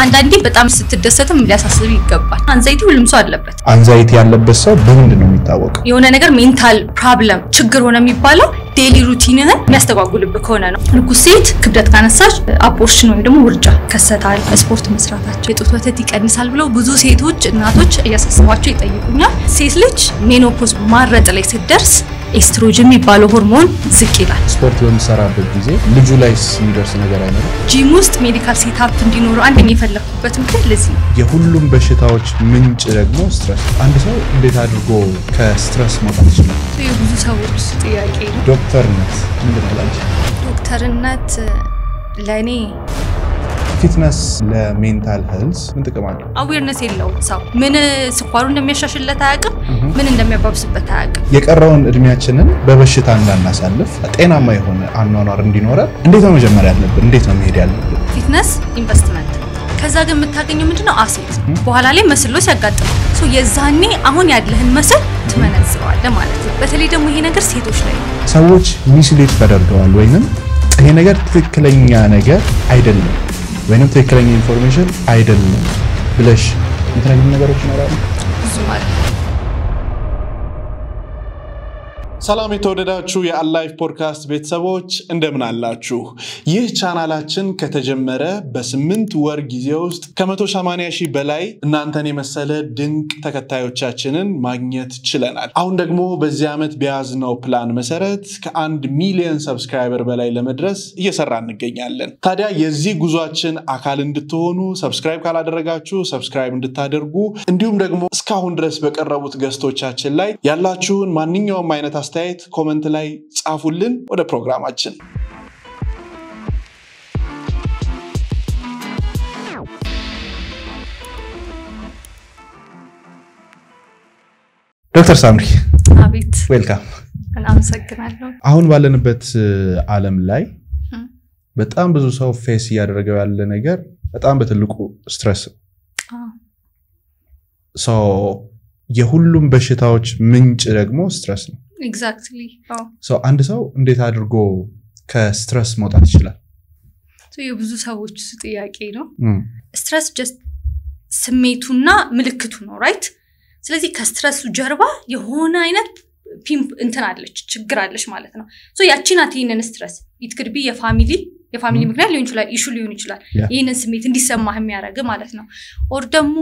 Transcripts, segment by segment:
አንዳንዴ በጣም ስትደሰትም ሊያሳስብ ይገባል አንዛይቲ ሁሉም ሰው አለበት አንዛይቲ ያለበት ሰው በምንድን ነው የሚታወቀው የሆነ ነገር ሜንታል ፕሮብለም ችግር ሆነ የሚባለው ዴሊ ሩቲንህን የሚያስተጓጉልብህ ከሆነ ነው እርጉዝ ሴት ክብደት ካነሳች አቦርሽን ወይ ደግሞ ውርጃ ከሰታል ስፖርት መስራታቸው የጡት ወተት ይቀንሳል ብለው ብዙ ሴቶች እናቶች እያሳሰባቸው ይጠይቁኛል ሴት ልጅ ሜኖፖዝ ማረጥ ላይ ስትደርስ ኤስትሮጅን የሚባለው ሆርሞን ዝቅ ይላል ስፖርት በሚሰራበት ጊዜ ልጁ ላይስ የሚደርስ ነገር አይኖርም ጂም ውስጥ ሜዲካል ሴትአፕ እንዲኖር አንደኛ የፈለኩበት ምክንያት ለዚህ ነው የሁሉም በሽታዎች ምንጭ ደግሞ ስትረስ አንድ ሰው እንዴት አድርጎ ከስትረስ መውጣት ይችላል የብዙ ሰዎች ጥያቄ ነው ዶክተርነት ምንድን ነው ላንቺ ዶክተርነት ለኔ ፊትነስ ለሜንታል ሄልዝ ምን ጥቅም አለው አዌርነስ የለው ሰው ምን ስኳሩ እንደሚያሻሽለት አያውቅም ምን እንደሚያባብስበት አያውቅም የቀረውን እድሜያችንን በበሽታ እንዳናሳልፍ ጤናማ የሆነ አኗኗር እንዲኖር እንዴት ነው መጀመሪያ ያለብን እንዴት ነው መሄድ ያለብን ፊትነስ ኢንቨስትመንት ከዛ ግን የምታገኘው ምንድነው አሴት በኋላ ላይ መስሎስ ያጋጥማል ሶ የዛኔ አሁን ያለህን መስል ትመነዝረዋለህ ማለት ነው በተለይ ደግሞ ይሄ ነገር ሴቶች ላይ ሰዎች ሚስሌት ተደርገዋል ወይንም ይሄ ነገር ትክክለኛ ነገር አይደለም ወይንም ትክክለኛ ኢንፎርሜሽን አይደለም ብለሽ የምትነግሪኝ ነገሮች ይኖራሉ ብዙ ማለት ሰላም የተወደዳችሁ የአላይፍ ፖድካስት ቤተሰቦች እንደምን አላችሁ ይህ ቻናላችን ከተጀመረ በ8 ወር ጊዜ ውስጥ ከ180,000 በላይ እናንተን የመሰለ ድንቅ ተከታዮቻችንን ማግኘት ችለናል አሁን ደግሞ በዚህ ዓመት በያዝነው ፕላን መሰረት ከ1 ሚሊዮን ሰብስክራይበር በላይ ለመድረስ እየሰራን እንገኛለን ታዲያ የዚህ ጉዟችን አካል እንድትሆኑ ሰብስክራይብ ካላደረጋችሁ ሰብስክራይብ እንድታደርጉ እንዲሁም ደግሞ እስካሁን ድረስ በቀረቡት ገስቶቻችን ላይ ያላችሁን ማንኛውም አይነት አስተያየት ኮሜንት ላይ ጻፉልን ወደ ፕሮግራማችን ዶክተር ሳምሪ አቤት ዌልካም አመሰግናለሁ አሁን ባለንበት ዓለም ላይ በጣም ብዙ ሰው ፌስ ያደረገው ያለ ነገር በጣም በትልቁ ስትረስ ሶ የሁሉም በሽታዎች ምንጭ ደግሞ ስትረስ ነው ኤግዛክትሊ ሶ አንድ ሰው እንዴት አድርጎ ከስትረስ መውጣት ይችላል የብዙ ሰዎች ጥያቄ ነው ስትረስ ጀስት ስሜቱና ምልክቱ ነው ራይት ስለዚህ ከስትረሱ ጀርባ የሆነ አይነት እንትን አለች ችግር አለች ማለት ነው ሶ ያቺናት ይሄንን ስትረስ it could be የፋሚሊ ምክንያት ሊሆን ይችላል ኢሹ ሊሆን ይችላል ይሄንን ስሜት እንዲሰማህ የሚያደርግ ማለት ነው ኦር ደግሞ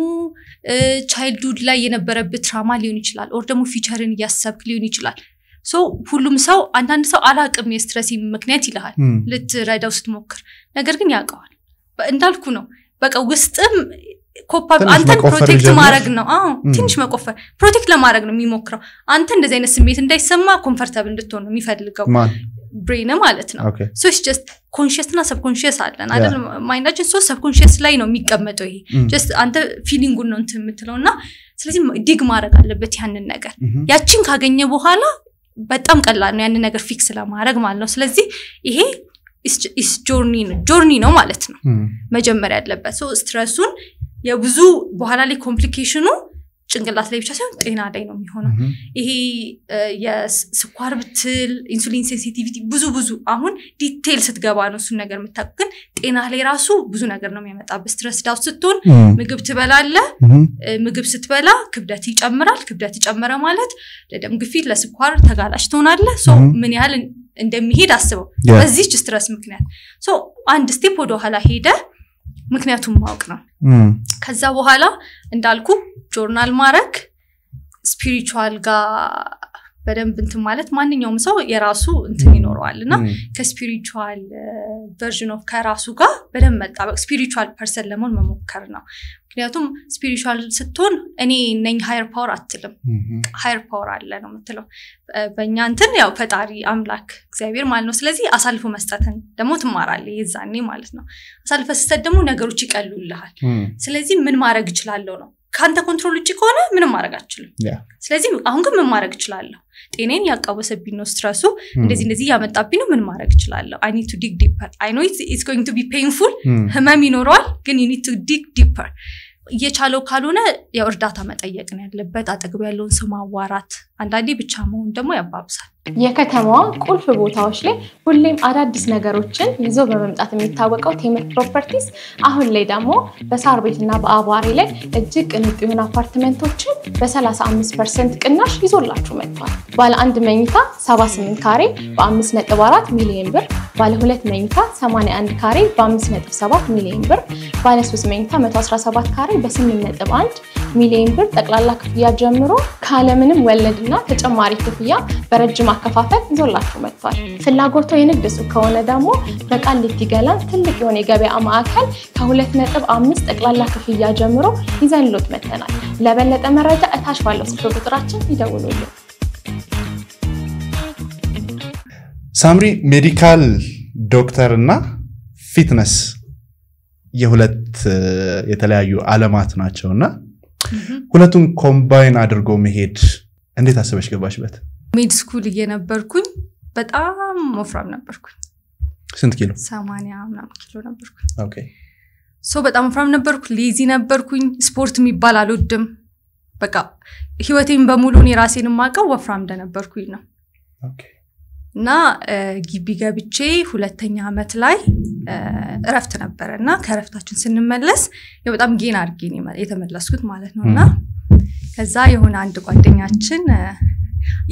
ቻይልድሁድ ላይ የነበረበት ትራማ ሊሆን ይችላል ኦር ደግሞ ፊቸርን ያሰብክ ሊሆን ይችላል ሶ ሁሉም ሰው አንዳንድ ሰው አላቅም የስትረስ ምክንያት ይልሃል ልትረዳው ስትሞክር ነገር ግን ያውቀዋል እንዳልኩ ነው በቃ ውስጥም ኮፓብ አንተ ፕሮቴክት ማድረግ ነው ትንሽ መቆፈር ፕሮቴክት ለማድረግ ነው የሚሞክረው አንተ እንደዚህ አይነት ስሜት እንዳይሰማ ኮምፎርታብል እንድትሆን ነው የሚፈልገው ብሬን ማለት ነው ሶ ኢትስ ጀስት ኮንሺየስ እና ሰብኮንሺየስ አለን አይደል ማይንዳችን ሶ ሰብኮንሺየስ ላይ ነው የሚቀመጠው ይሄ ጀስት አንተ ፊሊንጉን ነው እንትን የምትለውና ስለዚህ ዲግ ማድረግ አለበት ያንን ነገር ያቺን ካገኘ በኋላ በጣም ቀላል ነው ያንን ነገር ፊክስ ለማድረግ ማለት ነው ስለዚህ ይሄ is journey ነው ማለት ነው መጀመሪያ ያለበት ሶ ስትረሱን የብዙ በኋላ ላይ ኮምፕሊኬሽኑ ጭንቅላት ላይ ብቻ ሳይሆን ጤና ላይ ነው የሚሆነው ይሄ የስኳር ብትል ኢንሱሊን ሴንሲቲቪቲ ብዙ አሁን ዲቴል ስትገባ ነው እሱ ነገር የምታውቀው ጤና ላይ ራሱ ብዙ ነገር ነው የሚያመጣው ስትረስ ዳው ስትሆን ምግብ ትበላለህ ምግብ ስትበላ ክብደት ይጨምራል ክብደት ይጨመረ ማለት ለደም ግፊት ለስኳር ተጋላጭ ትሆናለህ ሶ ምን ያህል እንደሚሄድ አስበው በዚህ ስትረስ ምክንያት ሶ አንድ ስቴፕ ወደ ኋላ ሄደ ምክንያቱም ማወቅ ነው ከዛ በኋላ እንዳልኩ ጆርናል ማረክ ስፒሪቹዋል ጋር በደንብ እንትን ማለት ማንኛውም ሰው የራሱ እንትን ይኖረዋልና ከስፒሪቹዋል ቨርዥን ኦፍ ከራሱ ጋር በደንብ መጣበቅ ስፒሪቹዋል ፐርሰን ለመሆን መሞከር ነው ምክንያቱም ስፒሪቹዋል ስትሆን እኔ ነኝ ሃየር ፓወር አትልም ሃየር ፓወር አለ ነው የምትለው በእኛ እንትን ያው ፈጣሪ አምላክ እግዚአብሔር ማለት ነው ስለዚህ አሳልፎ መስጠትን ደግሞ ትማራለህ የዛኔ ማለት ነው አሳልፈ ስትሰጥ ደግሞ ነገሮች ይቀሉልሃል ስለዚህ ምን ማድረግ እችላለሁ ነው ካንተ ኮንትሮል ውጪ ከሆነ ምንም ማድረግ አትችልም ስለዚህ አሁን ግን ምን ማድረግ እችላለሁ ጤኔን ያቃወሰብኝ ነው ስትረሱ እንደዚህ ያመጣብኝ ነው ምን ማድረግ እችላለሁ I need to dig deeper I know it's going to be painful ህመም ይኖራል ግን you need to dig deeper እየቻለው ካልሆነ ያው እርዳታ መጠየቅ ነው ያለበት አጠገብ ያለውን ሰው ማዋራት አንዳንዴ ብቻ መሆን ደግሞ ያባብሳል የከተማዋ ቁልፍ ቦታዎች ላይ ሁሌም አዳዲስ ነገሮችን ይዞ በመምጣት የሚታወቀው ቴምር ፕሮፐርቲስ አሁን ላይ ደግሞ በሳር ቤትና በአቧሬ ላይ እጅግ ቅንጡ የሆኑ አፓርትመንቶችን በ35% ቅናሽ ይዞላችሁ መጥቷል ባለ 1 መኝታ 78 ካሬ በ5.4 ሚሊዮን ብር ባለ 2 መኝታ 81 ካሬ በ5.7 ሚሊዮን ብር ባለ 3 መኝታ 117 ካሬ በ8.1 ሚሊዮን ብር ጠቅላላ ክፍያ ጀምሮ ካለምንም ወለድና ተጨማሪ ክፍያ በረጅም አከፋፈል ይዞላችሁ መጥቷል ፍላጎቱ የንግድ ሱቅ ከሆነ ደግሞ በቃሊቲ ገላን ትልቅ የሆነ የገበያ ማዕከል ከ2.5 ጠቅላላ ክፍያ ጀምሮ ይዘንሎት መጥተናል ለበለጠ መረጃ እታች ባለው ስልክ ቁጥራችን ይደውሉልን ሳምሪ ሜዲካል ዶክተር እና ፊትነስ የሁለት የተለያዩ ዓለማት ናቸውና ሁለቱን ኮምባይን አድርጎ መሄድ እንዴት አስበሽ ገባሽበት ሜድ ስኩል እየነበርኩኝ በጣም ወፍራም ነበርኩኝ ስንት ኪሎ 80 ምናምን ኪሎ ነበርኩኝ ኦኬ ሶ በጣም ወፍራም ነበርኩ ሌዚ ነበርኩኝ ስፖርት የሚባል አልወድም በቃ ህይወቴን በሙሉ እኔ ራሴን ማቀው ወፍራም እንደነበርኩኝ ነው ኦኬ እና ግቢ ገብቼ ሁለተኛ አመት ላይ እረፍት ነበርና ከረፍታችን ስንመለስ በጣም ጌን አድርጌ ነው የተመለስኩት ማለት ነውና ከዛ የሆነ አንድ ጓደኛችን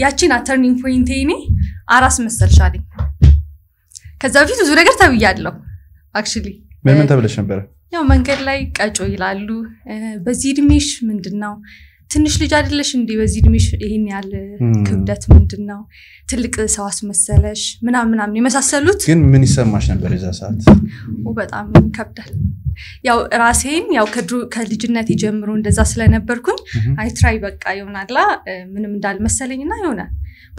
ያቺን ተርኒንግ ፖይንት እኔ አራስ መሰልሻለኝ ከዛ ፊት ብዙ ነገር ተብያለሁ አክቹሊ ምን ተብለሽ ነበር ያው መንገድ ላይ ቀጮ ይላሉ በዚህ እድሜሽ ምንድነው ትንሽ ልጅ አይደለሽ እንዴ በዚህ እድሜሽ ይሄን ያለ ክብደት ምንድነው ትልቅ ሰው አስመሰለሽ ምናምን የመሳሰሉት ግን ምን ይሰማሽ ነበር የዛ ሰዓት በጣም ከብዳል ያው ራሴን ያው ከልጅነት ጀምሮ እንደዛ ስለነበርኩኝ አይ ትራይ በቃ ይሆናላ ምንም እንዳልመሰለኝና ይሆነ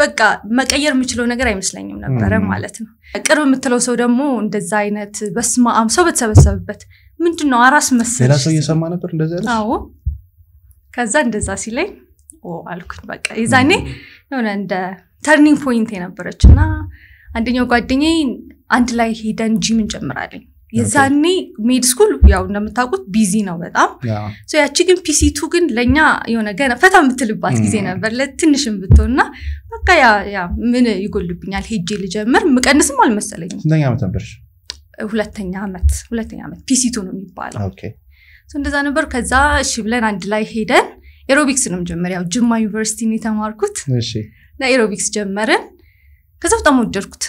በቃ መቀየር የምችለው ነገር አይመስለኝም ነበር ማለት ነው ቅርብ የምትለው ሰው ደግሞ እንደዛ አይነት በስማም ሰው በተሰበሰበበት ምንድነው አራስ መሰለሽ ሌላ ሰው እየሰማ ነበር እንደዛ ያለሽ አዎ ከዛ እንደዛ ሲለኝ አልኩኝ በቃ ይዛኔ የሆነ እንደ ተርኒንግ ፖይንት የነበረችና አንደኛው ጓደኛዬ አንድ ላይ ሄደን ጂም እንጀምራለን የዛኔ ሜድ ስኩል ያው እንደምታውቁት ቢዚ ነው በጣም ሶ ያቺ ግን ፒሲ2 ግን ለኛ የሆነ ገና ፈታ የምትልባት ጊዜ ነበር ለትንሽም ብትሆንና በቃ ያ ምን ይጎልብኛል ሄጄ ልጀምር ምቀንስም አልመሰለኝም ስንተኛ አመት ነበርሽ ሁለተኛ አመት ፒሲ2 ነው የሚባለው ኦኬ ሶ እንደዛ ነበር ከዛ እሺ ብለን አንድ ላይ ሄደን ኤሮቢክስ ነው ጀመሪያው ጅማ ዩኒቨርሲቲ ነው ተማርኩት እሺ ኤሮቢክስ ጀመረን ከዛ በጣም ወደድኩት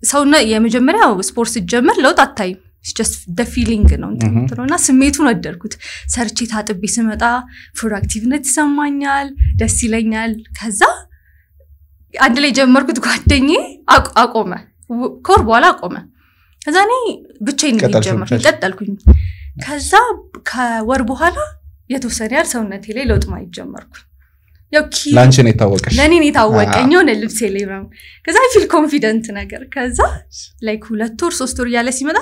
ሰውና የመጀመሪያው ስፖርት ጀመር ለውጥ አታይም it's just the feeling ነው እንትነውና ስሜቱን ወደድኩት ሰርቼ ታጥቤ ስመጣ ፕሮዳክቲቭነት ይሰማኛል ደስ ይለኛል ከዛ አንድ ላይ ጀመርኩት ጓደኛዬ አቆመ ኮር በኋላ አቆመ ከዛ እኔ ብቻዬን ጀመርኩ ቀጠልኩኝ ከዛ ከወር በኋላ የተወሰነ ያል ሰውነቴ ላይ ለውጥ ማየት ጀመርኩ ያው ላንቺ ነው የታወቀሽ ለኔ ነው የታወቀኝ ነው ልብሴ ላይ ነው ከዛ አይ ፊል ኮንፊደንት ነገር ከዛ ላይክ 2 ወር 3 ወር ያለ ሲመጣ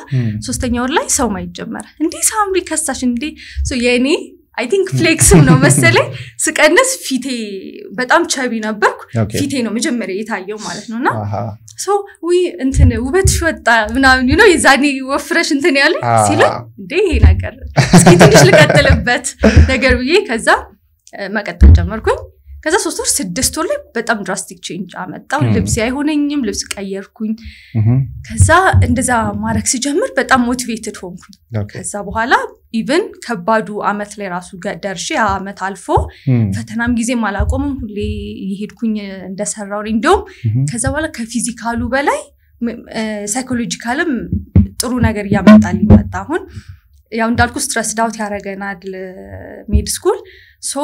ሶስተኛው ወር ላይ ሰው ማየት ጀመረ እንዴ ሳምሪ ከሳሽ እንዴ ሶ የኔ አይ ቲንክ ፍሌክስም ነው መሰለኝ ስቀንስ ፊቴ በጣም ቻቢ ነበርኩ ፊቴ ነው መጀመሪያ የታየው ማለት ነውና ሶ እንትን ውበትሽ ወጣ ምናምን you know የዛኔ ወፍረሽ እንትን ያለ ሲል እንዴ ይሄ ነገር እስኪ ትንሽ ልቀጥልበት ነገር ብዬ ከዛ መቀጠል ጀመርኩኝ ከዛ 3 ወር 6 ወር ላይ በጣም ድራስቲክ ቼንጅ አመጣው ልብስ አይሆነኝም ልብስ ቀየርኩኝ ከዛ እንደዛ ማረክ ሲጀምር በጣም ሞቲቬትድ ሆንኩኝ ከዛ በኋላ ኢቭን ከባዱ አመት ላይ ራሱ ደርሼ አመት አልፎ ፈተናም ጊዜ ማላቆምም ሁሌ ይሄድኩኝ እንደሰራው እንደውም ከዛ በኋላ ከፊዚካሉ በላይ ሳይኮሎጂካልም ጥሩ ነገር ያመጣልኝ መጣ አሁን ያው እንዳልኩ ስትረስ ዳውት ያረጋናል ሜድ ስኩል ሶ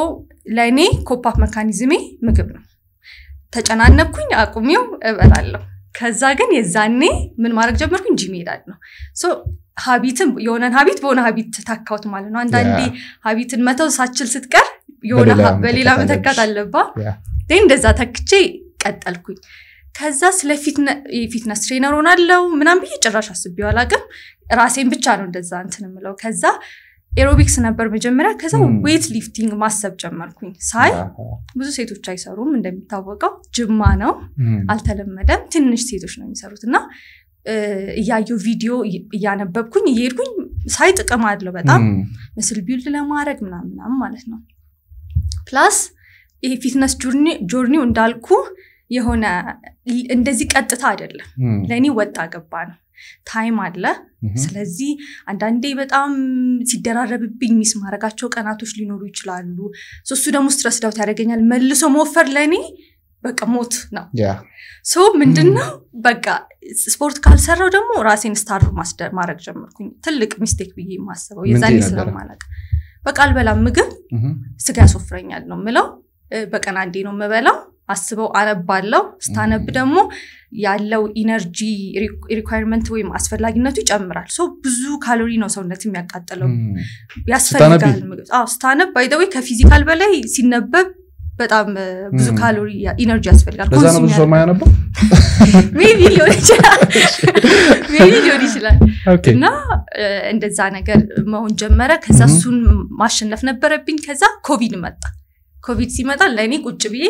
ለኔ ኮፓፕ መካኒዝሜ ምግብ ነው ተጨናነኩኝ አቁሜው እበላለሁ ከዛ ግን የዛኔ ምን ማድረግ ጀመርኩኝ ጂም ሄዳል ነው ሶ ሀቢትን የሆነን ሀቢት በሆነ ሀቢት ተካውት ማለት ነው አንዳንዴ ሀቢትን መተው ሳችል ስትቀር የሆነ በሌላ መተካት አለባ እንደዛ ተክቼ ቀጠልኩኝ ከዛ ስለ ፊትነስ ትሬነር ሆናለሁ ምናም ብዬ ጭራሽ አስቤው አላቀም ራሴን ብቻ ነው እንደዛ እንትንምለው ከዛ ኤሮቢክስ ነበር መጀመሪያ ከዛ ዌት ሊፍቲንግ ማሰብ ጀመርኩኝ ሳይ ብዙ ሴቶች አይሰሩም እንደሚታወቀው ጅማ ነው አልተለመደም ትንሽ ሴቶች ነው የሚሰሩትና ያዩ ቪዲዮ ያነበብኩኝ ይሄድኩኝ ሳይ ጥቅም አለው በጣም መስል ቢልድ ለማድረግ ምናምን ማለት ነው ፕላስ ይሄ ፊትነስ ጆርኒው እንዳልኩ የሆነ እንደዚህ ቀጥታ አይደለም ለኔ ወጣ ገባ ነው ታይም አለ ስለዚህ አንዳንዴ በጣም ሲደራረብብኝ ሚስ ማረጋቸው ቀናቶች ሊኖሩ ይችላሉ እሱ ደግሞ ስትረስ ዳውት ያደርገኛል መልሶ መወፈር ለኔ በቃ ሞት ነው ሶ ምንድነው በቃ ስፖርት ካልሰራው ደግሞ ራሴን ስታርቭ ማድረግ ጀመርኩኝ ትልቅ ሚስቴክ ብዬ ማሰበው የዛኔ ስለማላቅ በቃ አልበላም ምግብ ስጋ ያሶፍረኛል ነው ምለው በቀን አንዴ ነው መበላው አስበው አነባለው ስታነብ ደግሞ ያለው ኢነርጂ ሪኳየርመንት ወይም አስፈላጊነቱ ይጨምራል ሶ ብዙ ካሎሪ ነው ሰውነት የሚያቃጥለው ያስፈልጋል ምግብ ስታነብ ባይ ዘ ዌይ ከፊዚካል በላይ ሲነበብ በጣም ብዙ ካሎሪ ኢነርጂ ያስፈልጋል ለዛ ነው ብዙ ሰው ማያነበው ሜቢ ሊሆን ይችላል እና እንደዛ ነገር መሆን ጀመረ ከዛ እሱን ማሸነፍ ነበረብኝ ከዛ ኮቪድ መጣ ኮቪድ ሲመጣ ለኔ ቁጭ ብዬ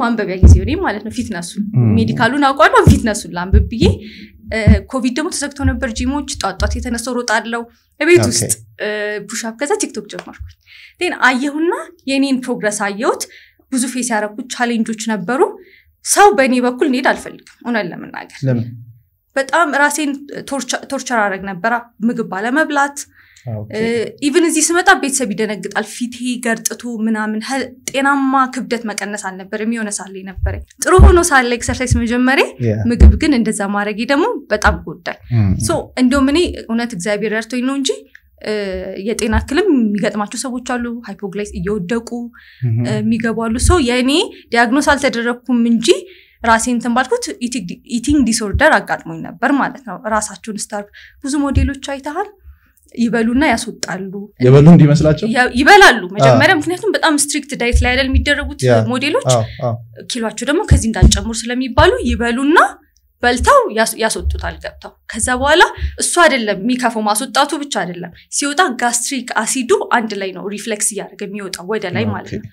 ማንበቢያ ጊዜ ሆነ ማለት ነው ፊትነሱ ሜዲካሉን አውቃለሁ ፊትነሱን ላንብብ ብዬ ኮቪድ ደግሞ ተዘግቶ ነበር ጂሞች ጧጧት የተነሰው ሮጣለው እቤት ውስጥ ፑሽ አፕ ከዛ ቲክቶክ ጀመርኩኝ ዴን አየሁና የኔን ፕሮግረስ አየሁት ብዙ ፌስ ያረኩት ቻሌንጆች ነበሩ ሰው በኔ በኩል እንዴት አልፈልግም ሆነን ለምናገር ለምን በጣም ራሴን ቶርቸር አረግ ነበር ምግብ ባለ መብላት ኢቭን እዚህ ስመጣ ቤተሰብ ይደነግጣል ፊቴ ገርጥቶ ምናምን ጤናማ ክብደት መቀነስ አልነበረም የሆነ ሳለ ነበር ጥሩ ሆኖ ሳለ ኤክሰርሳይዝ መጀመሪያ ምግብ ግን እንደዛ ማድረግ ደግሞ በጣም ጎዳኝ ሶ እንደውም እኔ እውነት እግዚአብሔር ረድቶኝ ነው እንጂ የጤና ክልም የሚገጥማቸው ሰዎች አሉ ሃይፖግላይስ እየወደቁ የሚገባሉ ሶ የኔ ዲያግኖስ አልተደረኩም እንጂ ራሴን ተንባልኩት ኢቲንግ ዲስኦርደር አጋጥሞኝ ነበር ማለት ነው ራሳቸውን ስታርቭ ብዙ ሞዴሎች አይተሃል ይበሉና ያስወጣሉ ይበሉ እንዲመስላቸው ይበላሉ መጀመሪያ ምክንያቱም በጣም ስትሪክት ዳይት ላይ አይደል የሚደረጉት ሞዴሎች ኪሎአቸው ደግሞ ከዚህ እንዳልጨምሩ ስለሚባሉ ይበሉና በልታው ያስወጡታል ገብታው ከዛ በኋላ እሱ አይደለም የሚከፈው ማስወጣቱ ብቻ አይደለም ሲወጣ ጋስትሪክ አሲዱ አንድ ላይ ነው ሪፍሌክስ ያደርግ የሚወጣው ወደ ላይ ማለት ነው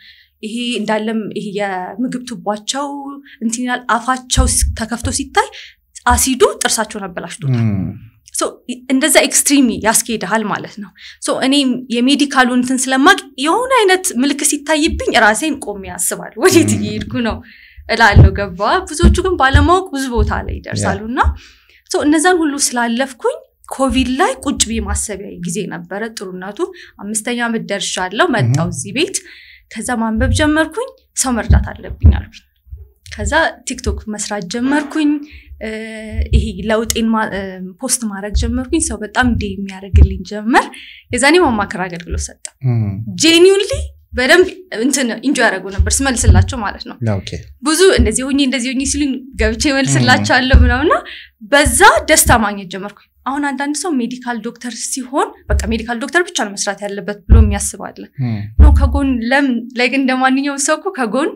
ይሄ እንዳለም ይሄ የምግብ ቱባቸው እንቲናል አፋቸው ተከፍቶ ሲታይ አሲዱ ጥርሳቸውን አበላሽቶታል ሶ እንደዛ ኤክስትሪም ያስኬዳል ማለት ነው ሶ እኔ የሜዲካሉን እንትን ስለማቅ የሆነ አይነት ምልክት ሲታይብኝ ራሴን ቆም ያስባል ወዴት እየሄድኩ ነው እላለሁ ገባ ብዙዎቹ ግን ባለማወቅ ብዙ ቦታ ላይ ይደርሳሉና ሶ እነዛን ሁሉ ስላለፍኩኝ ኮቪድ ላይ ቁጭ ብዬ ማሰቢያ ጊዜ ነበር ጥሩነቱ 5ኛ ዓመት ደርሻለሁ መጣው እዚህ ቤት ከዛ ማንበብ ጀመርኩኝ ሰው መርዳት አለብኝ አልኩኝ ከዛ ቲክቶክ መስራት ጀመርኩኝ ይሄ ለውጤን ፖስት ማድረግ ጀመርኩኝ ሰው በጣም ዴ የሚያደርግልኝ ጀመር የዛኔ ማማከር አገልግሎት ሰጠ ጄኒዩንሊ በደንብ እንትን ኢንጆይ ያደርጉ ነበር ስመልስላቸው ማለት ነው ብዙ እንደዚህ ሆኜ ሲሉኝ ገብቼ መልስላቸዋለሁ ምናምና በዛ ደስታ ማግኘት ጀመርኩኝ አሁን አንዳንድ ሰው ሜዲካል ዶክተር ሲሆን በቃ ሜዲካል ዶክተር ብቻ ነው መስራት ያለበት ብሎ የሚያስባል ነው ከጎን ላይክ እንደማንኛውም ሰው ከጎን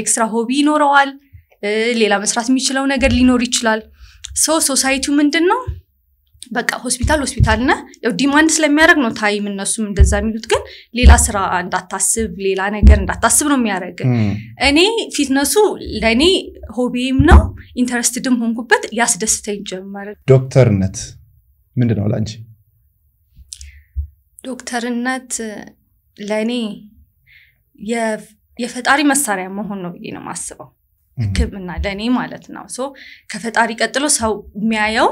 ኤክስትራ ሆቢ ይኖረዋል ሌላ መስራት የሚችለው ነገር ሊኖር ይችላል ሶሳይቲው ምንድነው በቃ ሆስፒታልና ያው ዲማንድ ስለሚያደርግ ነው ታይም እነሱም እንደዛ የሚሉት ግን ሌላ ስራ እንዳታስብ ሌላ ነገር እንዳታስብ ነው የሚያደርግ እኔ ፊትነሱ ለኔ ሆቢም ነው ኢንተረስትድም ሆንኩበት ያስደስተኝ ጀመረ ዶክተርነት ምንድነው ላንቺ ዶክተርነት ለኔ የፈጣሪ መሳሪያ መሆን ነው ብዬ ነው ማስበው ህክምና ለኔ ማለት ነው ሶ ከፈጣሪ ቀጥሎ ሰው የሚያየው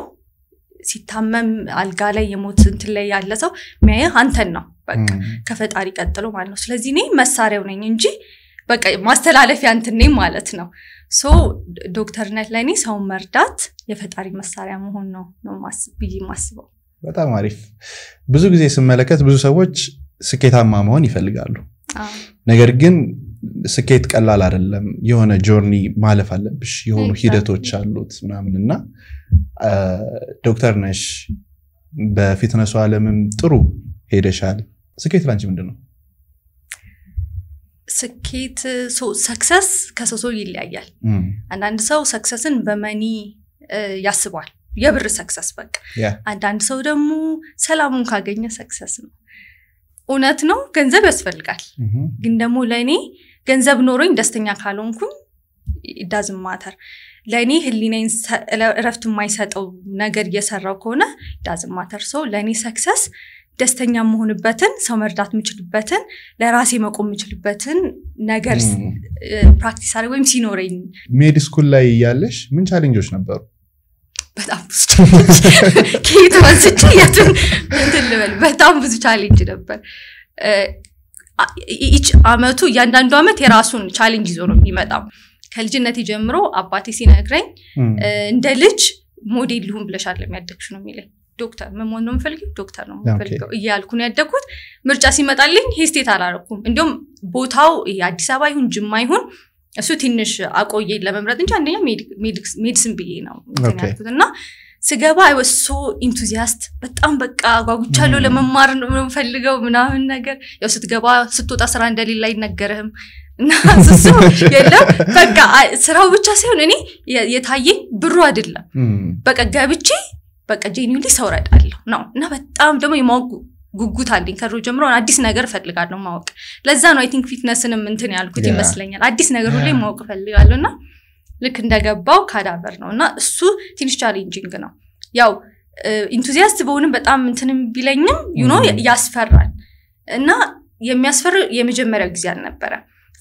ሲታመም አልጋ ላይ የሞት እንትን ላይ ያለ ሰው የሚያየው አንተን ነው በቃ ከፈጣሪ ቀጥሎ ማለት ነው ስለዚህ እኔ መሳሪያው ነኝ እንጂ በቃ ማስተላለፊያ እንትን ነኝ ማለት ነው ሶ ዶክተርነት ለኔ ሰው መርዳት የፈጣሪ መሳሪያ መሆን ነው ብዬ ማስበው በጣም አሪፍ ብዙ ጊዜ ስመለከት ብዙ ሰዎች ስኬታማ መሆን ይፈልጋሉ ነገር ግን ስኬት ቀላል አይደለም የሆነ ጆርኒ ማለፍ አለብሽ የሆኑ ሂደቶች አሉት ምናምንና ዶክተር ነሽ በፊትነሱ ዓለምም ጥሩ ሄደሻል ስኬት ላንቺ ምንድነው ስኬት ሰክሰስ ከሰው ይለያያል አንዳንድ ሰው ሰክሰስን በመኒ ያስባል የብር ሰክሰስ በቃ አንዳንድ ሰው ደግሞ ሰላሙን ካገኘ ሰክሰስ ነው እውነት ነው ገንዘብ ያስፈልጋል ግን ደግሞ ለኔ ገንዘብ ኖሮኝ ደስተኛ ካልሆንኩኝ it doesn't matter ለኔ ህሊናዬን እረፍት የማይሰጠው ነገር እየሰራው ከሆነ it doesn't matter so ለኔ ሰክሰስ ደስተኛ መሆንበትን ሰው መርዳት የምችልበትን ለራሴ መቆም የምችልበትን ነገር ፕራክቲስ አድርገው ወይም ሲኖረኝ ሜድ ስኩል ላይ ያለሽ ምን ቻሌንጆች ነበሩ በጣም ብዙ ከየት ወስጄ የቱን እንትን ልበል በጣም ብዙ ቻሌንጅ ነበር each አመቱ ያንዳንዱ አመት የራሱን ቻሌንጅ ይዞ ነው የሚመጣው ከልጅነቴ ጀምሮ አባቴ ሲነግረኝ እንደ ልጅ ሞዴል ልሁን ብለሻል የሚያደክሽ ነው የሚለኝ ዶክተር መሆን ነው የምፈልገው ዶክተር ነው የምፈልገው እያልኩ ነው ያደኩት ምርጫ ሲመጣልኝ ሄስቴት አላረኩም እንደውም ቦታው አዲስ አበባ ይሁን ጅማ ይሁን እሱ ትንሽ አቆየኝ ለመምረጥ እንጂ አንደኛ ሜዲሲን ብዬ ነው ያልኩትና ስገባ I was so enthusiastic በጣም በቃ ጓጉቻለሁ ለመማር ነው የምፈልገው ምናምን ነገር ያው ስትወጣ ስራ እንደሌላ ይነገርህም እና እሱ የለም በቃ ስራው ብቻ ሳይሆን እኔ የታየኝ ብሩ አይደለም በቃ ገብቼ በቃ ጄኒውሊ ሰውረዳለሁ ነው እና በጣም ደግሞ የማውቁ ጉጉት አለኝ ከሮ ጀምሮ አዲስ ነገር ፈልጋለሁ ማወቅ ለዛ ነው I think ፊትነስንም እንትን ያልኩት ይመስለኛል አዲስ ነገር ሁሌ ማወቅ ፈልጋለሁና ልክ እንደገባው ካዳበር ነውና እሱ ትንሽ ቻሌንጂንግ ነው ያው ኢንቱዚያስት በሆነም በጣም እንትንም ቢለኝም you know ያስፈራል እና የሚያስፈር የመጀመሪያው ጊዜ አልነበረ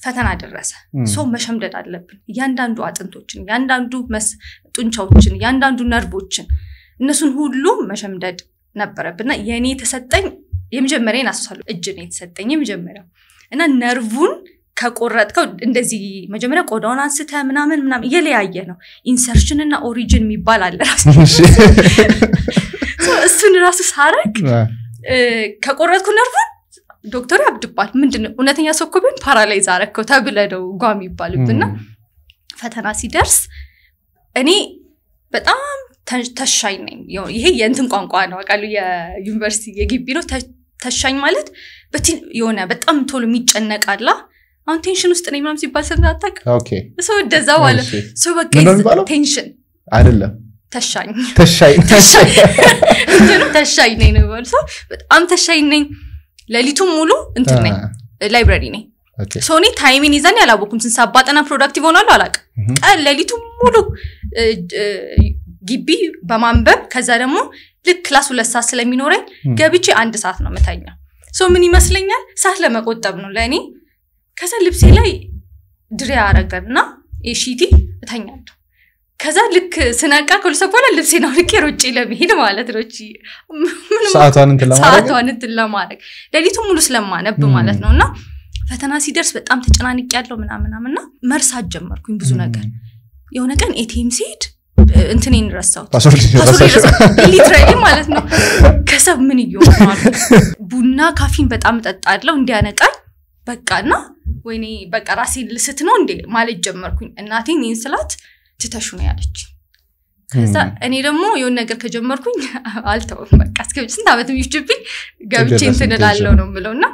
ፈተና ደረሰ ሶ መሸምደድ አለብን ያንዳንዱ አጥንቶችን ያንዳንዱ ጡንቻዎችን ያንዳንዱ ነርቮችን እነሱን ሁሉ መሸምደድ ነበረብና የኔ ተሰጠኝ የመጀመሪያን አስሳሉ እጅ ነው የተሰጠኝ የመጀመሪያው እና ነርቭን ከቆረጥከው እንደዚህ መጀመሪያ ቆዳውን አንስተ ምናምን እየለያየ ነው ኢንሰርሽን እና ኦሪጂን የሚባል አለ ራሱ እሱን ራሱ ሳረክ ከቆረጥኩ ነርቭን ዶክተር ያብድባል ምንድነው እውነተኛ ሰው እኮ ቢሆን ፓራላይዝ አረከው ተብለደው ጓም ይባልብና ፈተና ሲደርስ እኔ በጣም ተሻይ ነኝ ይሄ የእንትን ቋንቋ ነው አቃሉ የዩኒቨርሲቲ የግቢ ነው ተሻኝ ማለት የሆነ በጣም ቶሎ የሚጨነቃላ አሁን ቴንሽን ውስጥ ነኝ ምናምን ሲባል ሰምታጣቅ ኦኬ ሰው እንደዛ ዋለ ሰው በቃ ቴንሽን አይደለም ተሻኝ ተሻይ ተሻይ ነኝ ነው ሰው በጣም ተሻይ ነኝ ለሊቱ ሙሉ እንትን ነኝ ላይብራሪ ነኝ ሶኒ ታይሚን ይዘን ያላወኩም ስንሳባጠና ፕሮዳክቲቭ ሆናለሁ አላቅ ቀን ለሊቱ ሙሉ ግቢ በማንበብ ከዛ ደግሞ ልክ ክላስ 2 ሰዓት ስለሚኖረኝ ገብቼ 1 ሰዓት ነው መታኛው ሶ ምን ይመስለኛል ሰዓት ለመቆጠብ ነው ለኔ ከዛ ልብሴ ላይ ድሪያ አረጋና እሺቲ እተኛለሁ ከዛ ልክ ስናቃ ኮልሰፖላ ልብሴን አውልቄ ሮጬ ለመሄድ ማለት ነው እቺ ሰዓቷን እንትን ለማድረግ ለሊቱ ሙሉ ስለማነብ ማለት ነውና ፈተና ሲደርስ በጣም ተጨናንቄ ያለው ምናምናምና መርሳት ጀመርኩኝ ብዙ ነገር የሆነ ቀን ኤቲኤም ሲሄድ እንትኔን ረሳው ሊትራሊ ማለት ነው ከዛ ምን ይሆናል ቡና ካፊን በጣም ጠጣለሁ እንዲያነቃኝ በቃና ወይኔ በቃ ራሴ ልስት ነው እንዴ ማለት ጀመርኩኝ እናቴን እንስላት ትተሹ ነው ያለች ከዛ እኔ ደግሞ የሆነ ነገር ከጀመርኩኝ አልተውም በቃ እስከ ስንት አመት ይፍጅብኝ ገብቼ እንትንላለው ነው ምለውና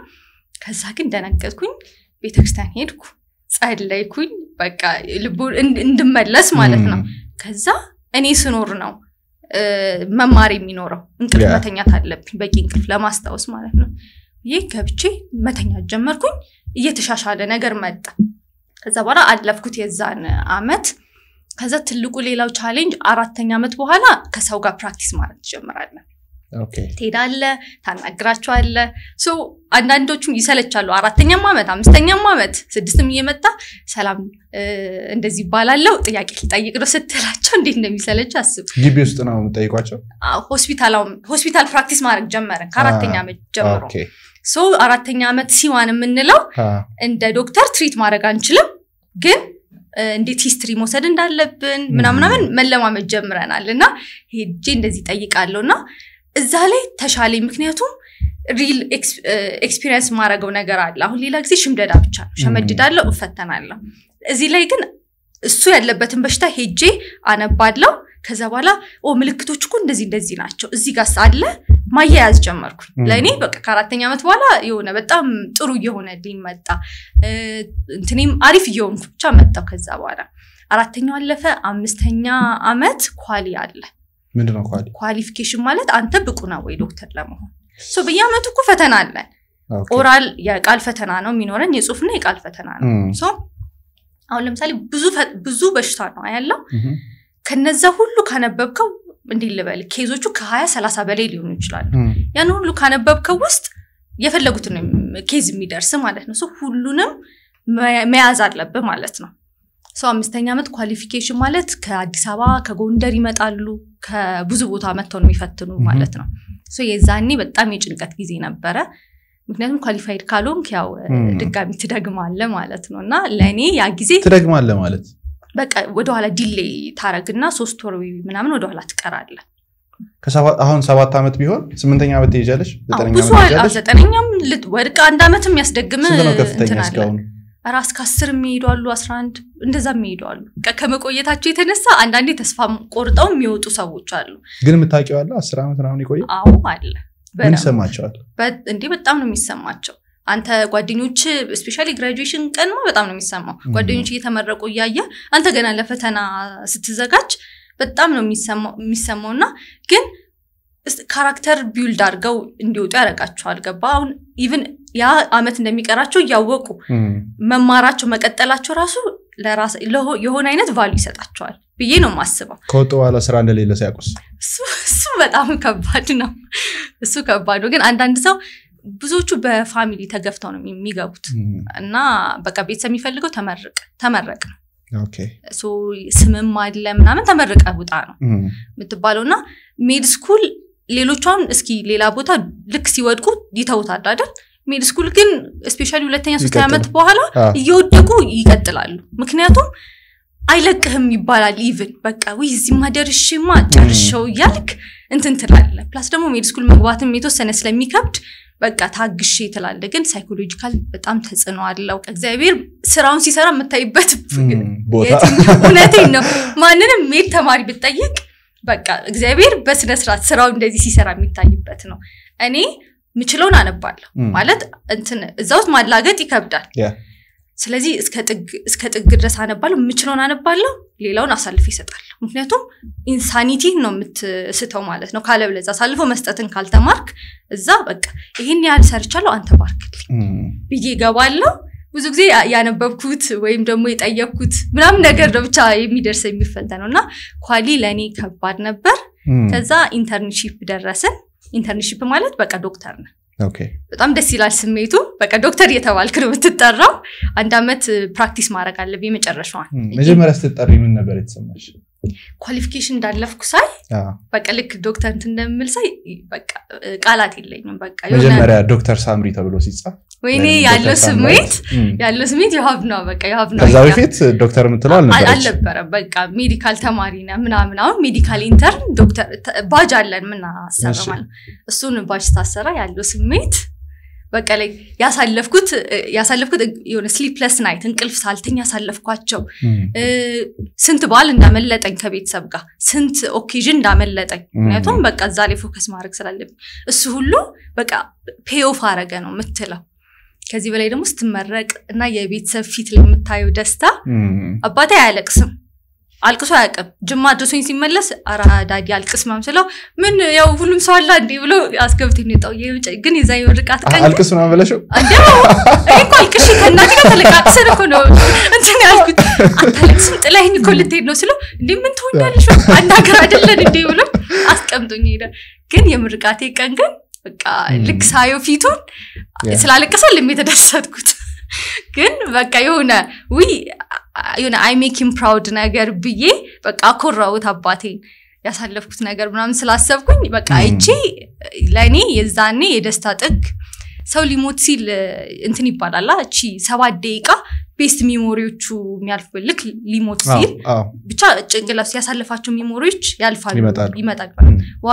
ከዛ ግን ደነገጥኩኝ ቤተክርስቲያን ሄድኩ ጸለይኩኝ በቃ ልቡ እንድመለስ ማለት ነው ከዛ እኔ ስኖር ነው መማር የሚኖረው እንቅልፍ መተኛት አለብኝ በቂ እንቅልፍ ለማስታወስ ማለት ነው ይሄ ገብቼ መተኛት ጀመርኩኝ እየተሻሻለ ነገር መጣ ከዛ በኋላ አለፍኩት የዛን አመት ከዛ ትልቁ ሌላው ቻሌንጅ 4ኛ አመት በኋላ ከሰው ጋር ፕራክቲስ ማለት ጀመራለን ኦኬ ትሄዳለ ታናግራቸዋለ ሶ አንዳንዶቹም ይሰለቻሉ 4ኛም አመት 5ኛም አመት 6ም እየመጣ ሰላም እንደዚህ ይባላልው ጥያቄ ልጠይቅ ነው ስትላቸው እንዴት እንደሚሰለች አስብ ግቢ ውስጥ ነው የምጠይቋቸው ሆስፒታል ፕራክቲስ ማድረግ ጀመረ ከ4ኛ አመት ጀምሮ ኦኬ ሶ 4ኛ አመት ሲዋን የምንለው እንደ ዶክተር ትሪት ማድረግ አንችልም ግን እንዴት ሂስትሪ መውሰድ እንዳለብን ምናምን መለማመድ ጀምረናልና ሄጄ እንደዚህ ጠይቃለሁና እዛ ላይ ተሻለ ምክንያቱም ሪል ኤክስፒሪየንስ ማረገው ነገር አለ አሁን ሌላ ጊዜ ሽምደዳ ብቻ ነው ሸመድዳለሁ እፈተናለሁ እዚህ ላይ ግን እሱ ያለበትን በሽታ ሄጄ አነባለሁ ከዛ በኋላ ምልክቶች እኮ እንደዚህ ናቸው እዚህ ጋር አለ ማያያዝ ጀመርኩ ለኔ በቃ 4ኛ አመት በኋላ የሆነ በጣም ጥሩ እየሆነልኝ መጣ እንትኔም አሪፍ እየሆንኩ ብቻ መጣው ከዛ በኋላ 4ኛው አለፈ 5ኛ አመት ኳሊ አለ ምንድነው ኳሊፊኬሽን ማለት አንተ ብቁ ነው ወይ ዶክተር ለመሆን ሶ በየአመቱ እኮ ፈተና አለ ኦራል የቃል ፈተና ነው የሚኖረን የጽሁፍና የቃል ፈተና ነው ሶ አሁን ለምሳሌ ብዙ በሽታ ነው ያለው ከነዛ ሁሉ ካነበብከው እንዴ ልበል ኬዞቹ ከ20 30 በላይ ሊሆኑ ይችላሉ ያን ሁሉ ካነበብከው ውስጥ የፈለጉትን ኬዝ የሚደርስ ማለት ነው ሁሉንም መያዝ አለበት ማለት ነው አምስተኛ ዓመት ኳሊፊኬሽን ማለት ከአዲስ አበባ ከጎንደር ይመጣሉ ከብዙ ቦታ መጥተው ነው የሚፈትኑ ማለት ነው የዛኔ በጣም የጭንቀት ጊዜ ነበረ ምክንያቱም ኳሊፋይድ ካልሆንክ ያው ድጋሚ ትደግማለህ ማለት ነውና ለኔ ያ ጊዜ ትደግማለህ ማለት በቃ ወደ ኋላ ዲሌይ ታረግና 3 ወር ምናምን ወደ ኋላ ትቀራለህ አሁን 7 ዓመት ቢሆን 8ኛ ዓመት ትይጃለሽ 9ኛ ዓመት ትይጃለሽ 9ኛም ወድቃ 1 ዓመትም ያስደግም እንትና ራስ ከ10 የሚሄዳሉ 11 እንደዛ የሚሄዳሉ ከመቆየታቸው የተነሳ አንዳንዴ ተስፋ ቆርጠው የሚወጡ ሰዎች አሉ ግን የምታውቂው አለ 10 ዓመት ምናምን ይቆይ አዎ አለ ምን ሰማቻለ እንዴ በጣም ነው የሚሰማቸው አንተ ጓደኞች ስፔሻሊ ግራጁዌሽን ቀንማ በጣም ነው የሚሰማው ጓደኞች እየተመረቁ ያያ አንተ ገና ለፈተና ስትዘጋጅ በጣም ነው የሚሰማውና ግን ካራክተር ቢልድ አድርገው እንዲወጡ ያረጋቸዋል ገባ አሁን ኢቭን ያ አመት እንደሚቀራቸው ያወቁ መማራቸው መቀጠላቸው ራሱ ለራስ የሆነ አይነት ቫልዩ ይሰጣቸዋል ብዬ ነው ማስበው ከወጡ በኋላ ስራ እንደሌለ ሲያቁስ እሱ በጣም ከባድ ነው እሱ ከባድ ግን አንዳንድ ሰው ብዙዎቹ በፋሚሊ ተገፍተው ነው የሚገቡት እና በቃ ቤተሰብ የሚፈልገው ተመረቅ ነው ኦኬ ስምም አለ ምናምን ተመረቀ ውጣ ነው የምትባለውና ሜድ ስኩል ሌሎቿን እስኪ ሌላ ቦታ ልክ ሲወድቁ ይተውታል አይደል ሜድ ስኩል ግን ስፔሻሊ ሁለተኛ 3 ዓመት በኋላ እየወደቁ ይቀጥላሉ ምክንያቱም አይለቅህም ይባላል ኢቭን በቃ እዚህ ማደርሽማ ጨርሽው ያልክ እንትን ትላለህ ፕላስ ደግሞ ሜድ ስኩል መግባትም የተወሰነ ስለሚከብድ በቃ ታግሽ ይተላል ግን ሳይኮሎጂካል በጣም ተጽዕኖ አለው እግዚአብሔር ስራውን ሲሰራ መታይበት ቦታ እውነቴን ነው ማንንም ሜድ ተማሪ ብትጠይቅ በቃ እግዚአብሔር በስነ ስርዓት ስራው እንደዚህ ሲሰራ የሚታይበት ነው እኔ ምችለውን አነባለሁ ማለት እንትን እዛውት ማላገጥ ይከብዳል ስለዚህ እስከ ጥግ ድረስ አነባለሁ ምችለውን አነባለሁ ሌላውን አሳልፈ ይሰጣል ምክንያቱም ኢንሳኒቲ ነው የምትስተው ማለት ነው ካለብለዛ አሳልፎ መስጠትን ካልተማርክ እዛ በቃ ይሄን ያህል ሰርቻለሁ አንተ ባርክልኝ ብዬ ገባለሁ ብዙ ጊዜ ያነበብኩት ወይም ደግሞ የጠየቅኩት ምናምን ነገር ነው ብቻ የሚደርስ የሚፈተነውና ኳሊ ለኔ ከባድ ነበር ከዛ ኢንተርንሺፕ ደረሰን ኢንተርንሺፕ ማለት በቃ ዶክተር ነህ ኦኬ በጣም ደስ ይላል ስሜቱ በቃ ዶክተር እየተባልክ ነው የምትጠራው አንድ አመት ፕራክቲስ ማድረግ አለብኝ መጨረሻው መጀመሪያ ስትጠሪ ምን ነበር የተሰማሽ ኳሊፊኬሽን እንዳለፍኩ ሳይ በቃ ልክ ዶክተር እንደምል ሳይ በቃ ቃላት የለኝም በቃ መጀመሪያ ዶክተር ሳምሪ ተብሎ ሲጻፍ ወይኔ ያለው ስሜት ይሀብና በቃ ይሀብና ከዛ በፊት ዶክተር ምትለው አልነበረ በቃ ሜዲካል ተማሪ ነህ ምናምን አሁን ሜዲካል ኢንተርን ዶክተር ባጅ አለን ምን አሰራማል እሱን ባጅ ታሰራ ያለው ስሜት በቃ ላይ ያሳለፍኩት የሆነ ስሊፕለስ ናይት እንቅልፍ ሳልተኛ ያሳለፍኳቸው ስንት ባል እንዳመለጠኝ ከቤተሰብ ጋር ስንት ኦኬዥን እንዳመለጠኝ ምክንያቱም በቃ እዛ ላይ ፎከስ ማድረግ ስላለብኝ እሱ ሁሉ በቃ ፔኦፍ አረገ ነው የምትለው ከዚህ በላይ ደግሞ ስትመረቅ እና የቤተሰብ ፊት ላይ የምታየው ደስታ አባቴ አያለቅስም አልቅሶ ያቀም ጅማ ድረሶኝ ሲመለስ አራዳዲ አልቅስ ማምሰለው ምን ያው ሁሉም ሰው አላ እንዴ ብሎ አስገብተኝ ነው የጣው ግን የዛ ይወርቃት ቀን አልቅስ ነው ማምለሽው አንዴው እኮ አልቅሽ ከናዲ ጋር ተለቃቅሰን እኮ ነው እንትን ያልኩት አታለቅስም ጥላይኝ እኮ ልትሄድ ነው ስለው እንዴ ምን ትሆኛለሽ አናገር አይደለን እንዴ ብሎ አስቀምጦኝ ሄደ ግን የምርቃቴ ቀን ግን በቃ ልክ ሳየው ፊቱን ስላለቀሰ ለሚተደሰትኩት ግን በቃ የሆነ I make him proud ነገር ብዬ በቃ አኮራውት አባቴን ያሳለፍኩት ነገር ምናምን ስላሰብኩኝ በቃ እቺ ለኔ የዛኔ የደስታ ጥግ ሰው ሊሞት ሲል እንትን ይባላል እቺ 7 ደቂቃ ቤስት ሚሞሪዎቹ የሚያልፉልክ ሊሞት ሲል ብቻ ጭንቅላቱ ያሳለፋቸው ሚሞሪዎች ያልፋሉ ይመጣል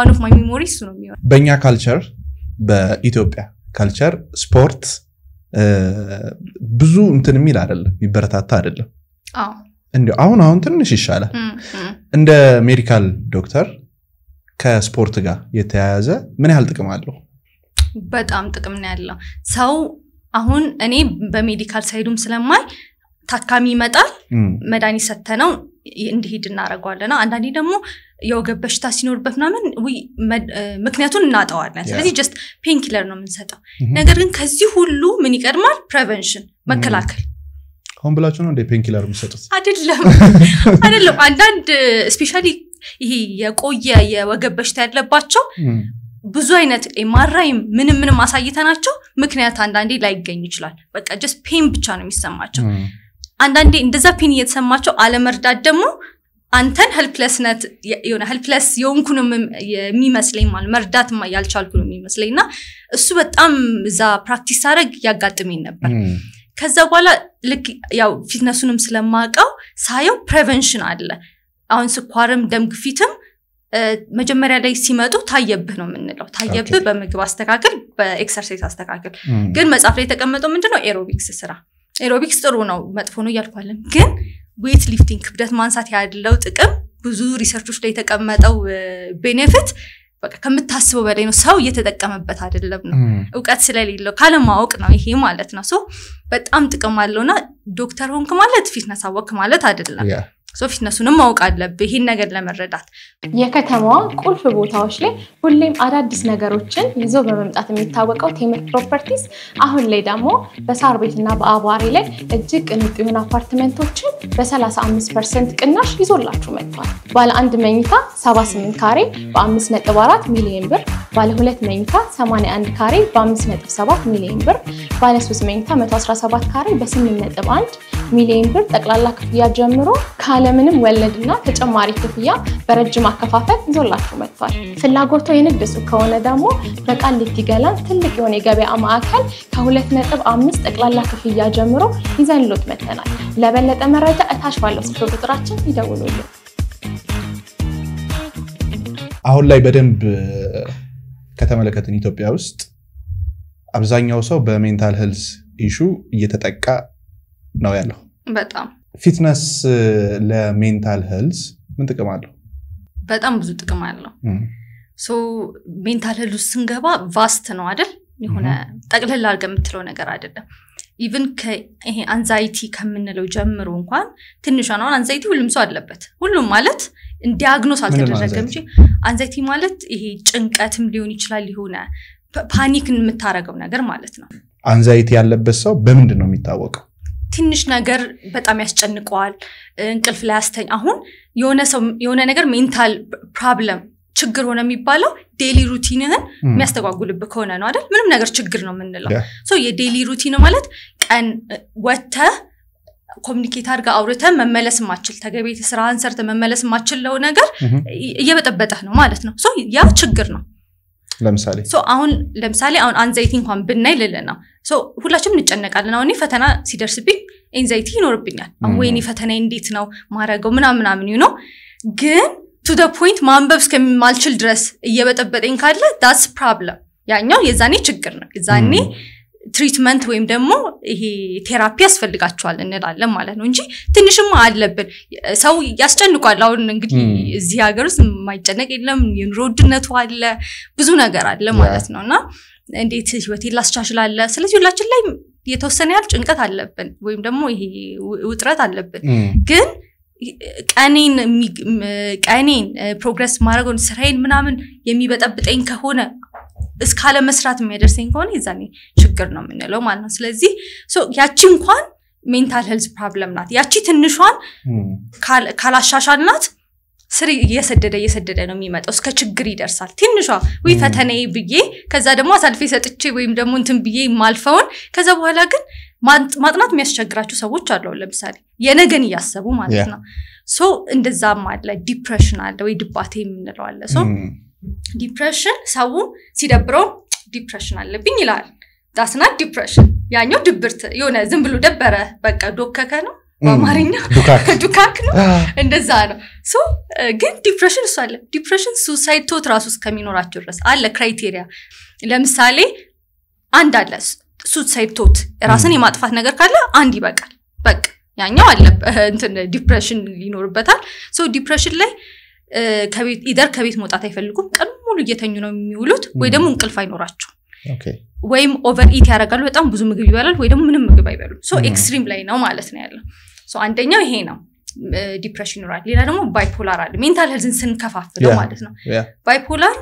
one of my memories ነው የሚሆነው በእኛ ካልቸር በኢትዮጵያ ካልቸር ስፖርት ብዙ እንትን የሚል አይደለም ይበረታታ አይደለም እንዴ አሁን ትንሽ ይሻላል እንደ ሜዲካል ዶክተር ከስፖርት ጋር የተያያዘ ምን ያህል ጥቅም አለው በጣም ጥቅም ነው ያለው ሰው አሁን እኔ በሜዲካል ሳይዱም ስለማይ ታካሚ ይመጣል መድኃኒት ሰተነው እንዲሄድ እናረጋዋለና አንዳንዴ ደግሞ የወገብ በሽታ ሲኖርበት ምናምን ምክንያቱን እናጣዋለን ስለዚህ just painkiller ነው የምንሰጠው ነገር ግን ከዚህ ሁሉ ምን ይቀድማል ፕሪቨንሽን መከላከል ሆን ብላችሁ ነው እንደ ፔንኪለር የሚሰጡት አይደለም አንዳንድ ስፔሻሊ ይሄ የቆየ የወገብ በሽታ ያለባቸው ብዙ አይነት ኤምአርአይ ምንም ማሳይተናቸው ምክንያት አንዳንዴ ላይገኝ ይችላል በቃ just ፔን ብቻ ነው የሚሰማቸው አንዳንዴ እንደዛ ፔን እየተሰማቸው አለመርዳት ደግሞ አንተን ሄልፕለስነት የሆነ ሄልፕለስ የሆንኩንም የሚመስለኝ ማለት መርዳት ያልቻልኩንም የሚመስለኝና እሱ በጣም እዛ ፕራክቲስ አረግ ያጋጥመኝ ነበር ከዛ በኋላ ልክ ያው ፊትነሱንም ስለማቀው ሳየው ፕሪቨንሽን አለ አሁን ስኳርም ደም ግፊትም መጀመሪያ ላይ ሲመጡ ታየብህ ነው የምንለው ታየብህ በምግብ አስተካከል በኤክሰርሳይዝ አስተካከል ግን መጻፍ ላይ ተቀመጠው ምንድነው ኤሮቢክስ ስራ ኤሮቢክስ ጥሩ ነው መጥፎ ነው ያልኳለም ግን ዌት ሊፍቲንግ ክብደት ማንሳት ያለው ጥቅም ብዙ ሪሰርቾች ላይ ተቀመጠው ቤኔፊት በቃ ከምታስበው በላይ ነው ሰው እየተጠቀመበት አይደለም ነው ዕውቀት ስለሌለው ካለማወቅ ነው ይሄ ማለት ነው ሶ በጣም ጥቅም አለውና ዶክተር ሆንክ ማለት ፊትነስ አወክ ማለት አይደለም ሶ ፊትነሱንም ማወቅ አለብህ ይሄን ነገር ለመረዳት የከተማዋ ቁልፍ ቦታዎች ላይ ሁሌም አዳዲስ ነገሮችን ይዞ በመምጣት የሚታወቀው ቴምር ፕሮፐርቲስ አሁን ላይ ደግሞ በሳር ቤትና በአቧሬ ላይ እጅግ ቅንጡ የሆኑ አፓርትመንቶችን በ35% ቅናሽ ይዞላችሁ መጥቷል ባለ 1 መኝታ 78 ካሬ በ5.4 ሚሊዮን ብር ባለ 2 መኝታ 81 ካሬ በ5.7 ሚሊዮን ብር ባለ 3 መኝታ 117 ካሬ በ8.1 ሚሊዮን ብር ጠቅላላ ክፍያ ጀምሮ ካለምንም ወለድና ተጨማሪ ክፍያ በረጅም አከፋፈል ይዞላችሁ መጥቷል ፍላጎቱ የንግድ ሱቅ ከሆነ ደግሞ በቃሊቲ ገላን ትልቅ የሆነ የገበያ ማዕከል ከ2.5 ጠቅላላ ክፍያ ጀምሮ ይዘንሎት መጥተናል ለበለጠ መረጃ እታች ባለው ስልክ ቁጥራችን ይደውሉልን አሁን ላይ በደንብ ከተመለከትን ኢትዮጵያ ውስጥ አብዛኛው ሰው በሜንታል ሄልዝ ኢሹ እየተጠቃ ነው ያለው በጣም ፊትነስ ለሜንታል ሄልዝ ምን ጥቅም አለው በጣም ብዙ ጥቅም አለው ሶ ሜንታል ሄልዝ ስንገባ ቫስት ነው አይደል የሆነ ጠቅለል አድርገን የምትለው ነገር አይደለም ኢቭን ይሄ አንዛይቲ ከምንለው ጀምሮ እንኳን ትንሽ ነው አንዛይቲ ሁሉም ሰው አለበት ሁሉም ማለት ዲያግኖስ አልተደረገም እንጂ አንዛይቲ ማለት ይሄ ጭንቀትም ሊሆን ይችላል ሊሆነ ፓኒክን የምታረገው ነገር ማለት ነው አንዛይቲ ያለበት ሰው በምንድን ነው የሚታወቀው ትንሽ ነገር በጣም ያስጨንቀዋል እንቅልፍ ላይ ያስተኝ አሁን የሆነ ነገር ሜንታል ፕሮብለም ችግር ሆነ የሚባለው ዴሊ ሩቲንህን የሚያስተጓጉልብህ ከሆነ ነው አይደል ምንም ነገር ችግር ነው የምንለው ሶ የዴሊ ሩቲን ማለት ቀን ወጥተህ ኮሙኒኬት አድርጋ አውርተህ መመለስ ማችል ተገቤት ስራህን ሰርተህ መመለስ ማችለው ነገር እየበጠበጠህ ነው ማለት ነው ሶ ያ ችግር ነው ለምሳሌ አሁን አንዛይቲ እንኳን ብናይ ልልና ሶ ሁላችንም እንጨነቃለን አሁን ፈተና ሲደርስብኝ አንዛይቲ ይኖርብኛል አሁን ወይኔ ፈተና እንዴት ነው ማረገው ምናምን ነው ግን to the point ማንበብ እስከማልችል ድረስ እየበጠበጠኝ ካለ that's problem ያኛው የዛኔ ችግር ነው የዛኔ ትሪትመንት ወይም ደግሞ ይሄ ቴራፒ ያስፈልጋቸዋል እንላለን ማለት ነው እንጂ ትንሽም አለብን ሰው ያስጨንቃል አሁን እንግዲህ እዚህ ሀገር ውስጥ የማይጨነቅ የለም የኑሮ ውድነቱ አለ ብዙ ነገር አለ ማለት ነውና እንዴት ህይወቴን ላስቻሽላለ ስለዚህ ሁላችን ላይ የተወሰነ ያህል ጭንቀት አለብን ወይም ደግሞ ይሄ ውጥረት አለብን ግን ቀኔን ፕሮግረስ ማድረግን ስራዬን ምናምን የሚበጠብጠኝ ከሆነ እስካለ መስራት የሚያደርሰኝ ከሆነ የዛኔ ችግር ነው የምንለው ማለት ነው ስለዚህ ያቺ እንኳን ሜንታል ሄልዝ ፕሮብለም ናት ያቺ ትንሿን ካላሻሻልናት ስር እየሰደደ ነው የሚመጣው እስከ ችግር ይደርሳል ትንሿ ወይ ፈተናዬ ብዬ ከዛ ደግሞ አሳልፌ ሰጥቼ ወይም ደግሞ እንትን ብዬ ማልፈውን ከዛ በኋላ ግን ማጥናት የሚያስቸግራቸው ሰዎች አሉ ለምሳሌ የነገን ያሰቡ ማለት ነው ሶ እንደዛም አለ ዲፕሬሽን አለ ወይ ድባቴ የምንለው አለ ሶ ዲፕሬሽን ሰው ሲደብረው ዲፕሬሽን አለብኝ ይላል ዳስና ዲፕሬሽን ያኛው ድብርት የሆነ ዝም ብሎ ደበረ በቃ ዶከከ ነው በአማርኛ ዱካክ ነው እንደዛ ነው ሶ ግን ዲፕሬሽን እሱ አለ ዲፕሬሽን ሱሳይድ ቶት ራሱ እስከሚኖራቸው ድረስ አለ ክራይቴሪያ ለምሳሌ አንድ አለ ሱሳይድ ቶት ራስን የማጥፋት ነገር ካለ አንድ ይበቃል በቃ ያኛው አለ እንትን ዲፕሬሽን ሊኖርበታል ሶ ዲፕሬሽን ላይ ከቤት መውጣት አይፈልጉም ቀን ሙሉ እየተኙ ነው የሚውሉት ወይ ደግሞ እንቅልፍ አይኖራቸው ወይም ኦቨር ኢት ያደርጋሉ በጣም ብዙ ምግብ ይበላሉ ወይ ደግሞ ምንም ምግብ አይበሉ ሶ ኤክስትሪም ላይ ነው ማለት ነው ያለው ሶ አንደኛው ይሄ ነው ዲፕሬሽን ይኖራል ሌላ ደግሞ ባይፖላር አለ ሜንታል ሄልዝን ስንከፋፍለው ማለት ነው ባይፖላር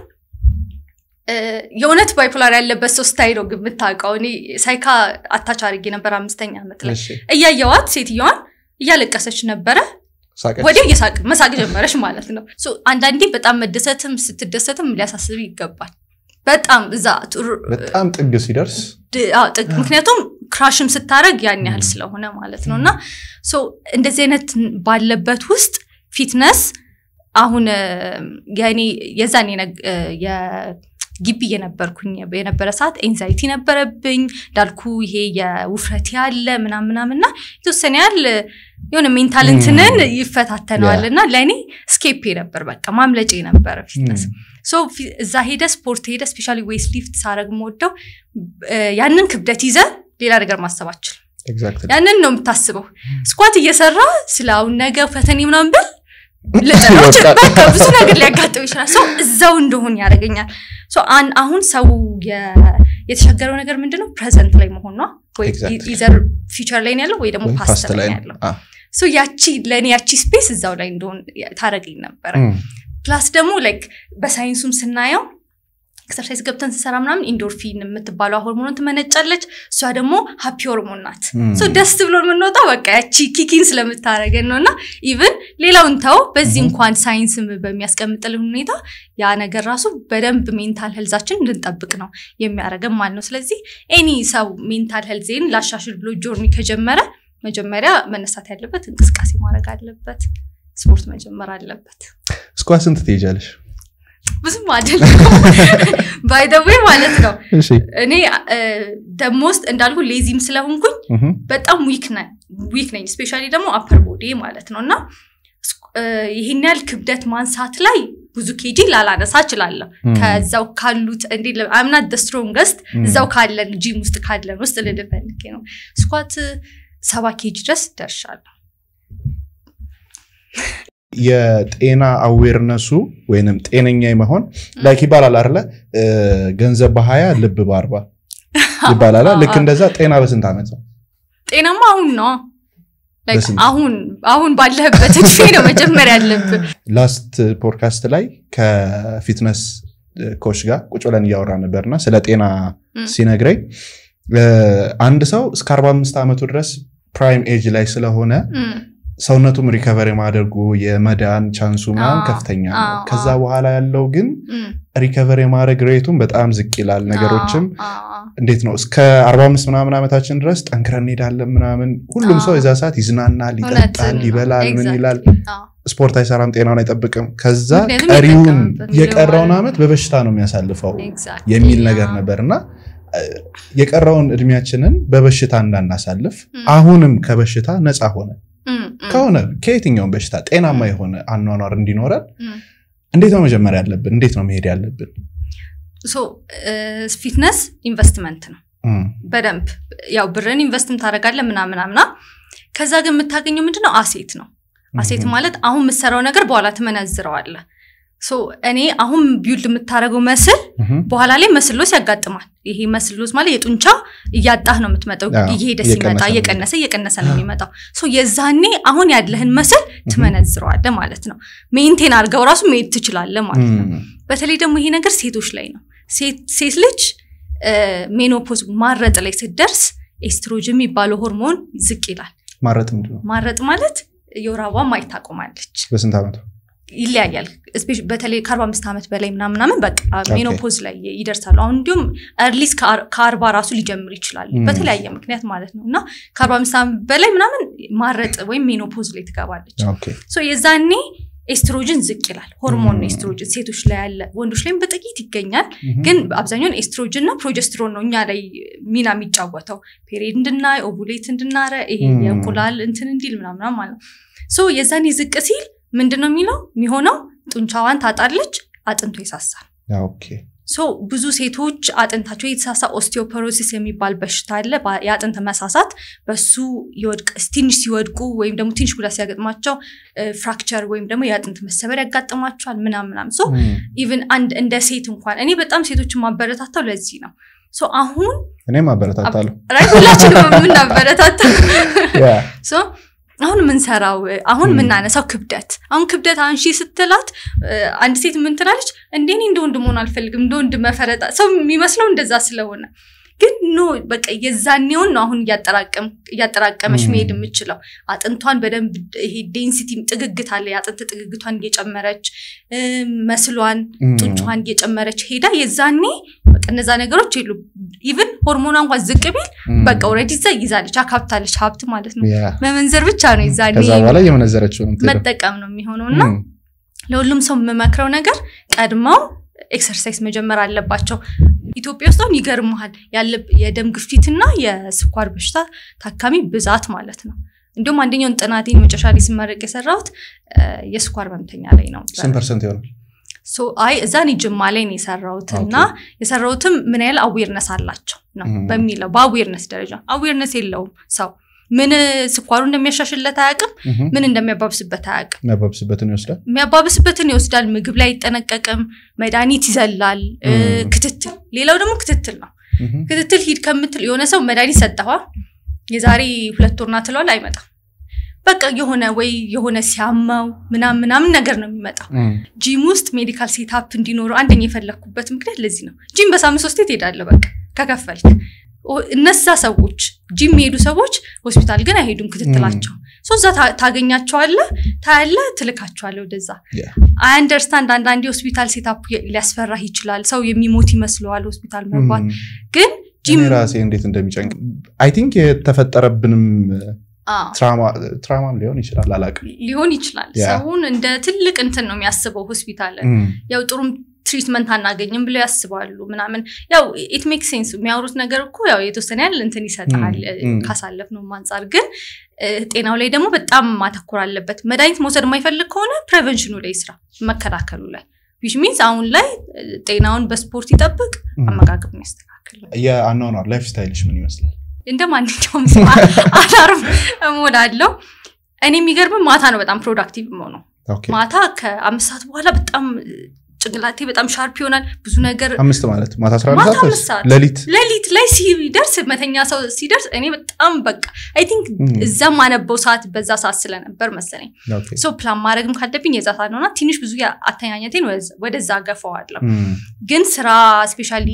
የእውነት ባይፖላር ያለበት ሰው ስታይል ነው ግምታውቀው እኔ ሳይካ አታች አድርጌ ነበር 5ኛ ዓመት ላይ እያየዋት ሴትዮዋን እያለቀሰች ነበረ ወዲያው መሳቅ ጀመረች ማለት ነው ሶ አንዳንዴ በጣም መደሰትም ስትደሰትም ሊያሳስብ ይገባል በጣም በጣም ጥግ ሲደርስ ጥግ ምክንያቱም ክራሽም ስታረግ ያን ያህል ስለሆነ ማለት ነውና ሶ እንደዚህ አይነት ባለበት ውስጥ ፊትነስ አሁን ያኔ የዛኔ የግቢ የነበረ ሰዓት ኤንዛይቲ ነበረብኝ ዳልኩ ይሄ የውፍረት ያለ ምናምናምና የተወሰነ ያለ የሆነ ሜንታል እንትንን ይፈታተናልና ለኔ ስኬፕ ነበር በቃ ማምለጬ ነበር ፊትነስ ሶ እዛ ሄደ ስፖርት ሄደ ስፔሻሊ ዌይት ሊፍት ሳረግ ሞደው ያንን ክብደት ይዘ ሌላ ነገር ማሰባችል ያንን ነው የምታስበው ስኳት እየሰራ ስላው ነገ ፈተኔ ምናምን ብል ለተሮች በቃ ብዙ ነገር ሊያጋጥም ይችላል ሶ እዛው እንደሆነ ያደርገኛል ሶ አሁን ሰው የተሻገረው ነገር ምንድነው ፕሬዘንት ላይ መሆን ነው ወይ ኢዘር ፊውቸር ላይ ያለው ወይ ደግሞ ፓስት ላይ ያለው ሶ ያቺ ለኔ ያቺ ስፔስ እዛው ላይ እንደሆነ ታረገኝ ነበር ፕላስ ደግሞ ላይክ በሳይንሱም ስናየው ኤክሰርሳይዝ ገብተን ሰራ ምናምን ኢንዶርፊን የምትባለው ሆርሞን ትመነጫለች እሷ ደግሞ ሃፒ ሆርሞን ናት ሶ ደስ ብሎን ምንወጣው በቃ ያቺ ኪኪን ስለምታረገን ነውና ኢቭን ሌላውን ታው በዚህ እንኳን ሳይንስ በሚያስቀምጥልን ሁኔታ ያ ነገር ራሱ በደንብ ሜንታል ሄልዛችን እንድንጠብቅ ነው የሚያረገን ማለት ነው ስለዚህ ኤኒ ሰው ሜንታል ሄልዝን ላሻሽል ብሎ ጆርኒ ከጀመረ መጀመሪያ መነሳት ያለበት እንቅስቃሴ ማድረግ አለበት ስፖርት መጀመር አለበት ስኳት ስንት ትይጃለሽ ብዙም አይደለም ባይ ዘ ዌይ ማለት ነው እኔ ደሞስት እንዳልኩ ሌዚም ስለሆንኩኝ በጣም ዊክ ነኝ ስፔሻሊ ደግሞ አፐር ቦዲ ማለት ነውና ይሄን ያህል ክብደት ማንሳት ላይ ብዙ ኬጂ ላላነሳ እችላለሁ ከዛው ካሉት እንዴ I'm not the strongest እዛው ካለን ጂም ውስጥ ካለን ውስጥ ልልፈልግ ነው ስኳት 7 ኬጂ ድረስ ደርሻለሁ የጤና አዌርነሱ ወይንም ጤነኛ ይመሆን ላይክ ይባላል አይደለ ገንዘብ በ20 ልብ በ40 ይባላል ልክ እንደዛ ጤና በስንት አመት ነው ጤናማ አሁን ነው ላይክ አሁን ባለበት እድሜ ነው መጀመሪያ ያለብን ላስት ፖድካስት ላይ ከፊትነስ ኮች ጋር ቁጭ ብለን ያወራ ነበርና ስለ ጤና ሲነግረኝ አንድ ሰው እስከ 45 አመቱ ድረስ ፕራይም ኤጅ ላይ ስለሆነ ሰውነቱም ሪከቨሪ ማድረጉ የመዳን ቻንሱ ምናምን ከፍተኛ ነው ከዛ በኋላ ያለው ግን ሪከቨሪ ማድረግ ሬቱም በጣም ዝቅ ይላል ነገሮችም እንዴት ነው እስከ 45 ምናምን አመታችን ድረስ ጠንክረን እንሄዳለን ምናምን ሁሉም ሰው የዛ ሰዓት ይዝናናል ይጠጣል ይበላል ምን ይላል ስፖርት አይሰራም ጤናውን አይጠብቅም ከዛ ቀሪውን የቀረውን አመት በበሽታ ነው የሚያሳልፈው የሚል ነገር ነበርና የቀረውን እድሜያችንን በበሽታ እንዳናሳልፍ አሁንም ከበሽታ ነፃ ሆነ ከሆነ ከየትኛውም በሽታ ጤናማ የሆነ አኗኗር እንዲኖረን እንዴት ነው መጀመሪያ ያለብን እንዴት ነው መሄድ ያለብን ሶ ፊትነስ ኢንቨስትመንት ነው በደንብ ያው ብርን ኢንቨስትም ታደርጋለህ ምናምናምና ከዛ ግን የምታገኘው ምንድነው አሴት ነው አሴት ማለት አሁን የምትሰራው ነገር በኋላ ትመነዝረዋለህ ሶ እኔ አሁን ቢልድ የምታረገው መስል በኋላ ላይ መስሎስ ያጋጥማል ይሄ መስሎስ ማለት የጡንቻ እያጣህ ነው የምትመጣው ይሄደ ሲመጣ እየቀነሰ ነው የሚመጣው ሶ የዛኔ አሁን ያለህን መስል ትመነዝረዋለህ ማለት ነው ሜንቴን አድርገው ራሱ መሄድ ትችላለህ ማለት ነው በተለይ ደግሞ ይሄ ነገር ሴቶች ላይ ነው ሴት ልጅ ሜኖፖዝ ማረጥ ላይ ስትደርስ ኤስትሮጅን የሚባለው ሆርሞን ዝቅ ይላል ማረጥ ምንድነው ማረጥ ማለት የወራባ ማየት ታቆማለች በስንት አመት ይለያያል በተለይ ከ45 አመት በላይ ምናምን በቃ ሜኖፖዝ ላይ ይደርሳሉ አሁን እንዲሁም አርሊስ ከ40 ራሱ ሊጀምር ይችላል በተለያየ ምክንያት ማለት ነውና ከ45 አመት በላይ ምናምን ማረጥ ወይ ሜኖፖዝ ላይ ትገባለች ሶ የዛኔ ኤስትሮጅን ዝቅ ይላል ሆርሞን ኤስትሮጅን ሴቶች ላይ ያለ ወንዶች ላይም በጥቂት ይገኛል ግን አብዛኛው ኤስትሮጅን እና ፕሮጀስትሮን ነው እኛ ላይ ሚና የሚጫወተው ፔሪድ እንድናይ ኦቭሌት እንድናረ ይሄ የእንቁላል እንትን እንዲል ምናምን ማለት ነው ሶ የዛኔ ዝቅ ሲል ምንድነው የሚሆነው ጡንቻዋን ታጣለች አጥንቶ ይሳሳል ኦኬ ሶ ብዙ ሴቶች አጥንታቸው የተሳሳ ኦስቲዮፖሮሲስ የሚባል በሽታ አለ ያጥንት መሳሳት በሱ ይወድቅ ትንሽ ሲወድቁ ወይም ደግሞ ትንሽ ጉዳት ሲያጋጥማቸው ፍራክቸር ወይም ደግሞ ያጥንት መሰበር ያጋጥማቸዋል ምናምን ሶ ኢቭን አንድ እንደ ሴት እንኳን እኔ በጣም ሴቶችን ማበረታታው ለዚህ ነው ሶ አሁን እኔ ማበረታታለሁ ራይት ሁላችንም ምን ማበረታታው ሶ አሁን ምን ሰራው አሁን ምን አነሳው ክብደት አሁን ክብደት አንሺ ስትላት አንድ ሴት ምን ትላለች እንደኔ እንደወንድ መሆን አልፈልግም እንደወንድ መፈረጣ ሰው የሚመስለው እንደዛ ስለሆነ ግን ኖ በቃ የዛኔውን ነው አሁን ያጠራቀመሽ መሄድ የምችለው አጥንቷን በደንብ ይሄ ዴንሲቲ ጥግግት አለ ያጥንት ጥግግቷን እየጨመረች መስሏን ጡንቿን እየጨመረች ሄዳ የዛኔ በቃ እነዛ ነገሮች ይሉ ኢቭን ሆርሞኗን እንኳን ዝቅ ቢል በቃ ኦሬዲ ይዛለች አካብታለች ሀብት ማለት ነው መመንዘር ብቻ ነው የዛኔ ከዛ በኋላ የመነዘረችው መጠቀም ነው የሚሆነውና ለሁሉም ሰው መመክረው ነገር ቀድመው ኤክሰርሳይዝ መጀመር አለባቸው ኢትዮጵያ ውስጥ አሁን ይገርማል ያለ የደም ግፊትና የስኳር በሽታ ታካሚ ብዛት ማለት ነው እንደውም አንደኛውን ጥናቴን መጨረሻ ላይ ሲመረቅ የሰራሁት የስኳር ህመምተኛ ላይ ነው 10% ይሆናል ሶ አይ እዛኔ ጅማ ላይ ነው የሰራሁትና የሰራሁትም ምን ያህል አዌርነስ አላቸው ነው በሚለው በአዌርነስ ደረጃ አዌርነስ የለውም ሰው ምን ስኳሩ እንደሚያሻሽለት አያውቅም ምን እንደሚያባብስበት አያውቅም የሚያባብስበትን ይወስዳል ምግብ ላይ ይጠነቀቅም መድኃኒት ይዘላል ክትትል ሌላው ደግሞ ክትትል ነው ክትትል ሂድ ከምትል የሆነ ሰው መድኃኒት ሰጠዋ የዛሬ 2 ወር ናትሏል አይመጣም በቃ የሆነ ሲያማው ምናምን ነገር ነው የሚመጣው ጂም ውስጥ ሜዲካል ሴትአፕ እንዲኖር አንደኛ የፈለኩበት ምክንያት ለዚህ ነው ጂም በሳምንት 3 ትሄዳለህ በቃ ከከፈልክ እነዛ ሰዎች ጂም ሄዱ ሰዎች ሆስፒታል ግን አይሄዱም ክትትላቸው ሶዛ ታገኛቸዋለህ ታያለ ትልካቸዋለህ ወደዛ አይ አንደርስታንድ አንዳንዴ ሆስፒታል ሴትአፕ ሊያስፈራህ ይችላል ሰው የሚሞት ይመስለዋል ሆስፒታል መግባት ግን ጂም ራሴ እንዴት እንደሚጨንቅ አይ ቲንክ የተፈጠረብንም ትራማም ሊሆን ይችላል አላውቅም ሊሆን ይችላል ሰውን እንደ ትልቅ እንትን ነው የሚያስበው ሆስፒታል ያው ጥሩም ትሪትመንት አናገኝም ብለው ያስባሉ ምናምን ያው ኢት ሜክ ሴንስ የሚያወሩት ነገር እኮ ያው የተወሰነ ያለ እንትን ይሰጣል ካሳለፍነው ማንጻር ግን ጤናው ላይ ደግሞ በጣም ማተኮር አለበት መድኃኒት መውሰድ የማይፈልግ ከሆነ ፕሪቨንሽኑ ላይ ስራ መከላከሉ ላይ which means አሁን ላይ ጤናውን በስፖርት ይጠብቅ አመጋገብን ያስተካክል የአኗኗር ላይፍ ስታይልሽ ምን ይመስላል እንደማንኛውም ሰው አላርም እሞዳለሁ እኔ የሚገርም ማታ ነው በጣም ፕሮዳክቲቭ ነው ማታ ከ5 ሰዓት በኋላ በጣም ጭንቅላቴ በጣም ሻርፕ ይሆናል ብዙ ነገር 5 ማለት ማታ 11 ሰዓት ለሊት ላይ ሲደርስ መተኛ ሰው ሲደርስ እኔ በጣም በቃ አይ ቲንክ እዛም አነበው ሰዓት በዛ ሰዓት ስለነበር መሰለኝ ሶ ፕላን ማድረግም ካለብኝ የዛ ሰዓት ነውና ትንሽ ብዙ አተኛኘቴን ወደዛ ገፋዋለሁ ግን ስራ ስፔሻሊ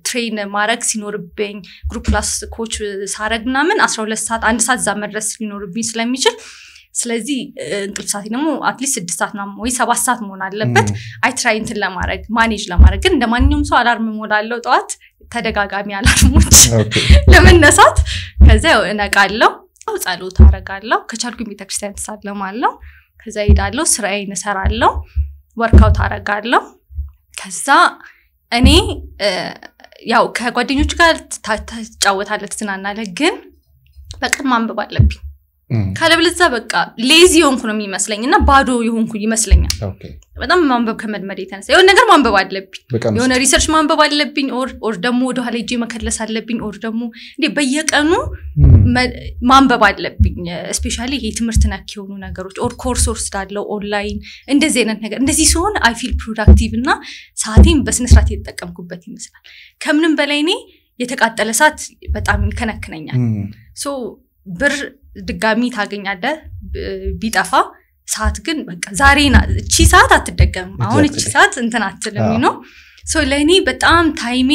ትሬን ማድረግ ሲኖርብኝ ግሩፕ ክላስ ኮች ሳረግ ምናምን 12 ሰዓት 1 ሰዓት ዛ መድረስ ሊኖርብኝ ስለሚችል ስለዚህ እንቅልፍ ሰዓት ደግሞ አትሊስት 6 ሰዓት ነው ወይ 7 ሰዓት መሆን አለበት አይ ትራይ እንትን ለማድረግ ማኔጅ ለማድረግ ግን እንደማንኛውም ሰው አላርም ሞዳለው ጧት ተደጋጋሚ አላርሞች ለመነሳት ከዛ እነቃለሁ ጸሎት አረጋለሁ ከቻልኩኝ ቤተክርስቲያን ተሳለማለሁ ከዛ ሄዳለሁ ስራዬን እሰራለሁ ወርክአውት አረጋለሁ ከዛ እኔ ያው ከጓደኞች ጋር ተጫወታለሁ ትዝናናለህ ግን በቀን ማንበብ አለብኝ ካለብለዛ በቃ ሌዚ ሆንኩ ነው የሚመስለኝና ባዶ ይሆንኩ ይመስለኛል በጣም ማንበብ ከመድመድ የተነሳ የሆነ ነገር ማንበብ አለብኝ የሆነ ሪሰርች ማንበብ አለብኝ ኦር ደግሞ ወደ ኋላ ሄጄ መከለስ አለብኝ ኦር ደግሞ እንዴ በየቀኑ ማንበብ አለብኝ ስፔሻሊ ይሄ ትምህርት ነክ የሆኑ ነገሮች ኦር ኮርስ ወስዳለሁ ኦንላይን እንደዚህ አይነት ነገር እንደዚህ ሲሆን አይ ፊል ፕሮዳክቲቭ እና ሰዓቴን በስነ ስርዓት የተጠቀምኩበት ይመስላል ከምንም በላይ እኔ የተቃጠለ ሰዓት በጣም ይከነክነኛል ሶ ብር ድጋሚ ታገኛለህ ቢጠፋ ሰዓት ግን በቃ ዛሬና እቺ ሰዓት አትደገም አሁን እቺ ሰዓት እንትን አትልም ነው ሶ ለኔ በጣም ታይሜ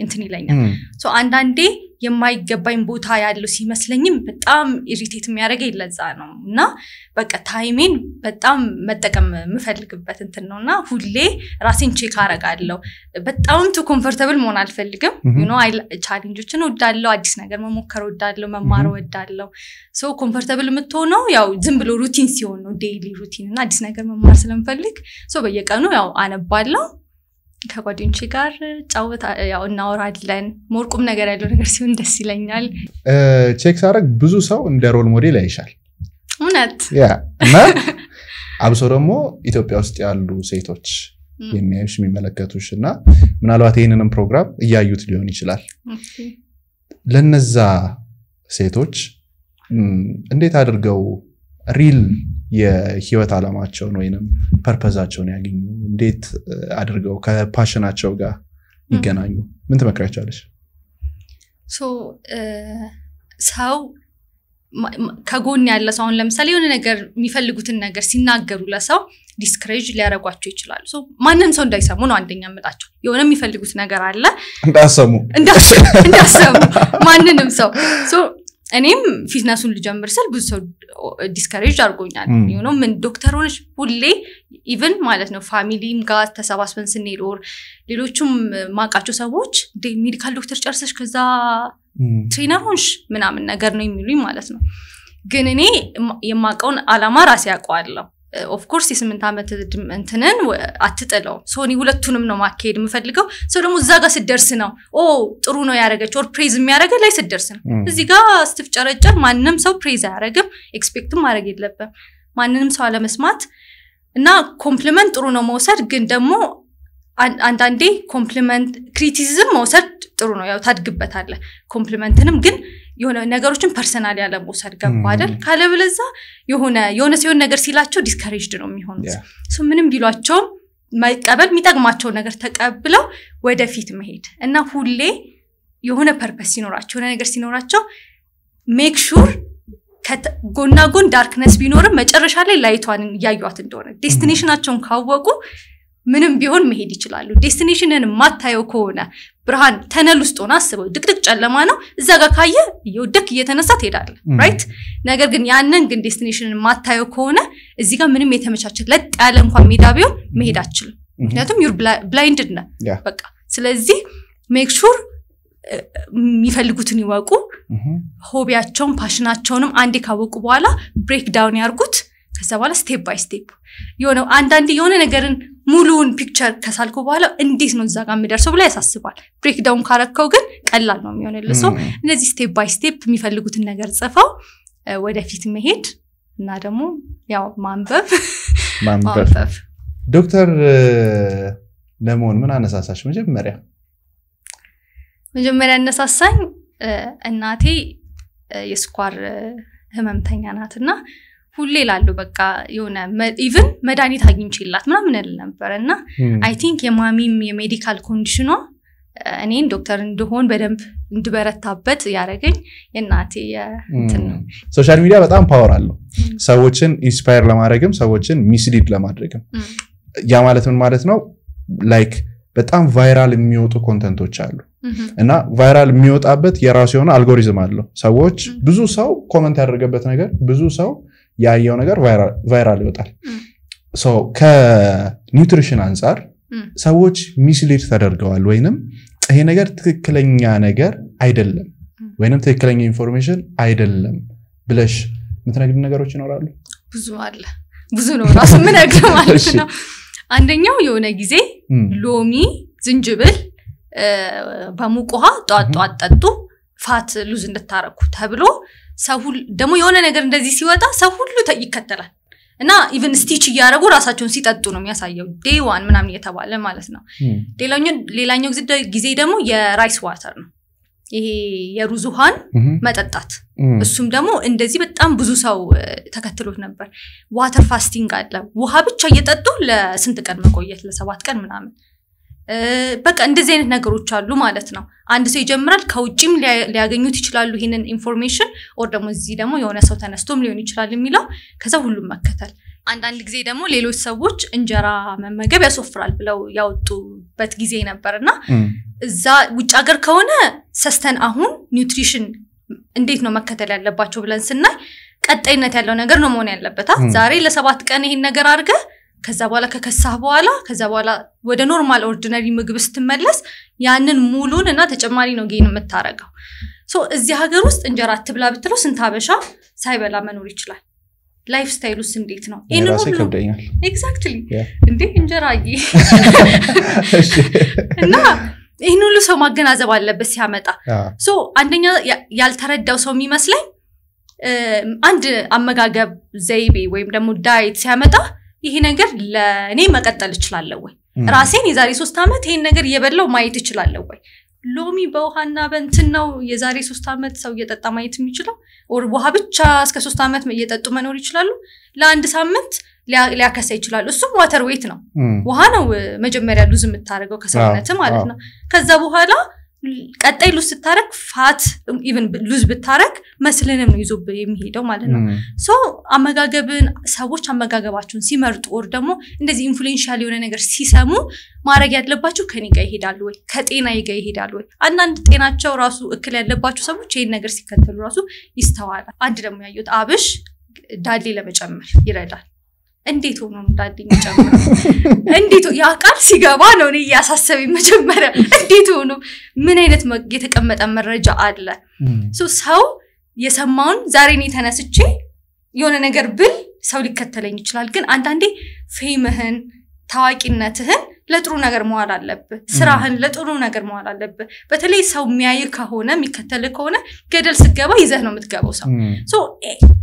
እንትን ይለኛል ሶ አንዳንዴ የማይገባኝ ቦታ ያለው ሲመስለኝም በጣም ኢሪቴት የሚያደርገኝ ለዛ ነውና በቃ ታይሜን በጣም መጠቀም ምፈልግበት እንትን ነውና ሁሌ ራሴን ቼክ አረጋለሁ በጣም ቱ ኮምፎርታብል መሆን አልፈልግም አይ ቻሌንጆችን ወዳለው አዲስ ነገር መሞከር ወዳለው መማር ወዳለው ሶ ኮምፎርታብል የምትሆነው ያው ዝም ብሎ ሩቲን ሲሆን ነው ዴይሊ ሩቲን እና አዲስ ነገር መማር ስለምፈልግ ሶ በየቀኑ ያው አነባለሁ ከጓደኞቼ ጋር ጫወታ ያው እናወራለን ሞርቁም ነገር ያለው ነገር ሲሆን ደስ ይለኛል ቼክ ሳረግ ብዙ ሰው እንደ ሮል ሞዴል ያይሻል እውነት ያ እና አብሶ ደግሞ ኢትዮጵያ ውስጥ ያሉ ሴቶች የሚያዩሽ የሚመለከቱሽና ምናልባት ይሄንንም ፕሮግራም እያዩት ሊሆን ይችላል ለነዛ ሴቶች እንዴት አድርገው ሪል የህይወት ዓላማቸውን ወይንም ፐርፐዛቸውን ያገኙ እንዴት አድርገው ከፓሽናቸው ጋር ይገናኙ ምን ትመክራቸዋለሽ ሶ ሰው ከጎን ያለ ሰው አሁን ለምሳሌ የሆነ ነገር የሚፈልጉትን ነገር ሲናገሩ ለሰው ዲስከሬጅ ሊያረጓቸው ይችላሉ ሶ ማንንም ሰው እንዳይሰሙ ነው አንደኛ መጣቸው የሆነ የሚፈልጉት ነገር አለ እንዳሰሙ ማንንም ሰው ሶ እኔም ፊትነሱን ልጀምር ስል ብዙ ሰው ዲስከሬጅ አድርጎኛል you know ምን ዶክተር ሆነሽ ሁሌ ኢቭን ማለት ነው ፋሚሊም ጋር ተሰባስበን ስንሄድ ኦር ሌሎችም ማቃቸው ሰዎች ሜዲካል ዶክተር ጨርሰሽ ከዛ ትሬነር ሆንሽ ምናምን ነገር ነው የሚሉኝ ማለት ነው ግን እኔ የማቀውን አላማ ራሴ ያውቀዋለሁ ኦፍ ኮርስ የ8 አመት እንትነን አትጥለው ሶኒ ሁለቱንም ነው ማከሄድ የምፈልገው ሰው ደግሞ እዛ ጋር ሲደርስ ነው ጥሩ ነው ያረጋች ኦር ፕሬዝ የሚያረጋ ላይ ሲደርስ ነው እዚህ ጋር ስትፍጨረጨር ማንንም ሰው ፕሬዝ ያረጋም ኤክስፔክትም ማድረግ የለበም ማንንም ሰው አለመስማት እና ኮምፕሊመንት ጥሩ ነው መውሰድ ግን ደግሞ አንዳንዴ ኮምፕሊመንት ክሪቲሲዝም መውሰድ ጥሩ ነው ያው ታድግበታለህ ኮምፕሊመንትንም ግን የሆነ ነገሮችን ፐርሰናሊ ያለ መውሰድ ገባ አይደል ካለበለዛ የሆነ ሲሆን ነገር ሲላቸው ዲስከሬጅድ ነው የሚሆኑት ሶ ምንም ቢሏቸው መቀበል የሚጠቅማቸው ነገር ተቀብለው ወደፊት መሄድ እና ሁሌ የሆነ ፐርፐስ ሲኖራቸው ነገር ሲኖራቸው ሜክ ሹር ጎና ጎን ዳርክነስ ቢኖርም መጨረሻ ላይ ላይቷን ያዩዋት እንደሆነ ዴስቲኔሽናቸውን ካወቁ ምንም ቢሆን መሄድ ይችላሉ ዴስቲኔሽንን ማታየው ከሆነ ብርሃን ተነል ውስጥ ሆነ አስበው ድቅድቅ ጨለማ ነው እዛ ጋር ካየ ይወደክ እየተነሳ ትሄዳለህ ራይት ነገር ግን ያንን ግን ዴስቲኔሽንን ማታየው ከሆነ እዚህ ጋር ምንም የተመቻቸ ለጥ ያለ እንኳን ሜዳ ቢሆን መሄድ አትችልም ምክንያቱም ዩር ብላይንድድ ነህ በቃ ስለዚህ ሜክ ሹር የሚፈልጉትን ይወቁ ሆቢያቸውን ፓሽናቸውንም አንዴ ካወቁ በኋላ ብሬክ ዳውን ያርጉት ከዛ በኋላ ስቴፕ ባይ ስቴፕ የሆነ ነገርን ሙሉውን ፒክቸር ከሳልኩ በኋላ እንዴት ነው እዛ ጋር የሚደርሰው ብላ ያሳስባል ብሬክ ዳውን ካረከው ግን ቀላል ነው የሚሆነው ሶ እነዚህ ስቴፕ ባይ ስቴፕ የሚፈልጉትን ነገር ጽፈው ወደፊት መሄድ እና ደግሞ ያው ማንበብ ዶክተር ለመሆን ምን አነሳሳሽ መጀመሪያ አነሳሳኝ እናቴ የስኳር ህመምተኛ ናትና ሁሌ ላሉ በቃ የሆነ ኢቭን መድኃኒት አግኝቼላት ምናምን ነበር አይ ቲንክ የማሚም የሜዲካል ኮንዲሽኗ እኔን ዶክተር እንደሆን በደንብ እንድበረታበት ያረገኝ የናቴ እንትን ነው ሶሻል ሚዲያ በጣም ፓወር አለው ሰዎችን ኢንስፓየር ለማድረግም ሰዎችን ሚስሊድ ለማድረግም ያ ማለት ምን ማለት ነው ላይክ በጣም ቫይራል የሚወጡ ኮንተንቶች አሉ እና ቫይራል የሚወጣበት የራሱ የሆነ አልጎሪዝም አለው ሰዎች ብዙ ሰው ኮሜንት ያደረገበት ነገር ብዙ ሰው ያየው ነገር ቫይራል ይወጣል ሶ ከኒውትሪሽን አንፃር ሰዎች ሚስሊድ ተደርገዋል ወይንም ይሄ ነገር ትክክለኛ ነገር አይደለም ወይንም ትክክለኛ ኢንፎርሜሽን አይደለም ብለሽ ምትነግሪን ነገሮች ይኖራሉ ብዙ ነው ራስ ምን ነገር ማለት ነው አንደኛው የሆነ ጊዜ ሎሚ ዝንጅብል በሙቆሃ ጧጧት ጠጡ ፋት ሉዝ እንድታረኩ ተብሎ ሰው ደግሞ የሆነ ነገር እንደዚህ ሲወጣ ሰው ሁሉ ይከተላል እና ኢቭን ስቲች ያያረጉ ራሳቸውን ሲጠጡ ነው የሚያሳየው ዴይ 1 ምናምን እየተባለ ማለት ነው ሌላኛው ጊዜ ደግሞ የራይስ ዋተር ነው ይሄ የሩዝ ውሃን መጠጣት እሱም ደግሞ እንደዚህ በጣም ብዙ ሰው ተከትሎት ነበር ዋተር ፋስቲንግ አለ ውሃ ብቻ እየጠጡ ለስንት ቀን መቆየት ለ7 ቀን ምናምን በቃ እንደዚህ አይነት ነገሮች አሉ ማለት ነው አንድ ሰው ይጀምራል ከውጪም ሊያገኙት ይችላሉ ይሄንን ኢንፎርሜሽን ኦር ደግሞ እዚህ ደግሞ የሆነ ሰው ተነስቶም ሊሆን ይችላል የሚለው ከዛ ሁሉም መከተል አንዳንድ ጊዜ ደግሞ ሌሎች ሰዎች እንጀራ መመገብ ያስወፍራል ብለው ያወጡበት ጊዜ ነበርና እዛ ውጭ ሀገር ከሆነ ሰስተን አሁን ኒውትሪሽን እንዴት ነው መከተል ያለባቸው ብለን ስናይ ቀጣይነት ያለው ነገር ነው መሆን ያለበት ዛሬ ለ7 ቀን ይሄን ነገር አድርገ ከዛ በኋላ ከከሳህ በኋላ ወደ ኖርማል ኦርዲነሪ ምግብ ስትመለስ ያንን ሙሉን እና ተጨማሪ ነው ጌን የምታረጋው ሶ እዚህ ሀገር ውስጥ እንጀራ አትብላ ብትለው ስንት አበሻ ሳይበላ መኖር ይችላል ላይፍ ስታይሉስ እንዴት ነው ኤግዛክትሊ እንዴ እንጀራዬ እና ይሄን ሁሉ ሰው ማገናዘብ አለበት ሲያመጣ ሶ አንደኛ ያልተረዳው ሰው የሚመስለኝ አንድ አመጋገብ ዘይቤ ወይም ደግሞ ዳይት ሲያመጣ ይሄ ነገር ለኔ መቀጠል ይችላል ወይ ራሴን የዛሬ 3 አመት ይሄን ነገር እየበላው ማየት ይችላል ወይ ሎሚ በውሃና በእንትን ነው የዛሬ 3 አመት ሰው እየጠጣ ማየት የሚችለው ኦር ውሃ ብቻ እስከ 3 አመት እየጠጡ መኖር ይችላሉ ለአንድ ሳምንት ሊያከሳ ይችላል እሱም ዋተር ዌት ነው ውሃ ነው መጀመሪያ ሉዝ የምታረገው ከሰውነት ማለት ነው ከዛ በኋላ ቀጣይ ሉዝ ስታረክ ፋት ኢቭን ሉዝ ብታረክ መስልንም ነው ይዞ የሚሄደው ማለት ነው ሶ አመጋገብን ሰዎች አመጋገባቸውን ሲመርጡ or ደግሞ እንደዚህ ኢንፍሉዌንሻል የሆነ ነገር ሲሰሙ ማረግ ያለባቸው ከኔ ጋር ይሄዳሉ ወይ ከጤናዬ ጋር ይሄዳሉ ወይ አንዳንድ ጤናቸው ራሱ እክል ያለባቸው ሰዎች ይሄን ነገር ሲከተሉ ራሱ ይስተዋላል አንድ ደግሞ ያዩት አብሽ ዳሌ ለመጨመር ይረዳል እንዴት ሆኖ ዳሌ መጨመር እንዴት ያ ቃል ሲገባ ነው እኔ ያሳሰበኝ መጀመሪያ እንዴት ሆኖ ምን አይነት የተቀመጠ መረጃ አለ ሰው የሰማውን ዛሬ ነው ተነስቼ የሆነ ነገር ብል ሰው ሊከተለኝ ይችላል ግን አንዳንዴ ፌምህን ታዋቂነትህን ለጥሩ ነገር መዋል አለበት ስራህን ለጥሩ ነገር መዋል አለበት በተለይ ሰው የሚያይ ከሆነ የሚከተል ከሆነ ገደል ስገባ ይዘህ ነው የምትገባው ሰው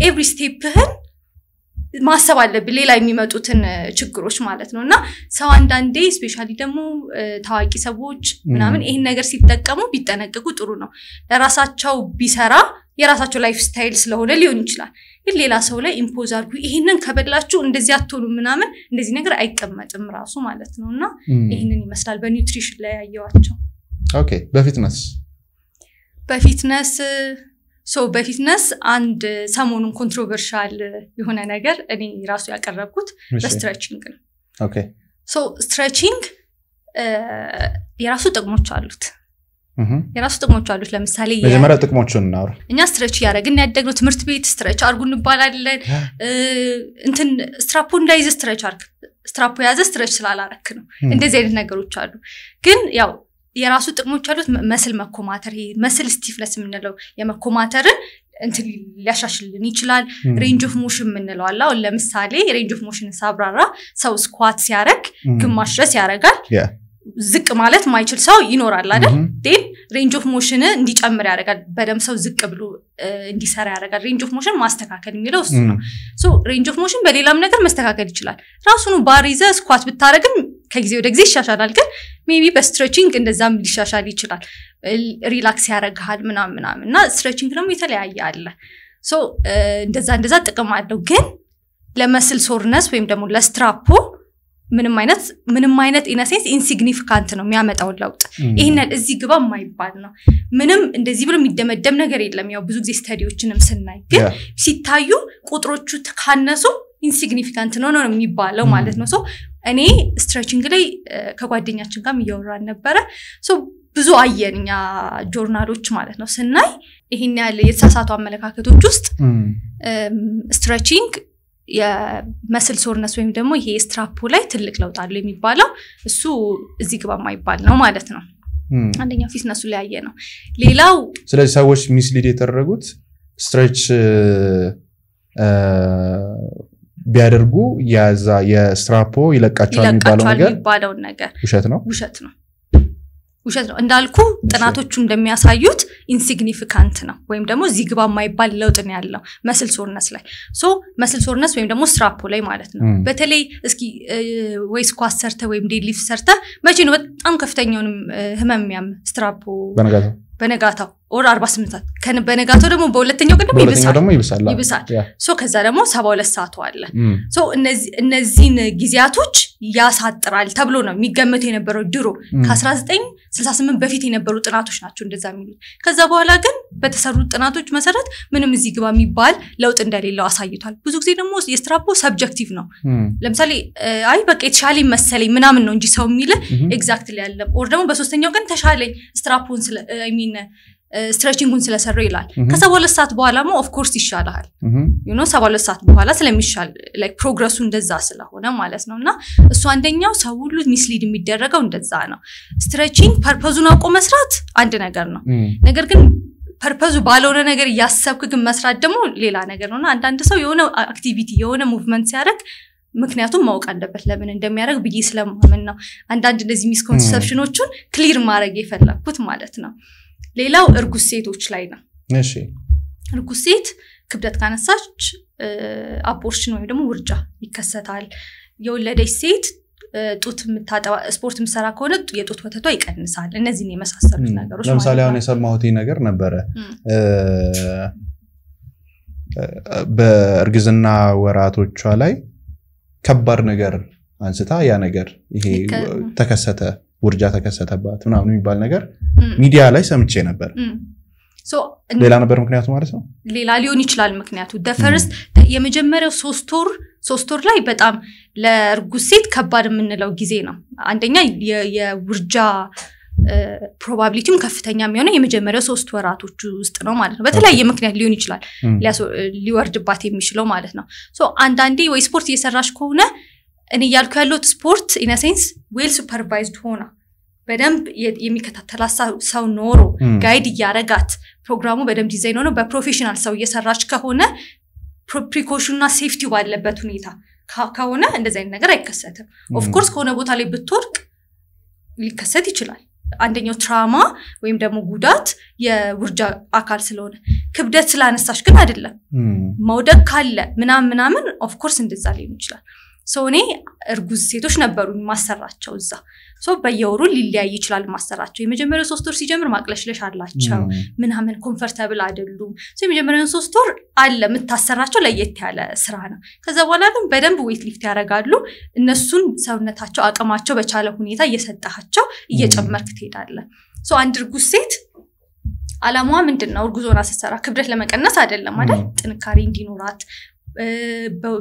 ኤቭሪ ስቴፕህን ማሰብ አለብህ ሌላ የሚመጡትን ችግሮች ማለት ነውና ሰው አንዳንዴ ስፔሻሊ ደግሞ ታዋቂ ሰዎች ምናምን ይሄን ነገር ሲጠቀሙ ቢጠነቀቁ ጥሩ ነው ለራሳቸው ቢሰራ የራሳቸው ላይፍ ስታይል ስለሆነ ሊሆን ይችላል ግን ሌላ ሰው ላይ ኢምፖዝ አድርጉ ይሄንን ከበላችሁ እንደዚህ አትሆኑ ምናምን እንደዚህ ነገር አይቀመጥም ራሱ ማለት ነውና ይሄንን ይመስላል በኒውትሪሽን ላይ ያየዋቸው ኦኬ በፊትነስ በፊትነስ አንድ ሰሞኑን ኮንትሮቨርሻል የሆነ ነገር እኔ ራሱ ያቀረብኩት በስትሬቺንግ ነው ኦኬ ስትሬቺንግ የራሱ ጥቅሞች አሉት የራሱ ጥቅሞች አሉት ለምሳሌ መጀመሪያ ጥቅሞቹን እናውራ እኛ ስትሬች ያደረግን ያደግነው ትምህርት ቤት ስትሬች አርጉ እንባላለን እንትን ስትራፖ እንዳይዝ ስትሬች አርግ ስትራፖ ያዘ ስትሬች ስላላረክ ነው እንደዚህ አይነት ነገሮች አሉ ግን ያው የራሱ ጥቅሞች አሉት መስል መኮማተር መስል ስቲፍነስ ምንለው የመኮማተርን እንት ሊያሻሽልን ይችላል ሬንጅ ኦፍ ሞሽን ምንለው አላ ለምሳሌ ሬንጅ ኦፍ ሞሽን ሳብራራ ሰው ስኳት ሲያረግ ግማሽ ድረስ ያረጋል ዝቅ ማለት ማይችል ሰው ይኖራል አይደል ዴን ሬንጅ ኦፍ ሞሽን እንዲጨምር ያረጋል በደም ሰው ዝቅ ብሎ እንዲሰራ ያረጋል ሬንጅ ኦፍ ሞሽን ማስተካከል የሚለው እሱ ነው ሬንጅ ኦፍ ሞሽን በሌላም ነገር መስተካከል ይችላል ራሱኑ ባሪዘ ስኳት ብታረግም ከጊዜ ወደ ጊዜ ይሻሻላል ግን ሜቢ በስትሬቺንግ እንደዛም ሊሻሻል ይችላል ሪላክስ ያረጋል ምናምንና ስትሬቺንግ ደግሞ የተለያየ አለ እንደዛ ጥቅም አለው ግን ለመስል ሶርነስ ወይም ደግሞ ለስትራፖ ምንም አይነት ኢነሴንስ ኢንሲግኒፊካንት ነው የሚያመጣው ለውጥ ይሄንን እዚህ ግባ የማይባል ነው ምንም እንደዚህ ብሎ የሚደመደም ነገር የለም ያው ብዙ ጊዜ ስታዲዎችንም ስናይ ግን ሲታዩ ቁጥሮቹ ተካነሱ ኢንሲግኒፊካንት ነው የሚባለው ማለት ነው እኔ ስትሬቺንግ ላይ ከጓደኛችን ጋር እያወራን ነበር ብዙ አየንኛ ጆርናሎች ማለት ነው ስናይ ይሄን ያለ የተሳሳቱ አመለካከቶች ውስጥ ስትሬቺንግ የመስል ሶርነስ ወይም ደግሞ ይሄ ስትራፖ ላይ ትልቅ ለውጥ አለው የሚባለው እሱ እዚህ ግባ የማይባል ነው ማለት ነው አንደኛው ፊትነሱ ላይ ያየ ነው ሌላው ስለዚህ ሰዎች ሚስሊድ የተደረጉት ስትሬች ቢያደርጉ ያዛ የስትራፖ ይለቃቸዋል የሚባለው ነገር ውሸት ነው እንዳልኩ ጥናቶቹ እንደሚያሳዩት ኢንሲግኒፊካንት ነው ወይም ደግሞ እዚህ ግባ የማይባል ለውጥ ነው ያለው መስል ሶርነስ ላይ መስል ሶርነስ ወይም ደግሞ ስትራፖ ላይ ማለት ነው በተለይ እስኪ ወይ ስኳት ሰርተ ወይም ዴድሊፍት ሰርተ መቼ ነው በጣም ከፍተኛውን ህመም ያም ስትራፖ በነጋታው ኦር 48 ሰዓት በነጋታው ደግሞ በሁለተኛው ቀን ደግሞ ይብሳል ከዛ ደግሞ 72 ሰዓት አለ እነዚህን ጊዜያቶች ያሳጥራል ተብሎ ነው የሚገመተው የነበረው ድሮ ከ1968 በፊት የነበሩ ጥናቶች ናቸው እንደዛ የሚሉት ከዛ በኋላ ግን በተሰሩ ጥናቶች መሰረት ምንም እዚህ ግባ የሚባል ለውጥ እንደሌለው አሳይቷል ብዙ ጊዜ ደግሞ የስትራፖ ሰብጀክቲቭ ነው ለምሳሌ አይ በቃ የተሻለ መሰለኝ ምናምን ነው እንጂ ሰው የሚል ኤግዛክትሊ ያለ ኦር ደግሞ በሶስተኛው ቀን ተሻለኝ ስትራፖን ስትሬቺንጉን ስለሰሩ ይላል ከ72 ሰዓት በኋላማ ኦፍ ኮርስ ይሻላል 72 ሰዓት በኋላ ስለሚሻል ላይክ ፕሮግረሱ እንደዛ ስለሆነ ማለት ነውና እሱ አንደኛው ሰው ሁሉ ሚስሊድ የሚደረገው እንደዛ ነው ስትሬቺንግ ፐርፐዙን አውቆ መስራት አንድ ነገር ነው ነገር ግን ፐርፐዙ ባለሆነ ነገር ያሰብክ ግን መስራት ደግሞ ሌላ ነገር ነውና አንዳንድ ሰው የሆነ አክቲቪቲ የሆነ ሙቭመንት ሲያደርግ ምክንያቱም ማወቅ አለበት ለምን እንደሚያደርግ ብዬ ስለማመን ነው አንዳንድ እንደዚህ ሚስኮንሰፕሽኖቹን ክሊር ማድረግ የፈለኩት ማለት ነው ሌላው እርጉዝ ሴቶች ላይ ነው እሺ እርጉዝ ሴት ክብደት ካነሳች አቦርሽን ወይም ደግሞ ውርጃ ይከሰታል የወለደች ሴት ጡት ምታጠባ ስፖርት ምሰራ ከሆነ የጡት ወተቷ ይቀንሳል እነዚህን የመሳሰሉት ነገሮች ለምሳሌ አሁን የሰማሁት ነገር ነበር በእርግዝና ወራቶቿ ላይ ከባድ ነገር አንስታ ያ ነገር ይሄ ተከሰተ ውርጃ ተከሰተባት ምናምን የሚባል ነገር ሚዲያ ላይ ሰምቼ ነበር ሶ ሌላ ነበር ምክንያቱ ማለት ነው ሌላ ሊሆን ይችላል ምክንያቱ the first የመጀመሪያው 3 ወር ላይ በጣም ለርጉዝ ሴት ከባድ የምንለው ጊዜ ነው አንደኛ የውርጃ ፕሮባቢሊቲም ከፍተኛ የሚሆነው የመጀመሪያው 3 ወራቶች ውስጥ ነው ማለት ነው በተለያየ ምክንያት ሊሆን ይችላል ሊወርድባት የሚችለው ማለት ነው ሶ አንዳንዴ ወይ ስፖርት እየሰራሽ ከሆነ እኔ ያልኩ ያለው ስፖርት ኢን አ ሴንስ ዌል ሱፐርቫይዝድ ሆና በደንብ የሚከታተላት ሰው ኖሮ ጋይድ ያረጋት ፕሮግራሙ በደንብ ዲዛይን ሆኖ በፕሮፌሽናል ሰው እየሰራች ከሆነ ፕሪኮሽንና ሴፍቲው ባለበት ሁኔታ ከሆነ እንደዚህ አይነት ነገር አይከሰትም ኦፍ ኮርስ ከሆነ ቦታ ላይ ብትወርቅ ሊከሰት ይችላል አንደኛው ትራማ ወይም ደግሞ ጉዳት የውርጃ አካል ስለሆነ ክብደት ስላነሳሽ ግን አይደለም መውደቅ ካለ ምናምን ኦፍ ኮርስ እንደዛ ሊሆን ይችላል ሶ እኔ እርጉዝ ሴቶች ነበሩኝ ማሰራቸው እዛ ሶ በየወሩ ሊለያይ ይችላል ማሰራቸው የመጀመሪያው 3 ወር ሲጀምር ማቅለሽለሽ አላቸው ምናምን ኮምፎርታብል አይደሉም ሶ የመጀመሪያው 3 ወር አለ መታሰራቸው ለየት ያለ ስራ ነው ከዛ በኋላ ግን በደንብ ዌት ሊፍት ያደርጋሉ እነሱን ሰውነታቸው አቅማቸው በቻለ ሁኔታ እየሰጣቸው እየጨመርክ ትሄዳለህ ሶ አንድ እርጉዝ ሴት አላማዋ ምንድነው እርጉዞና ስትሰራ ክብደት ለመቀነስ አይደለም አይደል ጥንካሬ እንዲኖራት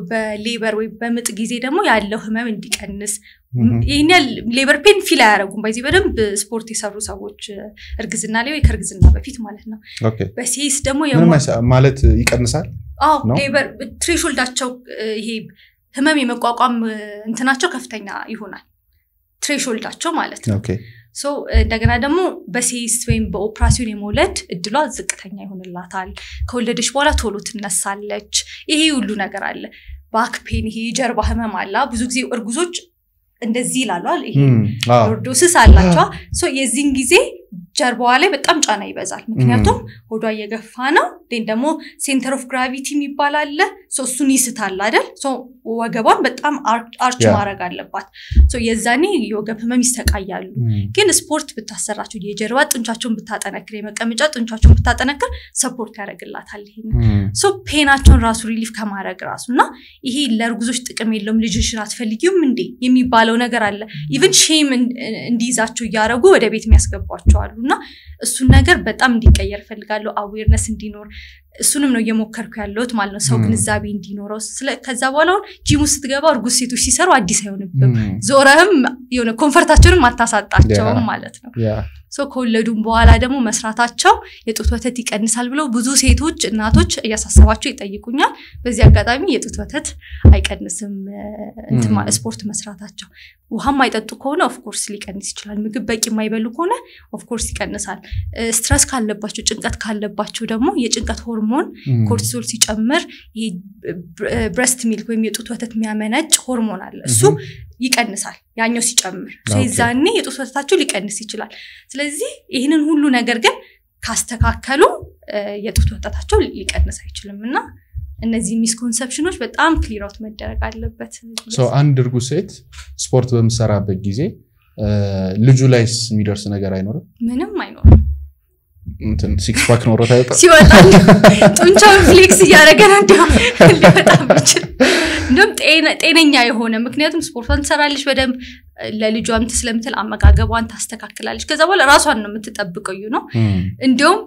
በሌበር ወይ በምጥ ጊዜ ደግሞ ያለው ህመም እንዲቀንስ ይሄን ሌበር ፔን ፊል ያያረጉም በዚህ በደንብ ስፖርት የሰሩ ሰዎች እርግዝና ላይ ወይ ከርግዝና በፊት ማለት ነው ኦኬ በሲስ ደግሞ ማለት ይቀንሳል ሌበር ትሬሾልዳቸው ይሄ ህመም የመቋቋም እንትናቸው ከፍተኛ ይሆናል ትሬሾልዳቸው ማለት ነው ኦኬ ሶ እንደገና ደግሞ በሲስ ወይም በኦፕራሲዮን የመውለድ እድሏ ዝቅተኛ ይሆንላታል ከወለደች በኋላ ቶሎ ትነሳለች ይሄ ሁሉ ነገር አለ ባክ ፔን ይሄ ጀርባ ህመም አለ ብዙ ጊዜ እርጉዞች እንደዚህ ይላሉ ይሄ ሎርዶሲስ አላቸው ሶ የዚህን ጊዜ ጀርባዋ ላይ በጣም ጫና ይበዛል ምክንያቱም ሆዷ እየገፋ ነው ደግሞ ሴንተር ኦፍ ግራቪቲ የሚባል አለ ሶ እሱን ይስታል አይደል ሶ ወገቧን በጣም አርች ማድረግ አለባት ሶ የዛኔ የወገብ ህመም ይሰቃያሉ ግን ስፖርት ብታሰራቸው የጀርባ ጡንቻቸውን ብታጠነክር የመቀመጫ ጡንቻቸውን ብታጠነክር ሰፖርት ያደርግላታል ይሄን ሶ ፔናቸውን ራሱ ሪሊፍ ከማድረግ ራሱና ይሄ ለርጉዞች ጥቅም የለውም ልጅሽን አትፈልጊውም እንዴ የሚባለው ነገር አለ ኢቭን ሼም እንዲይዛቸው ያረጉ ወደ ቤት የሚያስገባቸው አሉና እሱን ነገር በጣም እንዲቀየር ፈልጋለሁ አዌርነስ እንዲኖር እሱንም ነው እየሞከርኩ ያለሁት ማለት ነው ሰው ግንዛቤ እንዲኖረው ከዛ በኋላ ጂም ውስጥ ገባ እርጉዝ ሴቶች ሲሰሩ አዲስ አይሆንብም ዞረህም የሆነ ኮምፎርታቸውን ማታሳጣቸው ማለት ነው ሶ ከወለዱም በኋላ ደግሞ መስራታቸው የጡት ወተት ይቀንሳል ብለው ብዙ ሴቶች እናቶች እያሳሰባቸው ይጠይቁኛል በዚህ አጋጣሚ የጡት ወተት አይቀንስም ስፖርት መስራታቸው ውሃም አይጠጡ ከሆነ ኦፍ ኮርስ ሊቀንስ ይችላል ምግብ በቂ የማይበሉ ከሆነ ኦፍ ኮርስ ይቀንሳል ስትረስ ካለባቸው ጭንቀት ካለባቸው ደግሞ የጭንቀት ሆርሞን ኮርቲሶል ሲጨምር ይሄ ብሬስት ሚልክ ወይም የጡት ወተት የሚያመነጭ ሆርሞን አለ እሱ ይቀንሳል ያኛው ሲጨምር ስለዚህ የጡት ወተታቸው ሊቀንስ ይችላል ስለዚህ ይሄንን ሁሉ ነገር ግን ካስተካከሉ የጡት ወተታቸው ሊቀንስ አይችልምና እነዚህ ሚስኮንሰፕሽኖች በጣም ክሊር አውት መደረግ አለበት ሶ አንድ እርጉዝ ሴት ስፖርት በመሰራበት ጊዜ ልጁ ላይስ የሚደርስ ነገር አይኖርም ምንም አይኖርም እንትን ሲክስ ፓክ ኖሮ ታይቷል ሲወጣል ጡንቻው ፍሌክስ ያደረገ ነው በጣም እንደም ጤነኛ የሆነ ምክንያቱም ስፖርቷን ትሰራለች በደንብ ለልጇም ስለምትል አመጋገቧን ታስተካክላለች ከዛ በኋላ ራሷን ነው የምትጠብቀው ነው እንዲያውም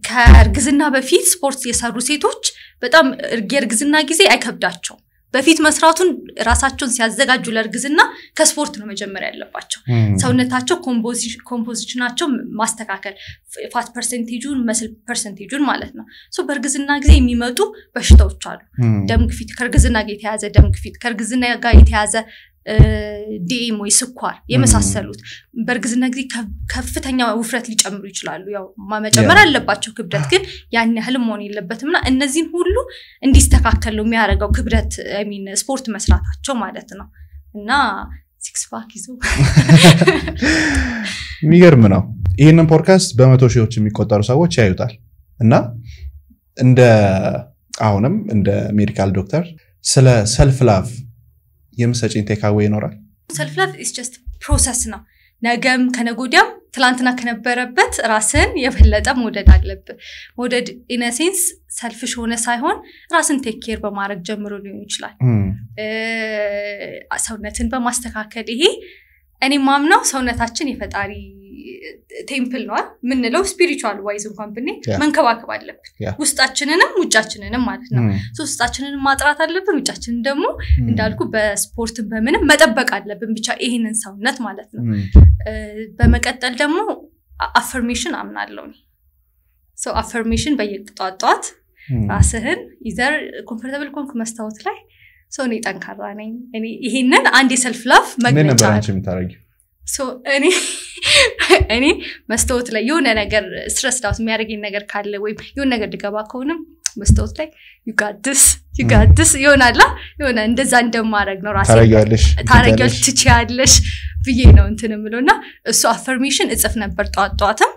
ከእርግዝና በፊት ስፖርት የሰሩ ሴቶች በጣም የእርግዝና ጊዜ አይከብዳቸው በፊት መስራቱን ራሳቸውን ሲያዘጋጁ ለእርግዝና ከስፖርት ነው መጀመሪያ ያለባቸው ሰውነታቸው ኮምፖዚሽናቸው ማስተካከል ፋት ፐርሰንቴጁን መስል ፐርሰንቴጁን ማለት ነው ሶ በእርግዝና ጊዜ የሚመጡ በሽታዎች አሉ ደም ግፊት ከእርግዝና ጋር የተያዘ ደም ግፊት ከእርግዝና ጋር የተያዘ ዲኤም ወይ ስኳር የመሳሰሉት በእርግዝና ጊዜ ከፍተኛ ውፍረት ሊጨምሩ ይችላሉ ያው መጨመር አለባቸው ክብደት ግን ያን ያህል መሆን የለበትምና እነዚህን ሁሉ እንዲስተካከል ነው የሚያደርገው ክብደት ስፖርት መስራታቸው ማለት ነው እና ሲክስ ፓክ ይዞ የሚገርም ነው ይሄንን ፖድካስት በመቶ ሺዎች የሚቆጠሩ ሰዎች ያዩታል እና አሁንም እንደ ሜዲካል ዶክተር ስለ ሰልፍ ላቭ የምሰጪን ቴካዌ ይኖራል ሰልፍ ላቭ ኢዝ ጀስት ፕሮሰስ ነው ነገም ከነጎዲያም ትላንትና ከነበረበት ራስን የበለጠ መውደድ አለበት መውደድ ኢን አ ሴንስ ሰልፍሽ ሆነ ሳይሆን ራስን ቴክ ኬር በማድረግ ጀምሮ ሊሆን ይችላል ሰውነትን በማስተካከል ይሄ እኔ ማምነው ሰውነታችን የፈጣሪ ቴምፕል ነው ምንለው ስፒሪቹዋል ዋይዝ እንኳን ብኔ መንከባከብ አለብን ውስጣችንንም ውጫችንንም ማለት ነው ውስጣችንንም ማጥራት አለብን ውጫችንን ደግሞ እንዳልኩ በስፖርት በምንም መጠበቅ አለብን ብቻ ይሄንን ሰውነት ማለት ነው በመቀጠል ደግሞ አፈርሜሽን አምናለሁ ሶ አፈርሜሽን በየጧጧት ራስህን ኢዘር ኮምፎርታብል ኮንክ መስታወት ላይ ሶ እኔ ጠንካራ ነኝ እኔ ይሄንን አንድ የሰልፍ ላፍ መግለጫ ሶ እኔ መስታወት ላይ የሆነ ነገር ስትረስ ዳውት የሚያደርገኝ ነገር ካለ ወይም የሆነ ነገር ድገባ ከሆነ መስታወት ላይ you got this ይሆናል የሆነ እንደዛ እንደማረግ ነው ራሴ ታረጋለሽ ትችያለሽ ብዬ ነው እንትን ምለውና እሱ አፈርሜሽን እጽፍ ነበር ጧጧትም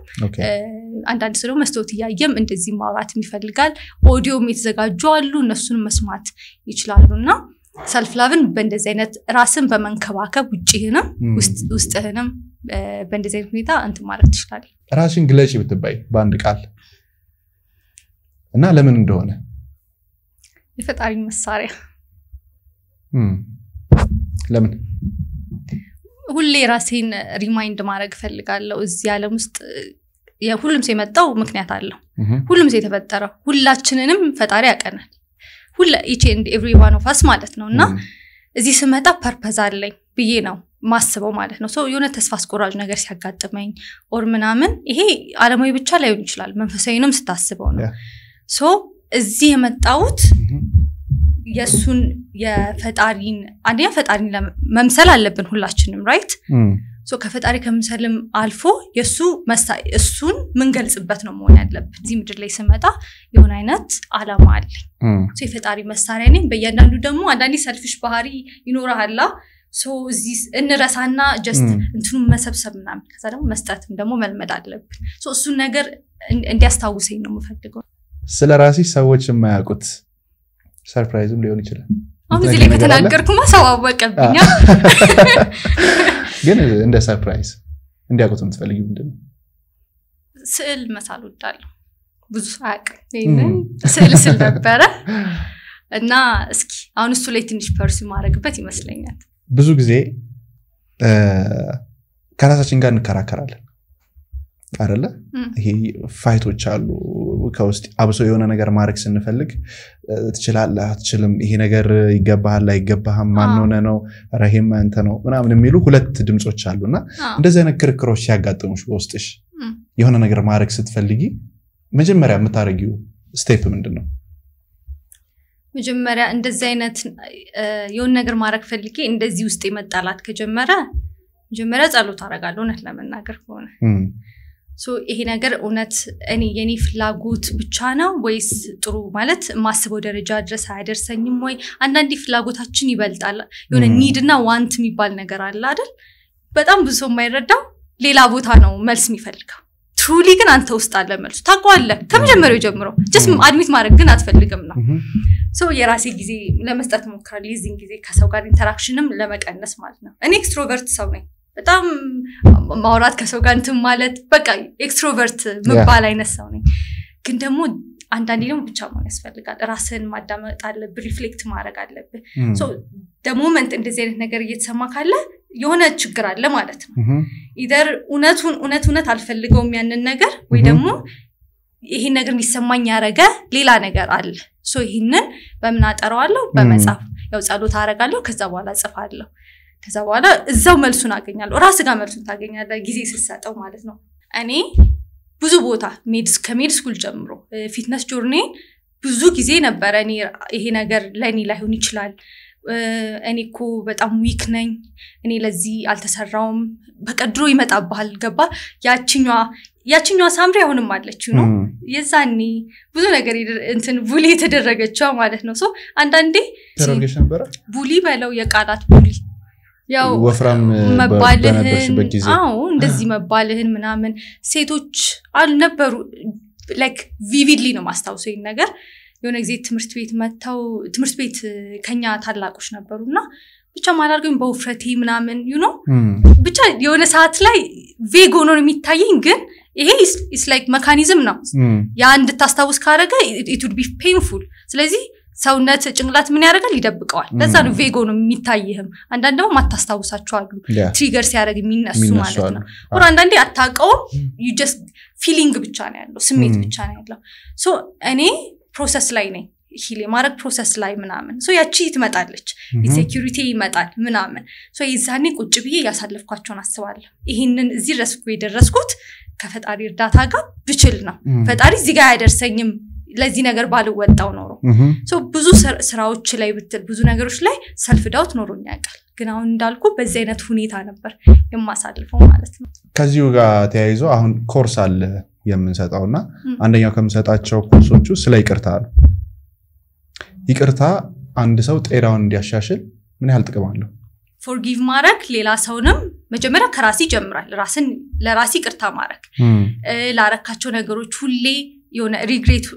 አንዳንድ ሰው መስታወት ያያየም እንደዚህ ማውራት ይፈልጋል ኦዲዮም የተዘጋጁ አሉ እነሱን መስማት ይችላሉና ሰልፍ ላቭን በእንደዚህ አይነት ራስን በመንከባከብ ውጪህንም ውስጥህንም በእንደዚህ አይነት ሁኔታ እንትን ማድረግ ትችላለህ ራስን ግለጪ ብትባይ በአንድ ቃል እና ለምን እንደሆነ የፈጣሪ መሳሪያ ለምን ሁሌ ራሴን ሪማይንድ ማድረግ ፈልጋለሁ እዚህ ዓለም ውስጥ የሁሉም ሰው የመጣው ምክንያት አለው ሁሉም ሰው የተፈጠረው ሁላችንንም ፈጣሪ ያቀናል ሁላ each and every one of us ማለት ነውና እዚህ ስመጣ ፐርፐዝ አለኝ ብዬ ነው ማስበው ማለት ነው ሶ የሆነ ተስፋ አስቆራጭ ነገር ሲያጋጥመኝ ኦር ምናምን ይሄ ዓለማዊ ብቻ ላይሆን ይችላል መንፈሳዊንም ስታስበው ነው ሶ እዚህ የመጣውት የሱን የፈጣሪን አንደኛ ፈጣሪን ለመምሰል አለብን ሁላችንም ራይት ሶ ከፈጣሪ ከምሰልም አልፎ የሱ እሱን ምን ገልጽበት ነው መሆን ያለበት እዚህ ምድር ላይ ስመጣ የሆነ አይነት ዓላማ አለ ሶ የፈጣሪ መሳሪያ ነኝ በእያንዳንዱ ደግሞ አንዳንዴ ሰልፊሽ ባህሪ ይኖርሃል ሶ እዚህ እንረሳና ጀስት እንትኑን መሰብሰብ ምናምን ከዛ ደግሞ መስጠትም ደግሞ መልመድ አለብን ሶ እሱን ነገር እንዲያስታውሰኝ ነው የምፈልገው ስለራሲ ሰዎች የማያውቁት ሰርፕራይዝም ሊሆን ይችላል አሁን እዚህ ላይ ከተናገርኩማ ሰው አወቀብኛ ግን እንደ ሰርፕራይዝ እንዲያውቁት የምትፈልጊው ምንድነው ስዕል መሳል ወዳለሁ ብዙ ሳቅ ይሄንን ስዕል ነበረ እና እስኪ አሁን እሱ ላይ ትንሽ ፐርሱ ማድረግበት ይመስለኛል ብዙ ጊዜ ከራሳችን ጋር እንከራከራለን አይደለ ይሄ ፋይቶች አሉ ከውስጥ አብሶ የሆነ ነገር ማድረግ ስንፈልግ ትችላለህ አትችልም ይሄ ነገር ይገባሃል አይገባህም ማን ነው ረሂም አንተ ነው ምናምን የሚሉ ሁለት ድምጾች አሉና እንደዚህ አይነት ክርክሮች ሲያጋጥሙሽ በውስጥሽ የሆነ ነገር ማድረግ ስትፈልጊ መጀመሪያ የምታረጊው ስቴፕ ምንድነው መጀመሪያ እንደዚህ አይነት የሆነ ነገር ማድረግ ፈልጌ እንደዚህ ውስጥ የመጣላት ከጀመረ መጀመሪያ ጸሎት አረጋለሁ እውነት ለመናገር ከሆነ ሶ ይሄ ነገር እውነት እኔ የኔ ፍላጎት ብቻ ነው ወይስ ጥሩ ማለት ማስበው ደረጃ ድረስ አይደርሰኝም ወይ አንዳንዴ ፍላጎታችን ይበልጣል የሆነ ኒድና ዋንት የሚባል ነገር አለ አይደል በጣም ብዙ ሰው የማይረዳው ሌላ ቦታ ነው መልስ የሚፈልገው ትሩሊ ግን አንተ ውስጥ አለ መልሱ ታውቀዋለህ ከመጀመሪያው ጀምሮ ጀስት አድሚት ማድረግ ግን አትፈልግም ነው ሶ የራሴ ጊዜ ለመስጠት ሞክራለሁ የዚህን ጊዜ ከሰው ጋር ኢንተራክሽንም ለመቀነስ ማለት ነው እኔ ኤክስትሮቨርት ሰው ነኝ በጣም ማውራት ከሰው ጋር እንትን ማለት በቃ ኤክስትሮቨርት መባል አይነት ሰው ነኝ ግን ደግሞ አንዳንዴ ደግሞ ብቻ መሆን ያስፈልጋል ራስን ማዳመጥ አለብህ ሪፍሌክት ማድረግ አለብህ ሶ the moment እንደዚህ አይነት ነገር እየተሰማ ካለ የሆነ ችግር አለ ማለት ነው ኢደር እውነት አልፈልገውም ያንን ነገር ወይ ደግሞ ይሄ ነገር እንዲሰማኝ ያረጋ ሌላ ነገር አለ ሶ ይሄንን በምን አጠራዋለሁ በመጻፍ ያው ጸሎት አረጋለሁ ከዛ በኋላ ጽፋለሁ ከዛ በኋላ እዛው መልሱን አገኛለሁ ራስ ጋር መልሱን ታገኛለህ ጊዜ ሲሰጠው ማለት ነው እኔ ብዙ ቦታ ከሜድ ስኩል ጀምሮ ፊትነስ ጆርኒ ብዙ ጊዜ ነበር እኔ ይሄ ነገር ለኔ ላይሆን ይችላል እኔኮ በጣም ዊክ ነኝ እኔ ለዚህ አልተሰራውም በቀድሮ ይመጣባል ገባ ያቺኛዋ ሳምሪ አሁንም አለች ነው የዛኔ ብዙ ነገር እንትን ቡሊ ተደረገችው ማለት ነው ሶ አንዳንዴ ተረጋግሽ ነበር ቡሊ በለው የቃላት ቡሊ ያው ወፍራም መባልህን እንደዚህ መባልህን ምናምን ሴቶች አልነበሩ ላይክ ቪቪድሊ ነው ማስታውሰው ይሄን ነገር የሆነ ጊዜ ትምህርት ቤት ከኛ ታላቆች ነበሩና ብቻ ማላርገኝ በውፍረቴ ምናምን ብቻ የሆነ ሰዓት ላይ ቬግ ሆኖ ነው የሚታየኝ ግን ይሄ is like mechanism ነው ያ እንድታስታውስ ካረገ it would be painful ስለዚህ ሰውነት ጭንቅላት ምን ያደርጋል ይደብቀዋል ለዛ ነው ቬጎ ነው የሚታየህም አንዳንድ ደግሞ ማታስታውሳቸው አሉ ትሪገር ሲያደርግ የሚነሱ ማለት ነው ወር አንዳንዴ አታውቀው you just feeling ብቻ ነው ያለው ስሜት ብቻ ነው ያለው ሶ እኔ ፕሮሰስ ላይ ነኝ ሂል ማረግ ፕሮሰስ ላይ ምናምን ሶ ያቺ ትመጣለች ኢንሴኩሪቲ ይመጣል ምናምን ሶ ይዛኔ ቁጭ ብዬ ያሳለፍኳቸውን አስባለሁ ይሄንን እዚህ ድረስ የደረስኩት ከፈጣሪ እርዳታ ጋር ብችል ነው ፈጣሪ እዚህ ጋር ያደርሰኝም ለዚህ ነገር ባልወጣው ኖሮ ሶ ብዙ ስራዎች ላይ ብትል ብዙ ነገሮች ላይ ሰልፍ ዳውት ኖሮኛ ያውቃል ግን አሁን እንዳልኩ በዚህ አይነት ሁኔታ ነበር የማሳልፈው ማለት ነው ከዚሁ ጋር ተያይዞ አሁን ኮርስ አለ የምንሰጣውና አንደኛው ከምንሰጣቸው ኮርሶቹ ስለ ይቅርታ ነው ይቅርታ አንድ ሰው ጤናውን እንዲያሻሽል ምን ያህል ጥቅም አለው ፎርጊቭ ማድረግ ሌላ ሰውንም መጀመሪያ ከራሲ ጀምራል ራስን ለራሲ ይቅርታ ማድረግ ላረካቸው ነገሮች ሁሌ የሆነ ሪግሬት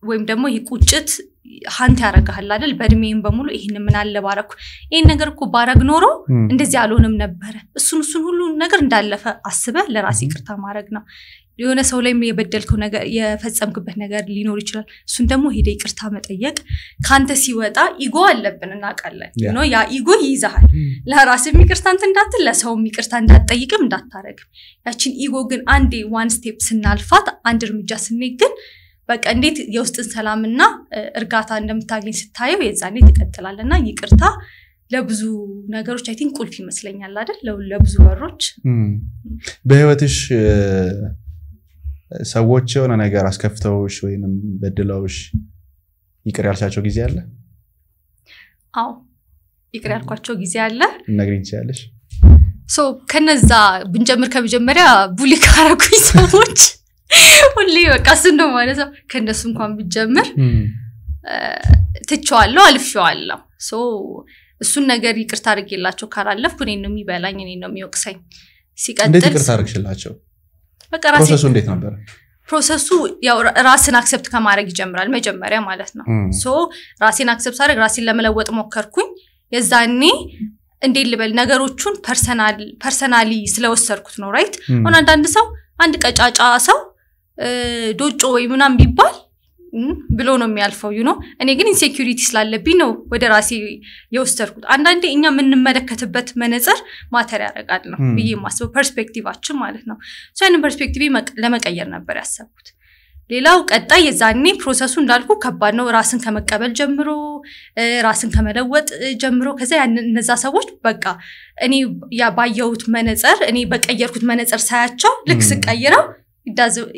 ወይም ደግሞ ይቁጭት ሃንት ያረጋል አይደል በእድሜም በሙሉ ይሄን ምን አለ ባረኩ ይሄን ነገር እኮ ባረግ ኖሮ እንደዚህ አልሆነም ነበር እሱን ሁሉ ነገር እንዳለፈ አስበ ለራሲ ይቅርታ ማድረግ ነው የሆነ ሰው ላይ የበደልከው ነገር የፈጸምክበት ነገር ሊኖር ይችላል እሱን ደግሞ ሄደ ይቅርታ መጠየቅ ካንተ ሲወጣ ኢጎ አለብን እናቀለን ያ ኢጎ ይይዛል ለራስም ይቅርታ እንዳትል ለሰውም ይቅርታ እንዳትጠይቅም እንዳታረግ ያቺን ኢጎ ግን አንዴ ዋን ስቴፕ ስናልፋት አንድ እርምጃ ስንገኝ በቃ እንዴት የውስጥን ሰላምና እርጋታ እንደምታገኝ ስታየው የዛኔ ተከተላለና ይቅርታ ለብዙ ነገሮች አይ ቲንክ ቁልፍ ይመስለኛል አይደል ለብዙ በሮች በህይወትሽ ሰዎች የሆነ ነገር አስከፍተውሽ ወይንም በድለውሽ ይቅር ያልሻቸው ጊዜ አለ አዎ ይቅር ያልኳቸው ጊዜ አለ ነግሪኝ ትችያለሽ ሶ ከነዛ ብንጀምር ከመጀመሪያ ቡሊ ካረኩኝ ሰዎች ሁሌ በቃ ስንዶ ማለት ነው ከነሱ እንኳን ብጀምር ትቻለሁ አልፌዋለሁ ሶ እሱን ነገር ይቅርታ አድርጌላቸው ካላለፍኩ እኔን ነው የሚበላኝ እኔን ነው የሚወቅሰኝ ሲቀጥል እንዴት ይቅርታ አድርግሽላቸው በቃ ፕሮሰሱ እንዴት ነበር ፕሮሰሱ ያው ራስን አክሰፕት ከማድረግ ይጀምራል መጀመሪያ ማለት ነው ሶ ራስን አክሰፕት አድርግ ራስን ለመለወጥ ሞከርኩኝ የዛኔ እንዴ ልበል ነገሮቹን ፐርሰናሊ ስለወሰርኩት ነው ራይት አሁን አንዳንድ ሰው አንድ ቀጫጫ ሰው ዶጮ ወይ ምናም ቢባል ብሎ ነው የሚያልፈው እኔ ግን ኢንሴኩሪቲ ስላለብኝ ነው ወደ ራሴ የወስተርኩት አንዳንዴ እኛ ምንመለከትበት መነጽር ማተር ያደርጋል ነው ብዬ ማስበው ፐርስፔክቲቫችን ማለት ነው ሶ ያንን ፐርስፔክቲቭ ለመቀየር ነበር ያሰብኩት ሌላው ቀጣይ የዛኔ ፕሮሰሱ እንዳልኩ ከባድ ነው ራስን ከመቀበል ጀምሮ ራስን ከመለወጥ ጀምሮ ከዛ እነዛ ሰዎች በቃ እኔ ያባየሁት መነጽር እኔ በቀየርኩት መነጽር ሳያቸው ልክ ስቀይረው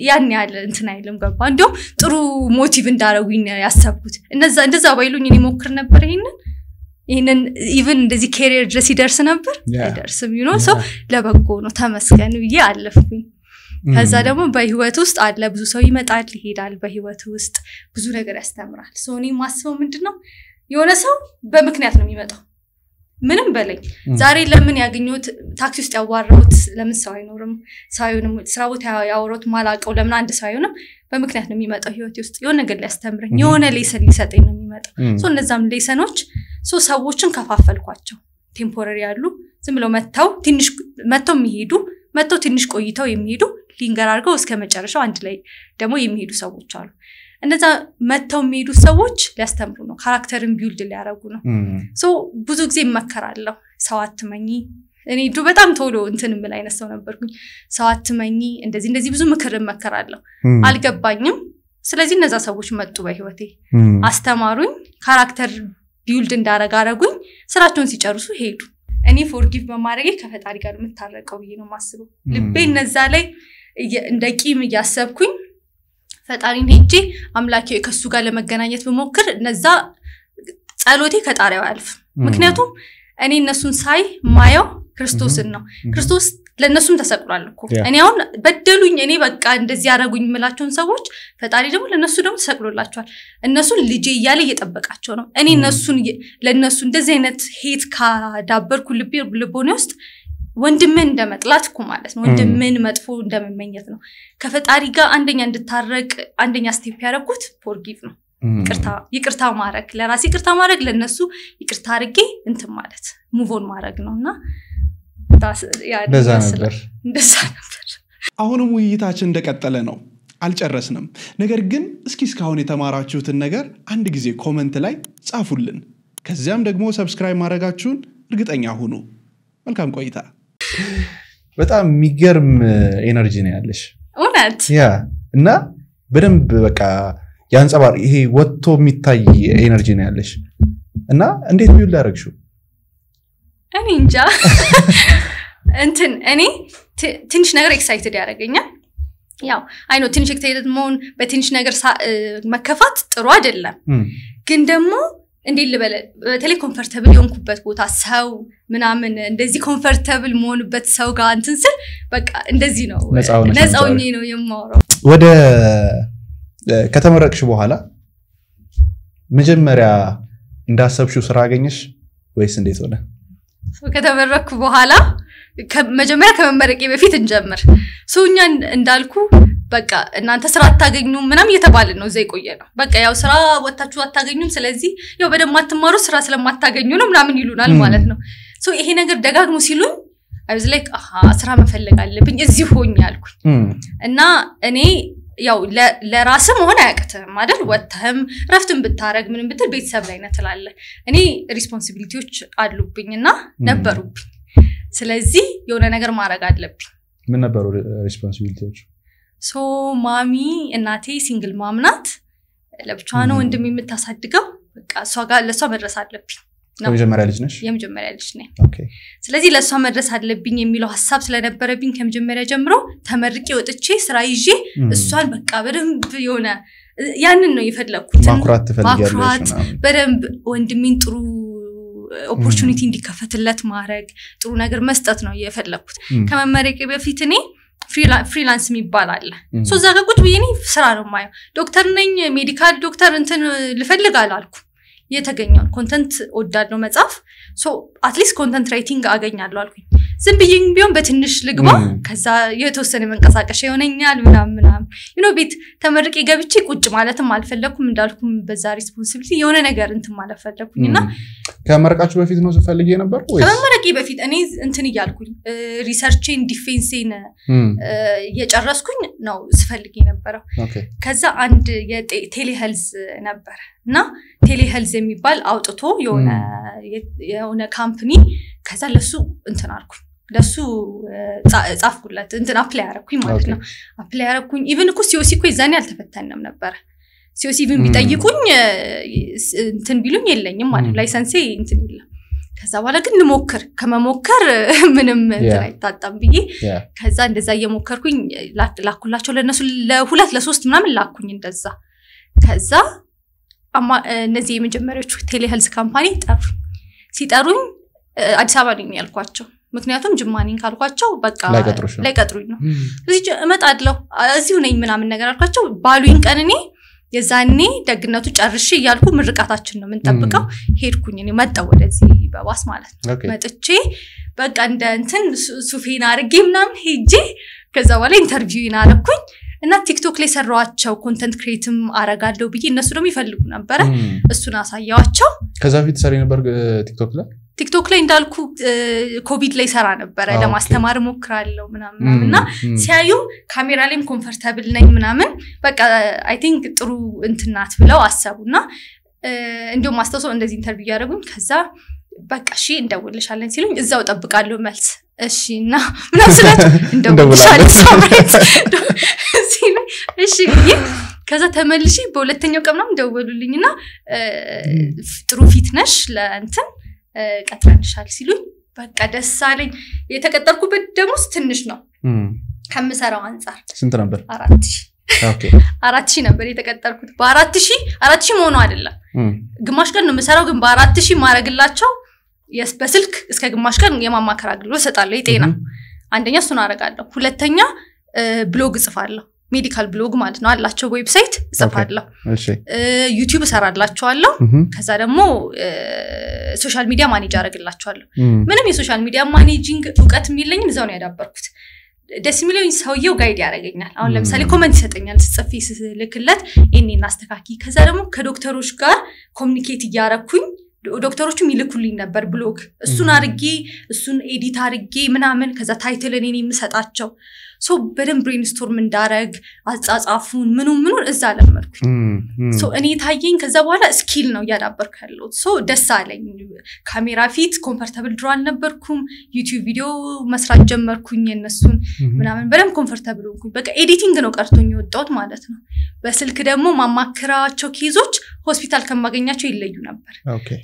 ያን ያለ እንትን አይልም ገባ እንደው ጥሩ ሞቲቭ እንዳረጉኝ ያሰብኩት እንደዛ ባይሉኝ እኔ ሞክር ነበር ይሄንን ኢቭን እንደዚህ ካሪየር ድረስ ይደርስ ነበር አይደርስም ሶ ለበጎ ነው ተመስገን ብዬ አለፍኩኝ ከዛ ደግሞ በህይወት ውስጥ አለ ብዙ ሰው ይመጣል ይሄዳል በህይወት ውስጥ ብዙ ነገር ያስተምራል ሶ እኔ ማስበው ምንድነው የሆነ ሰው በምክንያት ነው የሚመጣው ምንም በለኝ ዛሬ ለምን ያገኙት ታክሲ ውስጥ ያዋራሁት ለምን ሰው አይኖርም ሳይሆንም ስራ ቦታ ያወሩት ማላቀው ለምን አንድ ሰው አይሆንም በምክንያት ነው የሚመጣው ህይወት ውስጥ የሆነ ነገር ሊያስተምረኝ የሆነ ሌሰን ሊሰጠኝ ነው የሚመጣው ሶ እነዛም ሌሰኖች ሶ ሰዎችን ከፋፈልኳቸው ቴምፖራሪ ያሉ ዝም ብለው መተው የሚሄዱ መተው ትንሽ ቆይተው የሚሄዱ ሊንገር አድርገው እስከ መጨረሻው አንድ ላይ ደግሞ የሚሄዱ ሰዎች አሉ እነዛ መተው የሚሄዱ ሰዎች ሊያስተምሩ ነው ካራክተርን ቢልድ ሊያረጉ ነው ሶ ብዙ ጊዜ መከራለሁ ሰው አትመኝ እኔ ዱ በጣም ቶሎ እንትን ምን አይነት ሰው ነበርኩኝ ሰው አትመኝ እንደዚህ ብዙ ምክር መከራለሁ አልገባኝም ስለዚህ እነዛ ሰዎች መጡ በህይወቴ አስተማሩኝ ካራክተር ቢልድ እንዳረጋረጉኝ ስራቸውን ሲጨርሱ ሄዱ እኔ ፎርጊቭ በማድረጌ ከፈጣሪ ጋር የምታረቀው ብዬ ነው ማስበው ልቤ እነዛ ላይ እንደቂም ያሰብኩኝ ፈጣሪን ሄጄ አምላኬ ከሱ ጋር ለመገናኘት በመሞከር እነዛ ጸሎቴ ከጣሪያው አልፍ ምክንያቱም እኔ እነሱን ሳይ ማየው ክርስቶስን ነው ክርስቶስ ለነሱም ተሰቅሏል እኮ እኔ አሁን በደሉኝ እኔ በቃ እንደዚህ ያረጉኝ መላቸውን ሰዎች ፈጣሪ ደግሞ ለነሱ ደግሞ ተሰቅሎላቸዋል እነሱን ልጄ እያለ እየጠበቃቸው ነው እኔ እነሱን ለነሱ እንደዚህ አይነት ሄት ካዳበርኩ ልቦኔ ውስጥ ወንድምን እንደመጥላት እኮ ማለት ነው ወንድምን መጥፎ እንደመመኘት ነው ከፈጣሪ ጋር አንደኛ እንድታረቅ አንደኛ ስቴፕ ያረኩት ፎርጊቭ ነው ይቅርታ ማድረግ ለራሴ ይቅርታ ማድረግ ለነሱ ይቅርታ አድርጌ እንትን ማለት ሙቭ ኦን ማድረግ ነውና እንደዛ ነበር አሁንም ውይይታችን እንደቀጠለ ነው አልጨረስንም ነገር ግን እስኪ እስካሁን የተማራችሁትን ነገር አንድ ጊዜ ኮሜንት ላይ ጻፉልን ከዚያም ደግሞ ሰብስክራይብ ማድረጋችሁን እርግጠኛ ሁኑ መልካም ቆይታ በጣም የሚገርም ኤነርጂ ነው ያለሽ እውነት ያ እና በደንብ በቃ ያንጸባር ይሄ ወጥቶ የሚታይ ኤነርጂ ነው ያለሽ እና እንዴት ቢውል ያደርግሽው እኔ እንጃ እኔ ትንሽ ነገር ኤክሳይትድ ያደርገኛል ያው አይ ኖ ትንሽ ኤክሳይትድ መሆን በትንሽ ነገር መከፋት ጥሩ አይደለም ግን ደግሞ እንዴ ልበለ በተለይ ኮምፎርታብል የሆንኩበት ቦታ ሰው ምናምን እንደዚህ ኮምፎርታብል መሆንበት ሰው ጋር ስል በቃ እንደዚህ ነው ነፃውኝ ነው የማወራው ወደ ከተመረቅሽ በኋላ መጀመሪያ እንዳሰብሽው ስራ አገኘሽ ወይስ እንዴት ሆነ ከተመረቅኩ በኋላ መጀመሪያ ከመመረቄ በፊት እንጀምር ሶኛ እንዳልኩ በቃ እናንተ ስራ አታገኙ ምናም እየተባለ ነው ዘይ ቆየ ነው በቃ ያው ስራ ወጣችሁ አታገኙም ስለዚህ ያው በደም አትማሩ ስራ ስለማታገኙ ነው ምናምን ይሉናል ማለት ነው ሶ ይሄ ነገር ደጋግሞ ሲሉኝ I was like ስራ መፈለግ አለብኝ እዚህ ሆኜ አልኩኝ እና እኔ ያው ለራስም ሆነ ያቀተም አይደል ወጣህም ረፍትን ብታረግ ምንም ብትል ቤተሰብ ላይ ነተላለ እኔ ሪስፖንሲቢሊቲዎች አሉብኝና ነበሩብኝ ስለዚህ የሆነ ነገር ማድረግ አለብኝ ምን ነበሩ ሪስፖንሲቢሊቲዎች ሶ ማሚ እናቴ ሲንግል ማምናት ለብቻዋ ነው ወንድም የምታሳድገው በቃ እሷ ጋር ለሷ መድረስ አለብኝ የመጀመሪያ ልጅ ነሽ የመጀመሪያ ልጅ ነኝ ኦኬ ስለዚህ ለሷ መድረስ አለብኝ የሚለው ሐሳብ ስለነበረብኝ ከመጀመሪያ ጀምሮ ተመርቄ ወጥቼ ስራ ይዤ እሷን በቃ በደንብ የሆነ ያንን ነው የፈለኩት ማኩራት ትፈልጊያለሽ በደንብ ወንድሜን ጥሩ ኦፖርቹኒቲ እንዲከፈትለት ማድረግ ጥሩ ነገር መስጠት ነው የፈለኩት ከመመረቄ በፊት እኔ ፍሪላንስ የሚባል አለ ሶ እዛ ጋር ቁጭ ብዬ እኔ ስራ ነው ማየው ዶክተር ነኝ ሜዲካል ዶክተር ልፈልግ አላልኩ የተገኘው ኮንተንት ወዳለው መጻፍ ሶ አትሊስት ኮንተንት ራይቲንግ አገኛለሁ አልኩኝ ዝም ብዬኝ ቢሆን በትንሽ ልግባ ከዛ የተወሰነ መንቀሳቀሽ ይሆነኛል ምናምን ቤት ተመርቄ ገብቼ ቁጭ ማለትም አልፈለኩም እንዳልኩም በዛ ሪስፖንሲቢሊቲ የሆነ ነገር ማለት ፈለኩኝና ከመረቃችሁ በፊት ነው ስፈልግ የነበር ወይስ ከመረቄ በፊት እኔ እያልኩኝ ሪሰርችን ዲፌንስን የጨረስኩኝ ነው ስፈልግ የነበረው ከዛ አንድ የቴሌሄልዝ ነበር እና ቴሌሄልዝ የሚባል አውጥቶ የሆነ ካምፓኒ ከዛ ለሱ አልኩኝ ለሱ ጻፍኩለት አፕላይ አረኩኝ ማለት ነው አፕላይ አረኩኝ ኢቭን እኮ ሲኦሲ እኮ ይዛኔ አልተፈተነም ነበር ሲኦሲ ኢቭን ቢጠይቁኝ ቢሉኝ የለኝም ማለት ላይሰንሴ የለም ከዛ በኋላ ግን ልሞክር ከመሞከር ምንም አይታጣም ብዬ ከዛ እንደዛ እየሞከርኩኝ ላኩላቸው ለነሱ ለሁለት ለሶስት ምናምን ላኩኝ እንደዛ ከዛ እነዚህ የመጀመሪያዎቹ ቴሌሄልዝ ካምፓኒ ሲጠሩኝ አዲስ አበባ ነኝ ያልኳቸው ምክንያቱም ጅማኔን ካልኳቸው በቃ ላይቀጥሩኝ ነው ስለዚህ እመጣለሁ እዚሁ ነኝ ምናምን ነገር አልኳቸው ባሉኝ ቀን እኔ የዛኔ ደግነቱ ጨርሼ ያልኩ ምርቃታችን ነው ምንጠብቀው ሄድኩኝ እኔ መጣው ወደዚህ በባስ ማለት ነው መጥቼ በቃ እንደ ሱፌን አርጌ ምናምን ሄጄ ከዛ በኋላ ኢንተርቪው አረኩኝ እና ቲክቶክ ላይ ሰራዋቸው ኮንተንት ክሬትም አረጋለሁ ብዬ እነሱ ደግሞ ይፈልጉ ነበር እሱን አሳያዋቸው ከዛ ፊት ሰሪ ነበር ቲክቶክ ላይ እንዳልኩ ኮቪድ ላይ ሰራ ነበር ለማስተማር ሞክራለሁ ምናምንና ሲያዩ ካሜራ ላይም ኮምፎርታብል ነኝ ምናምን በቃ አይ ቲንክ ጥሩ እንትናት ብለው አሰቡና እንደው ማስተሰው እንደዚህ ኢንተርቪው ያደረጉኝ ከዛ በቃ እሺ እንደውልሻለን ሲሉኝ እዛው ጠብቃለሁ መልስ እሺና ምናምን ስላቸው እንደውልሻለን ሳምራይት እሺ ከዛ ተመልሼ በሁለተኛው ቀን ምናምን ደወሉልኝና ጥሩ ፊት ነሽ ቀጥረንሻል ሲሉኝ በቃ ደስ አለኝ የተቀጠርኩበት ደሞዝ ትንሽ ነው ከምሰራው አንፃር ስንት ነበር 4000 ነበር የተቀጠርኩት በ4000 መሆኑ አይደለም ግማሽ ቀን ነው የምሰራው ግን በ4000 ማረግላቸው በስልክ እስከ ግማሽ ቀን የማማከር አገልግሎት ሰጣለሁ የጤና አንደኛ እሱን አረጋለሁ ሁለተኛ ብሎግ ጽፋለሁ ሜዲካል ብሎግ ማለት ነው አላቸው ዌብሳይት ጽፋለሁ ዩቲዩብ ሰራላችኋለሁ ከዛ ደግሞ ሶሻል ሚዲያ ማኔጅ አረግላችኋለሁ ምንም የሶሻል ሚዲያ ማኔጂንግ ዕውቀት የሚለኝም እዛው ነው ያዳበርኩት ደስ የሚለኝ ሰውየው ጋይድ ያረጋኛል አሁን ለምሳሌ ኮሜንት ይሰጠኛል ጽፌ ስልክለት እኔና አስተካኪ ከዛ ደግሞ ከዶክተሮች ጋር ኮሙኒኬት ያያረኩኝ ዶክተሮቹም ይልኩልኝ ነበር ብሎግ እሱን አርጌ እሱን ኤዲት አርጌ ምናምን ከዛ ታይትል እኔ የምሰጣቸው ሶ በደንብ ብሬንስቶርም እንዳረግ አጻጻፉን ምኑን እዛ ለመድኩኝ ሶ እኔ ታየኝ ከዛ በኋላ ስኪል ነው ያዳበርኩ ያለው ሶ ደስ አለኝ ካሜራ ፊት ኮምፎርታብል ድሮ አልነበርኩም ዩቲዩብ ቪዲዮ መስራት ጀመርኩኝ እነሱን ምናምን በደንብ ኮምፎርታብል ሆንኩኝ በቃ ኤዲቲንግ ነው ቀርቶኝ የወጣሁት ማለት ነው በስልክ ደግሞ ማማከራቸው ኬዞች ሆስፒታል ከማገኛቸው ይለዩ ነበር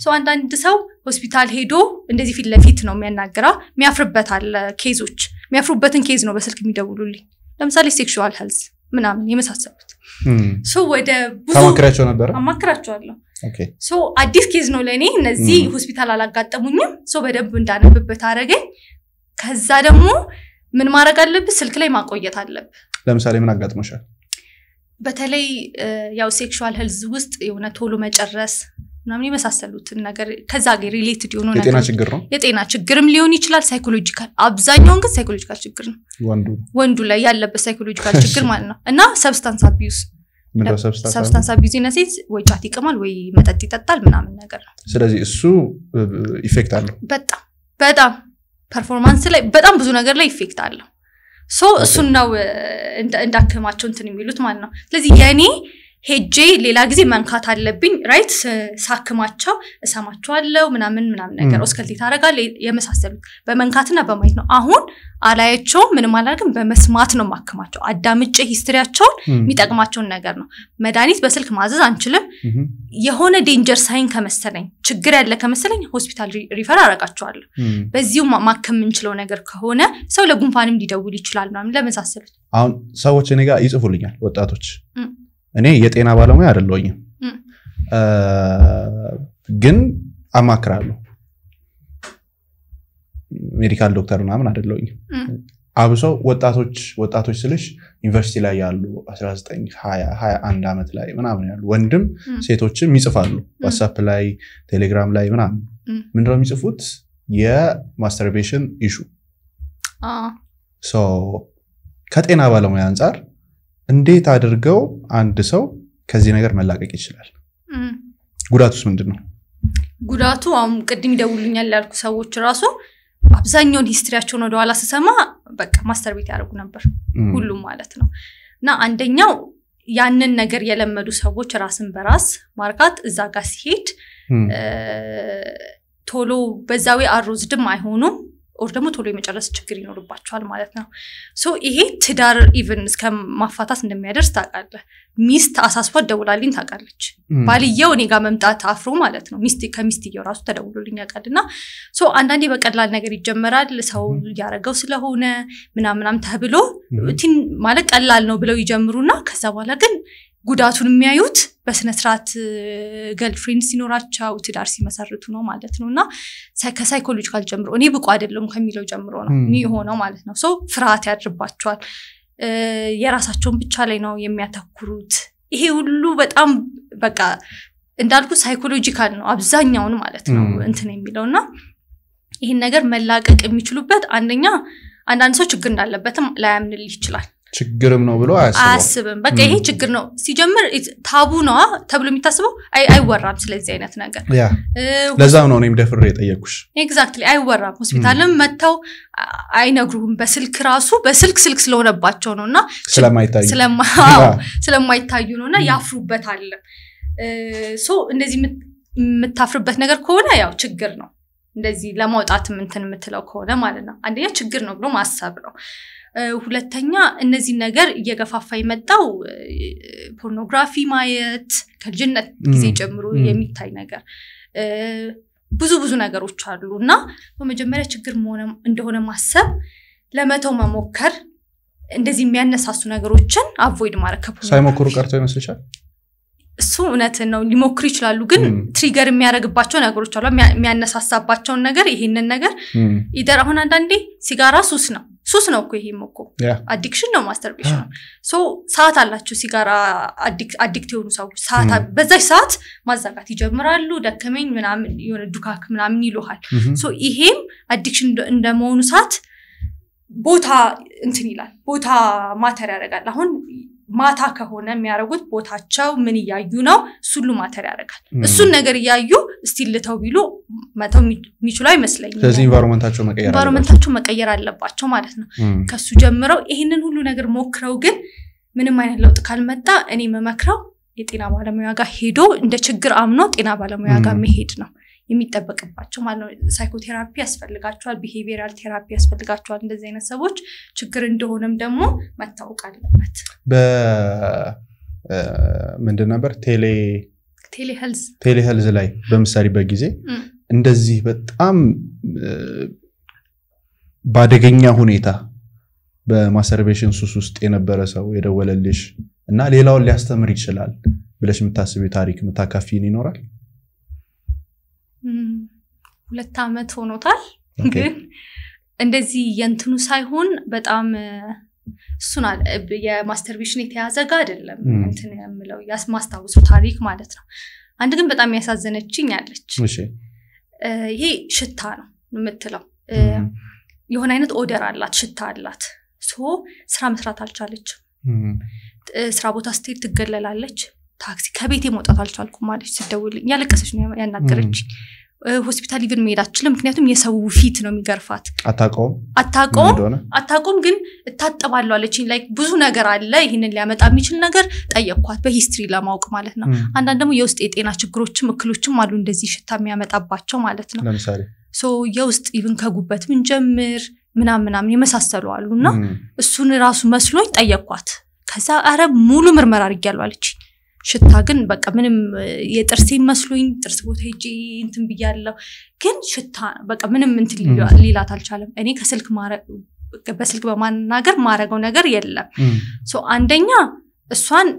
ሶ አንዳንድ ሰው ሆስፒታል ሄዶ እንደዚህ ፊት ለፊት ነው የሚያናገራ የሚያፍርበት አለ ኬዞች የሚያፍሩበትን ኬዝ ነው በስልክ የሚደውሉልኝ ለምሳሌ ሴክሹዋል ሄልዝ ምናምን የመሳሰሉት ሶ ወደ ብዙ አማክራቸዋለሁ ሶ አዲስ ኬዝ ነው ለኔ እነዚህ ሆስፒታል አላጋጠሙኝም ሶ በደንብ እንዳነብበት አረገኝ ከዛ ደግሞ ምን ማድረግ አለብህ ስልክ ላይ ማቆየት አለብህ ለምሳሌ ምን አጋጥሞሻል በተለይ ያው ሴክሹዋል ሄልዝ ውስጥ የሆነ ቶሎ መጨረስ ምናምን የመሳሰሉት ነገር ከዛ ጋር ሪሌትድ የሆነ ነገር የጤና ችግር ነው የጤና ችግርም ሊሆን ይችላል ሳይኮሎጂካል አብዛኛውን ግን ሳይኮሎጂካል ችግር ነው ወንዱ ላይ ያለበት ሳይኮሎጂካል ችግር ማለት ነው እና ሰብስታንስ አቢዩስ ሰብስታንስ አቢዩስ ነሴት ወይ ጫት ይቀማል ወይ መጠጥ ይጠጣል ምናምን ነገር ነው ስለዚህ እሱ ኢፌክት አለው በጣም ፐርፎርማንስ ላይ በጣም ብዙ ነገር ላይ ኢፌክት አለው ሶ እሱን ነው እንዳከማቸው እንትን የሚሉት ማለት ነው ስለዚህ የኔ ሄጄ ሌላ ጊዜ መንካት አለብኝ ራይት ሳክማቸው እሰማቸዋለሁ ምናምን ነገር ኦስከልቲ ታረጋለ የመሳሰሉት በመንካትና በማየት ነው አሁን አላያቸው ምንም አላርግም በመስማት ነው ማከማቸው አዳምጬ ሂስትሪያቸው የሚጠቅማቸውን ነገር ነው መድኃኒት በስልክ ማዘዝ አንችልም የሆነ ዴንጀር ሳይን ከመሰለኝ ችግር ያለ ከመሰለኝ ሆስፒታል ሪፈር አረጋቸዋለሁ በዚሁ ማከም እንችለው ነገር ከሆነ ሰው ለጉንፋንም ሊደውል ይችላል ምናምን ለመሳሰሉት አሁን ሰዎች እኔ ጋር ይጽፉልኛል ወጣቶች እኔ የጤና ባለሙያ አይደለሁኝም ግን አማክራለሁ ሜዲካል ዶክተር ምናምን አይደለሁኝም አብሶ ወጣቶች ስልሽ ዩኒቨርሲቲ ላይ ያሉ 19 20 21 አመት ላይ ምናምን ያሉ ወንድም ሴቶችም ይጽፋሉ ዋትስአፕ ላይ ቴሌግራም ላይ ምናምን ምንድነው የሚጽፉት የማስተርቤሽን ኢሹ ሶ ከጤና ባለሙያ አንፃር እንዴት አድርገው አንድ ሰው ከዚህ ነገር መላቀቅ ይችላል ጉዳቱስ ምንድነው ጉዳቱ አሁን ቅድም ይደውሉኛል ያልኩ ሰዎች ራሱ አብዛኛውን ሂስትሪያቸውን ወደ ኋላ ሲሰማ በቃ ማስተርቤት ያደርጉ ነበር ሁሉም ማለት ነው እና አንደኛው ያንን ነገር የለመዱ ሰዎች ራስን በራስ ማርካት እዛ ጋር ሲሄድ ቶሎ በዛው አሮዝድም አይሆኑም ኦር ደግሞ ቶሎ የመጨረስ ችግር ይኖርባቸዋል ማለት ነው ሶ ይሄ ትዳር ኢቭን እስከ ማፋታት እንደሚያደርስ ታውቃለህ ሚስት አሳስቧት ደውላልኝ ታውቃለች ባልየው እኔ ጋር መምጣት አፍሮ ማለት ነው ከሚስትየው ራሱ ተደውሎልኝ ያውቃልና ሶ አንዳንዴ በቀላል ነገር ይጀመራል ሰው ያረጋው ስለሆነ ምናምናም ተብሎ ማለት ቀላል ነው ብለው ይጀምሩና ከዛ በኋላ ግን ጉዳቱን የሚያዩት በስነ ስርዓት ገርልፍሬንድ ሲኖራቸው ትዳር ሲመሰርቱ ነው ማለት ነውና ከሳይኮሎጂካል ጀምሮ እኔ ብቁ አይደለም ከሚለው ጀምሮ ነው የሚሆነው ማለት ነው ሶ ፍርሃት ያድርባቸዋል የራሳቸውን ብቻ ላይ ነው የሚያተኩሩት ይሄ ሁሉ በጣም በቃ እንዳልኩ ሳይኮሎጂካል ነው አብዛኛውን ማለት ነው እንትን የሚለውና ይሄን ነገር መላቀቅ የሚችሉበት አንዳንድ ሰው ችግር እንዳለበትም ላያምንልህ ይችላል ችግርም ነው ብሎ አያስብም በቃ ይሄ ችግር ነው ሲጀምር ታቡ ነው ተብሎ የሚታስበው አይወራም ስለዚህ አይነት ነገር ለዛም ነው እኔም ደፍሬ የጠየቅኩሽ ኤግዛክትሊ አይወራም ሆስፒታልም መተው አይነግሩም በስልክ ራሱ በስልክ ስለሆነባቸው ነውና ስለማይታዩ ነውና ያፍሩበታል ሶ እንደዚህ የምታፍርበት ነገር ከሆነ ያው ችግር ነው እንደዚህ ለማውጣት እንትን የምትለው ከሆነ ማለት ነው አንደኛ ችግር ነው ብሎ ማሰብ ነው ሁለተኛ እነዚህ ነገር እየገፋፋ ይመጣው ፖርኖግራፊ ማየት ከልጅነት ጊዜ ጀምሮ የሚታይ ነገር ብዙ ነገሮች አሉና በመጀመሪያ ችግር እንደሆነ ማሰብ ለመተው መሞከር እንደዚህ የሚያነሳሱ ነገሮችን አቮይድ ማድረግ ሳይሞክሩ ቀርቶ ይመስልሻል እሱ እውነት ነው ሊሞክሩ ይችላሉ ግን ትሪገር የሚያረግባቸው ነገሮች አሉ የሚያነሳሳባቸው ነገር ይሄንን ነገር ይደራሁን አንዳንዴ ሲጋራ ሱስ ነው እኮ ይሄም እኮ አዲክሽን ነው ማስተርቤሽን ሶ ሰዓት አላችሁ ሲጋራ አዲክት የሆኑ ሰዎች በዛች ሰዓት ማዛጋት ይጀምራሉ ደከመኝ ምናምን የሆነ ዱካክ ምናምን ይሉሃል ሶ ይሄም አዲክሽን እንደመሆኑ ሰዓት ቦታ እንትን ይላል ቦታ ማተር ያደርጋል አሁን ማታ ከሆነ የሚያረጉት ቦታቸው ምን ያያዩ ነው ሁሉ ማተር ያደርጋል እሱን ነገር ያያዩ ስቲል ልተው ቢሉ መተው የሚችሉ አይመስለኝም ስለዚህ ኢንቫይሮንመንታቸው መቀየር አለባቸው ማለት ነው ከሱ ጀምረው ይሄንን ሁሉ ነገር ሞክረው ግን ምንም አይነት ለውጥ ካልመጣ እኔ መመክረው የጤና ባለሙያ ጋር ሄዶ እንደ ችግር አምኖ ጤና ባለሙያ ጋር መሄድ ነው የሚጠበቅባቸው ማለት ነው ሳይኮቴራፒ ያስፈልጋቸዋል ቢሄቪየራል ቴራፒ ያስፈልጋቸዋል እንደዚህ አይነት ሰዎች ችግር እንደሆነም ደግሞ መታወቅ አለበት ምንድን ነበር ቴሌሄልዝ ላይ በምሳሌ በጊዜ እንደዚህ በጣም ባደገኛ ሁኔታ በማስተርቤሽን ሱስ ውስጥ የነበረ ሰው የደወለልሽ እና ሌላውን ሊያስተምር ይችላል ብለሽ የምታስቢው ታሪክ የምታካፊን ይኖራል 2 አመት ሆኖታል ግን እንደዚህ የንትኑ ሳይሆን በጣም እሱና የማስተርቤሽን የተያዘ ጋር አይደለም እንትን ያምለው ያስማስታውሱ ታሪክ ማለት ነው አንድ ግን በጣም ያሳዘነችኝ ያለች እሺ ይሄ ሽታ ነው የምትለው የሆነ አይነት ኦደር አላት ሽታ አላት ስራ መስራት አልቻለችም ስራ ቦታ ስትሄድ ትገለላለች ታክሲ ከቤቴ መውጣት አልቻልኩም ማለት ሲደውልኝ ያለቀሰች ነው ያናገረች ሆስፒታል ኢቭን መሄድ አትችልም ምክንያቱም የሰው ፊት ነው የሚገርፋት አታቆም ግን እታጠባለሁ አለችኝ ላይክ ብዙ ነገር አለ ይሄንን ሊያመጣ የሚችል ነገር ጠየቅኳት በሂስትሪ ለማወቅ ማለት ነው አንዳንድ ደግሞ የውስጥ የጤና ችግሮችም እክሎችም አሉ እንደዚህ ሽታ የሚያመጣባቸው ማለት ነው ለምሳሌ የውስጥ ኢቭን ከጉበት ምን ጀምር ምናምን የመሳሰሉ አሉና እሱን ራሱ መስሎኝ ጠየቅኳት ከዛ አረ ሙሉ ምርመራ አድርጊያለሁ አለች ሽታ ግን በቃ ምንም የጥርሴ መስሎኝ ጥርስ ቦታ ሄጂ እንትን ብያለሁ ግን ሽታ በቃ ምንም እንትን ሊላት አልቻለም እኔ በስልክ በማናገር ማረገው ነገር የለም አንደኛ እሷን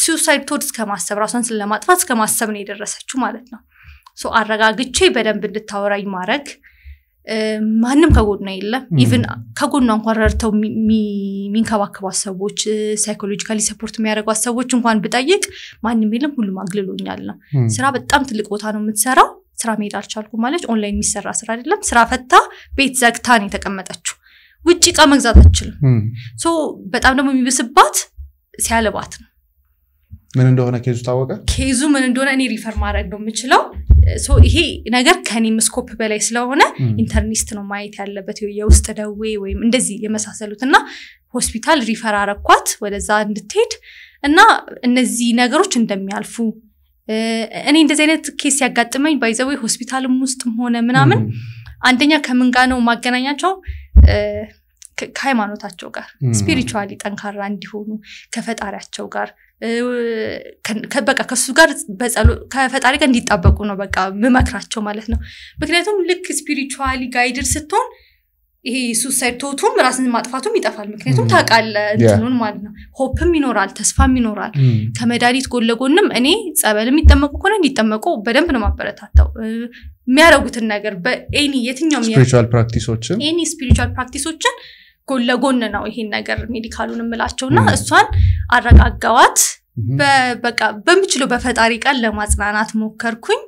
suicide thoughts ከማሰብ ራሷን ስለማጥፋት ከማሰብ ነው የደረሰችው ማለት ነው አረጋግጬ በደንብ እንድታወራኝ ማረግ ማንንም ከጎኗ የለም ኢቭን ከጎኗ እንኳን ረርተው ሚንከባከባው ሰዎች ሳይኮሎጂካሊ ሰፖርት የሚያደርጉ ሰዎች እንኳን ብጠይቅ ማንንም የለም ሁሉም አግልሎኛል ነው ስራ በጣም ትልቅ ቦታ ነው የምትሰራው ስራ መሄድ አልቻልኩም ማለት ኦንላይን የሚሰራ ስራ አይደለም ስራ ፈታ ቤት ዘግታ ነው የተቀመጠችው ውጪ ቃ መግዛት አትችልም በጣም ደግሞ የሚብስባት ሲያለባት ነው ምን እንደሆነ ኬዙ ምን እንደሆነ እኔ ሪፈር ማድረግ ነው የምችለው ይሄ ነገር ከኔም ስኮፕ በላይ ስለሆነ ኢንተርኒስት ነው ማየት ያለበት የውስጥ ደዌ ወይም እንደዚህ የመሳሰሉትና ሆስፒታል ሪፈር አረኳት ወደዛ እንድትሄድ እና እነዚህ ነገሮች እንደሚያልፉ እኔ እንደዚህ አይነት ኬስ ያጋጥመኝ ባይዘው ሆስፒታልም ውስጥም ሆነ ምናምን አንደኛ ከምን ጋር ነው ማገናኛቸው ከሃይማኖታቸው ጋር ስፒሪቹዋሊ ጠንካራ እንዲሆኑ ከፈጣሪያቸው ጋር በቃ ከሱ ጋር በጸሎት ከፈጣሪ ጋር እንዲጣበቁ ነው በቃ መመክራቸው ማለት ነው ምክንያቱም ልክ ስፒሪቹዋሊ ጋይድድ ስትሆን ይሄ suicide thought ራስን ማጥፋቱም ይጠፋል ምክንያቱም ታቃለ እንትኑን ማለት ነው ሆፕም ይኖራል ተስፋም ይኖራል ከመዳኒት ጎለጎንም እኔ ጸበልም ይጠመቁ ኮነ እንዲጠመቁ በደንብ ነው ማበረታታው የሚያረጉትን ነገር በኤኒ የትኛውም ስፒሪቹዋል ፕራክቲሶችን ጎለጎን ነው ይሄን ነገር ሜዲካሉን እምላቸውና እሷን አረጋጋዋት በቃ በሚችለው በፈጣሪ ቃል ለማጽናናት ሞከርኩኝ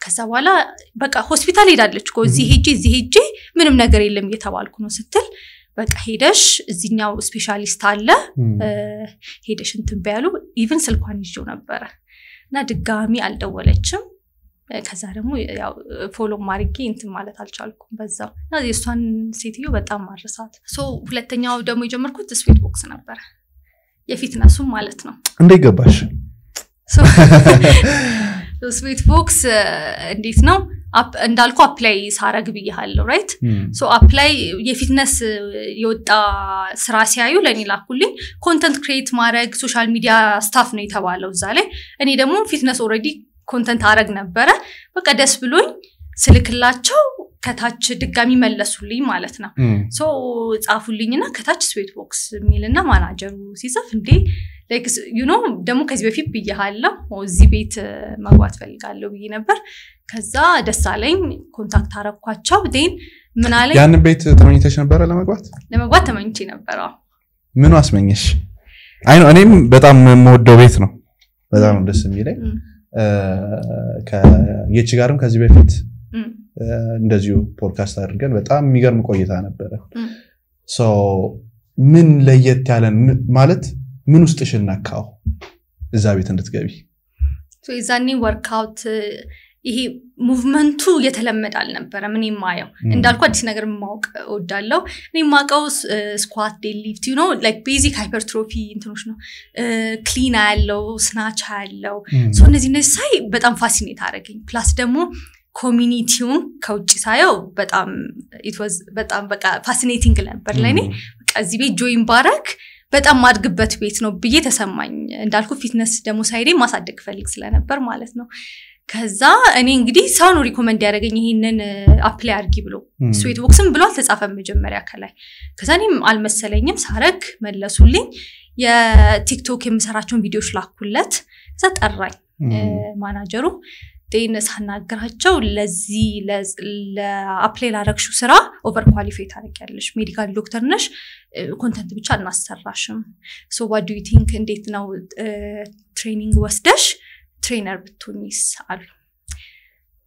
ከዛ በኋላ በቃ ሆስፒታል ሄዳለች እዚህ ሄጄ ምንም ነገር የለም እየተባልኩ ነው ስትል በቃ ሄደሽ እዚህኛው ስፔሻሊስት አለ ሄደሽ እንትን በያሉ ኢቭን ስልኳን ይዤው ነበር እና ድጋሚ አልደወለችም ከዛ ደግሞ ያው ፎሎ ማርጌ እንትን ማለት አልቻልኩም በዛው እና የሷን ሴትዮ በጣም ማርሳት ሁለተኛው ደግሞ የጀመርኩት ስዊት ቦክስ ነበር የፊትነሱ ማለት ነው እንዴ ገባሽ ስዊት ቦክስ እንዴት ነው እንዳልኩ አፕላይ ሳረግ ብያለሁ ራይት አፕላይ የፊትነስ የወጣ ስራ ሲያዩ ለኔ ላኩልኝ ኮንተንት ክሬት ማድረግ ሶሻል ሚዲያ ስታፍ ነው የተባለው እዛ ላይ እኔ ደግሞ ፊትነስ ኦሬዲ ኮንተንት አረግ ነበር በቃ ደስ ብሎኝ ስልክላቸው ከታች ድጋሚ መለሱልኝ ማለት ነው ጻፉልኝና ከታች ስዊት ቦክስ ሚልና ማናጀሩ ሲጽፍ እንዴ ላይክ ደግሞ ከዚህ በፊት ብያለሁ እዚህ ቤት መግባት ፈልጋለሁ ብዬ ነበር ከዛ ደሳለኝ ኮንታክት አረኳቸው ዴን ምን አለ ያን ቤት ተመኝተሽ ነበር ለመግባት ተመኝቼ ነበር ምን አስመኘሽ አይ ነው እኔም በጣም የምወደው ቤት ነው በጣም ደስ የሚለኝ ከየቺ ጋርም ከዚህ በፊት እንደዚሁ ፖድካስት አድርገን በጣም የሚገርም ቆይታ ነበር ምን ለየት ያለን ማለት ምን ውስጥሽ ነካው እዛ ቤት እንድትገቢ ሶ የዛኔ ወርክአውት ይሄ ሙቭመንቱ የተለመደ አልነበረም እኔ ማየው እንዳልኩ አዲስ ነገር ማወቅ እወዳለሁ እኔ ማቀው ስኳት ዴድሊፍት you know like basic hypertrophy እንትኖች ነው ክሊን ያለው ስናች ያለው ሶ እነዚህ ሳይ በጣም ፋሲኔት አደረገኝ ፕላስ ደግሞ ኮሚኒቲውን ከውጭ ሳየው በጣም it was በጣም በቃ ፋሲኔቲንግ ነበር ለኔ በቃ እዚህ ቤት ጆይን ባረክ በጣም ማድግበት ቤት ነው ብዬ ተሰማኝ እንዳልኩ ፊትነስ ደግሞ ሳይዴ ማሳደግ ፈልግ ስለነበር ማለት ነው ከዛ እኔ እንግዲህ ሰው ነው ሪኮመንድ ያደረገኝ ይሄንን አፕላይ አድርጊ ብሎ ስዊት ቦክስም ብሎ አልተጻፈም መጀመሪያ ከላይ ከዛ እኔም አልመሰለኝም ሳረግ መለሱልኝ የቲክቶክ የምሰራቸውን ቪዲዮዎች ላኩለት ከዛ ጠራኝ ማናጀሩ ዴንስ አናግራቸው ለዚህ ለአፕላይ ላረግሽው ስራ ኦቨር ኳሊፋይድ አድርጊያለሽ ሜዲካል ዶክተር ነሽ ኮንተንት ብቻ እናሰራሽም ሶ what do you think እንዴት ነው ትሬኒንግ ወስደሽ ትሬነር ብትሆኚስ አሉ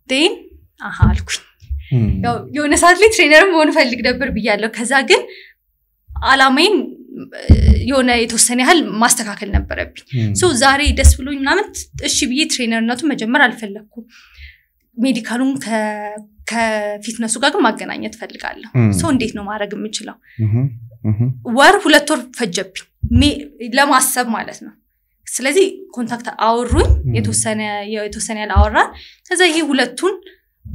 ዴን አልኩኝ ያው የሆነ ሰዓት ላይ ትሬነር መሆን ፈልግ ነበር ብያለሁ ከዛ ግን አላማዬን የሆነ የተወሰነ ያህል ማስተካከል ነበረብኝ ሶ ዛሬ ደስ ብሎኝ ምናምን እሺ ብዬ ትሬነርነቱን መጀመር አልፈለኩም ሜዲካሉን ከፊትነሱ ጋር ማገናኘት ፈልጋለሁ ሶ እንዴት ነው ማድረግ የምችለው ወር 2 ወር ፈጀብኝ ለማሰብ ማለት ነው ስለዚህ ኮንታክት አወሩኝ የተወሰነ ያለ አወራን ከዛ ይሄ ሁለቱን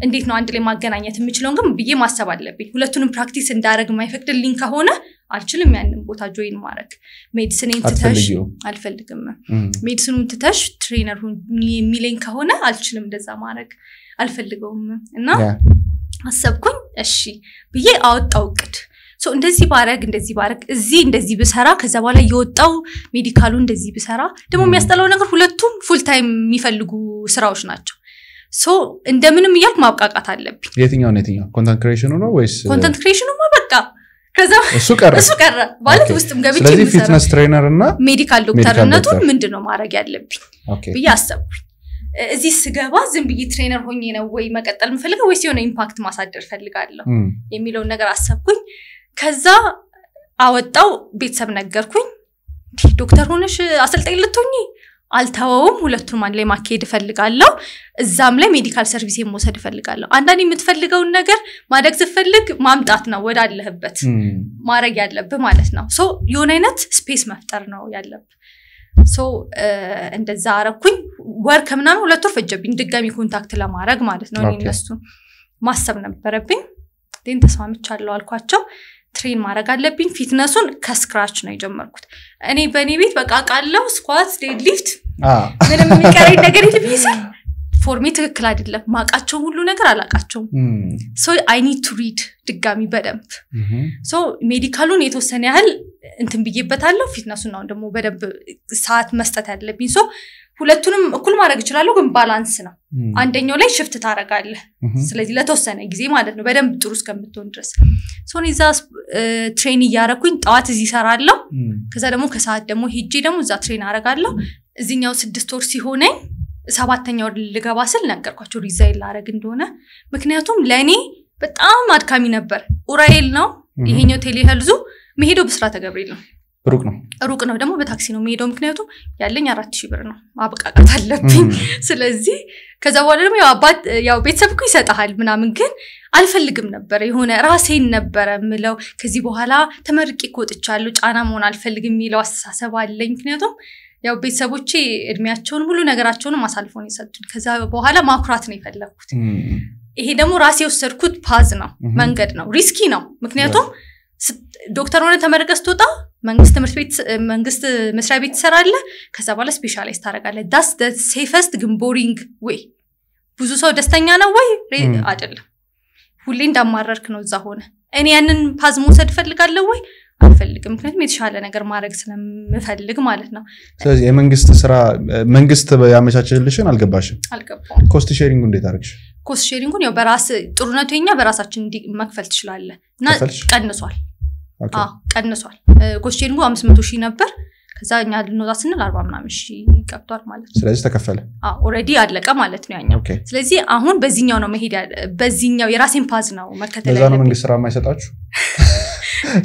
እንዴት ነው አንድ ላይ ማገናኘት የምችለው ግን ብዬ ማሰብ አለብኝ ሁለቱንም ፕራክቲስ እንዳረግ ማይፈቅድልኝ ከሆነ አልችልም ያንን ቦታ ጆይን ማድረግ ሜዲሲንን ትተሽ አልፈልግም ሜዲሲኑን ትተሽ ትሬነር የሚለኝ ከሆነ አልችልም እንደዛ ማድረግ አልፈልገውም እና አሰብኩኝ እሺ ብዬ አወጣው እቅድ ሶ እንደዚህ ባረግ እዚህ እንደዚህ ብሰራ ከዛ በኋላ የወጣው ሜዲካሉ እንደዚህ ብሰራ ደግሞ የሚያስጠላው ነገር ሁለቱም ፉል ታይም የሚፈልጉ ስራዎች ናቸው ሶ እንደምንም ይያልክ ማብቃቃት አለብኝ የትኛው ኮንተንት ክሬሽኑ ነው ወይስ ኮንተንት ክሬሽኑ በቃ ከዛ እሱ ቀረ ማለት ውስጥም ገብቼ ስለዚህ ፊትነስ ትሬነር እና ሜዲካል ዶክተርነቱ ምንድነው ማድረግ ያለብኝ ብዬ አሰብኩኝ እዚህ ስገባ ዝም ብዬ ትሬነር ሆኜ ነው ወይ መቀጠል ምፈልገው ወይስ የሆነ ኢምፓክት ማሳደር ፈልጋለሁ የሚለው ነገር አሰብኩኝ ከዛ አወጣው ቤተሰብ ነገርኩኝ ዶክተር ሆነሽ አሰልጣኝ ልትሆኚ አልተወውም ሁለቱም አንድ ላይ ማካሄድ ፈልጋለሁ እዛም ላይ ሜዲካል ሰርቪስ የመውሰድ ፈልጋለሁ አንዳንዴ የምትፈልገውን ነገር ማድረግ ዝፈልግ ማምጣት ነው ወዳለህበት ማድረግ ያለብህ ማለት ነው ሶ የሆነ አይነት ስፔስ መፍጠር ነው ያለብህ ሶ እንደዛ አረኩኝ ወር ከምናምን 2 ወር ፈጀብኝ ድጋሚ ኮንታክት ለማድረግ ማለት ነው እነሱ ማሰብ ነበረብኝ ዴን ተስማምቻለሁ አልኳቸው ትሬን ማድረግ አለብኝ ፊትነሱን ከስክራች ነው የጀመርኩት እኔ በኔ ቤት በቃ ቃለው ስኳት ዴድሊፍት ምንም የሚቀረኝ ነገር የለም ፎር ሚ ትክክል አይደለም ማቃቸው ሁሉ ነገር አላቃቸው ሶ አይ ኒድ ቱ ሪድ ድጋሚ በደንብ ሶ ሜዲካሉን የተወሰነ ያህል እንትን ብዬበታለሁ ፊትነሱን ነው ደግሞ በደንብ ሰዓት መስጠት ያለብኝ ሶ ሁለቱንም እኩል ማድረግ ይችላል ግን ባላንስ ነው አንደኛው ላይ ሽፍት ታረጋለህ ስለዚህ ለተወሰነ ጊዜ ማለት ነው በደንብ ጥሩ እስከምትሆን ድረስ ሶ እዛ ትሬን ያረኩኝ ጣዋት እዚህ ሰራለሁ ከዛ ደግሞ ከሰዓት ደግሞ ሄጄ ደግሞ እዛ ትሬን አረጋለሁ እዚህኛው 6 ወር ሲሆነኝ 7ኛው ልገባ ስል ነገርኳቸው ሪዛይን ላረግ እንደሆነ ምክንያቱም ለኔ በጣም አድካሚ ነበር ኡራኤል ነው ይሄኛው ቴሌሄልዙ መሄዶ በስራተ ገብርኤል ነው ሩቅ ነው ደግሞ በታክሲ ነው መሄዶ ምክንያቱም ያለኝ 4000 ብር ነው ማበቃቃት አለብኝ ስለዚህ ከዛ በኋላ ደግሞ ያው ቤተሰብ እኮ ይሰጣል ምናምን ግን አልፈልግም ነበር የሆነ ራሴን ነበር ምለው ከዚህ በኋላ ተመርቄ ቆጥቻለሁ ጫና መሆን አልፈልግም የሚለው አስተሳሰብ አለኝ ምክንያቱም ያው ቤተሰቦቼ እድሜያቸውን ሁሉ ነገራቸውን ማሳልፈው ነው የሰጡኝ ከዛ በኋላ ማኩራት ነው የፈለኩት ይሄ ደግሞ ራሴ ወሰድኩት ፓዝ ነው መንገድ ነው ሪስኪ ነው ምክንያቱም ዶክተር ሆነ ተመረቀስ ተወጣ መንግስት መስሪያ ቤት ተሰራለ ከዛ በኋላ ስፔሻላይስት ታረጋለ that's the safest ግን boring way ብዙ ሰው ደስተኛ ነው ወይ አይደለም ሁሌ እንዳማረርክ ነው እዛ ሆነ እኔ ያንን ፓዝ መውሰድ ፈልጋለሁ ወይ አልፈልግም ምክንያቱም የተሻለ ነገር ማድረግ ስለምፈልግ ማለት ነው ስለዚህ የመንግስት ስራ መንግስት ያመቻቸልሽን አልገባሽም ኮስት ሼሪንግ እንዴት አርግሽ ኮስት ሼሪንጉን ያው በራስ ጥሩነቱኛ በራሳችን መክፈል ትችላለህ እና ቀንሷል ቀንሷል ኮስት ሼሪንጉ 500,000 ነበር ከዛ እኛ ልንወጣ ስንል 40 ምናምን ሺህ ገብቷል ማለት ነው ስለዚህ ተከፈለ ኦሬዲ አለቀ ማለት ነው ያኛው ስለዚህ አሁን በዚህኛው ነው መሄድ በዚህኛው የራሴን ፓዝ ነው መከተል ለዛ ነው መንግስት ስራ የማይሰጣችሁ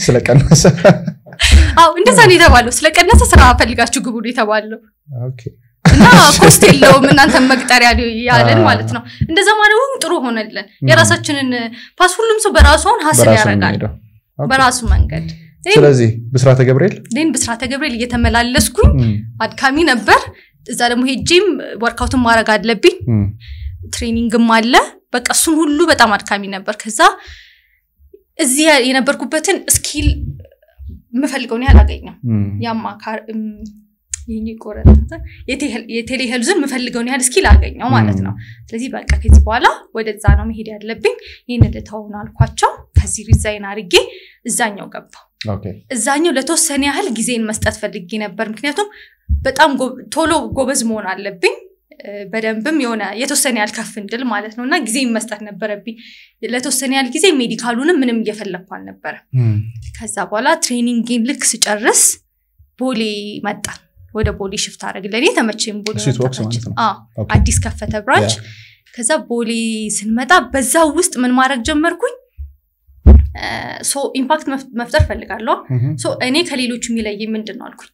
ስለቀነሰ አዎ እንደዛ ነው የተባለው ስለቀነሰ ስራ ፈልጋችሁ ግቡ ነው የተባለው ኦኬ እና ኮስት የለውም እናንተም መቅጠሪያ ያለን ማለት ነው እንደዛ ማለት ጥሩ ሆነልን የራሳችንን ፓስ ሁሉም ሰው በራሱን ሐስል ያረጋል በራሱ መንገድ ስለዚህ ብስራተ ገብርኤል እየተመላለስኩኝ አድካሚ ነበር እዛ ደግሞ ሄጂም ወርክአውት ማድረግ አለብኝ ትሬኒንግም አለ በቃ እሱን ሁሉ በጣም አድካሚ ነበር ከዛ እዚህ የነበርኩበትን ስኪል መፈልገውን ያላገኘው ያማካር ይሄን ቆረጠ የቴሌሄልዝን መፈልገውን ያህል ስኪል አገኘው ማለት ነው ስለዚህ በቃ ከዚህ በኋላ ወደዛ ነው መሄድ ያለብኝ ይሄን ለታውን አልኳቸው ከዚህ ሪዛይን አርጌ እዛኛው ገባው ኦኬ እዛኛው ለተወሰነ ያህል ጊዜን መስጠት ፈልጌ ነበር ምክንያቱም በጣም ቶሎ ጎበዝ መሆን አለብኝ በደንብም የሆነ የተወሰነ ያህል ከፍ እንድል ማለት ነውና ጊዜን መስጠት ነበረብኝ ለተወሰነ ያህል ጊዜ ሜዲካሉንም ምንም እየፈለኩ አልነበረ ከዛ በኋላ ትሬኒንግን ልክ ስጨርስ ቦሌ መጣ ወደ ቦሌ ሽፍት አረግለኔ ተመቸኝ ቦሌ አዲስ ከፈተ ብራንች ከዛ ቦሌ ስንመጣ በዛው ውስጥ ምን ማድረግ ጀመርኩኝ ሶ ኢምፓክት መፍጠር ፈልጋለሁ ሶ እኔ ከሌሎቹ የሚለይ ምንድነው አልኩኝ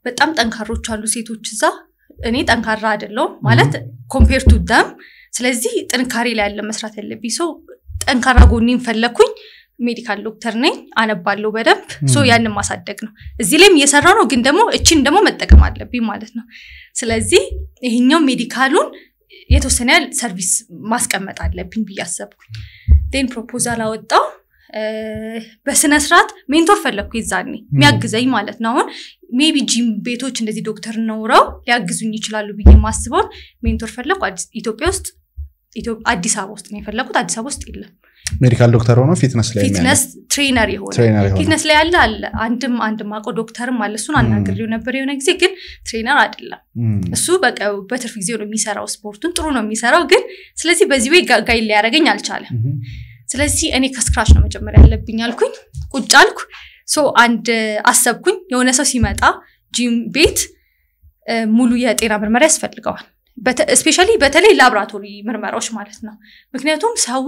በጣም ጠንካሮች አሉ ሴቶች እዛ እኔ ጠንካራ አይደለም ማለት ኮምፔር ቱ ደም ስለዚህ ጥንካሬ ላይ ያለ መስራት ያለብኝ ሶ ጠንካራ ጎኔን ፈለኩኝ ሜዲካል ዶክተር ነኝ አነባለሁ በደንብ ሶ ያንን ማሳደግ ነው እዚህ ላይም እየሰራ ነው ግን ደግሞ እቺን ደግሞ መጠቀም አለብኝ ማለት ነው ስለዚህ ይሄኛው ሜዲካሉን የተወሰነ ሰርቪስ ማስቀመጥ አለብኝ ብያሰብኩኝ ዴን ፕሮፖዛል አወጣው በስነ ስርዓት ሜንቶር ፈለኩ ይዛኔ የሚያግዘኝ ማለት ነው አሁን ሜቢ ጂም ቤቶች እንደዚህ ዶክተር ነውራው ሊያግዙኝ ይችላሉ ብዬ ማስበው ሜንቶር ፈለኩ ኢትዮጵያ ውስጥ አዲስ አበባ ውስጥ ነው የፈለኩት አዲስ አበባ ውስጥ የለም ሜዲካል ዶክተር ሆኖ ፊትነስ ትሬነር ይሆን ፊትነስ ላይ አለ አንድ ማቆ ዶክተርም አለ እሱን አናግሬው ነበር የሆነ ጊዜ ግን ትሬነር አይደለም እሱ በቃ በትርፍ ጊዜው ነው የሚሰራው ስፖርቱን ጥሩ ነው የሚሰራው ግን ስለዚህ በዚህ ወይ ጋይል ሊያረጋኝ አልቻለም ስለዚህ እኔ ከስክራች ነው መጀመሪያ ያለብኝ አልኩኝ ቁጭ አልኩ ሶ አንድ አሰብኩኝ የሆነ ሰው ሲመጣ ጂም ቤት ሙሉ የጤና ምርመራ ያስፈልገዋል ስፔሻሊ በተለይ ላብራቶሪ ምርመራዎች ማለት ነው ምክንያቱም ሰው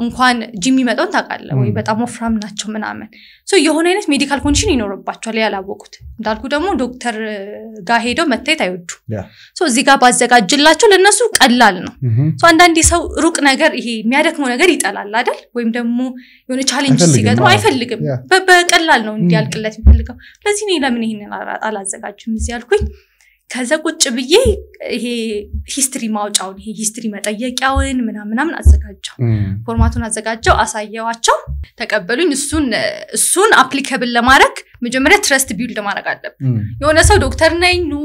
እንኳን ጂም ይመጣውን ታቃለ ወይ በጣም ወፍራም ናቸው ምናምን ሶ የሆነ አይነት ሜዲካል ኮንዲሽን ይኖርባቸዋል ያላወቁት እንዳልኩ ደግሞ ዶክተር ጋር ሄደው መታየት አይወዱ ሶ እዚህ ጋር ባዘጋጅላቸው ለነሱ ቀላል ነው ሶ አንዳንዴ ሰው ሩቅ ነገር ይሄ የሚያደክመው ነገር ይጠላል አይደል ወይም ደግሞ የሆነ ቻሌንጅ ሲገጥም አይፈልግም በቀላል ነው እንዲያልቅለት የሚፈልገው ለዚህ ነው ለምን ይሄንን አላዘጋጅም እዚህ ያልኩኝ ከዛ ቁጭ ብዬ ይሄ ሂስትሪ ማውጫውን ይሄ ሂስትሪ መጠየቂያውን ምናምን አዘጋጀው ፎርማቱን አዘጋጀው አሳየዋቸው ተቀበሉኝ እሱን አፕሊኬብል ለማድረግ መጀመሪያ ትረስት ቢልድ ማድረግ አለብኝ የሆነ ሰው ዶክተር ነኝ ኑ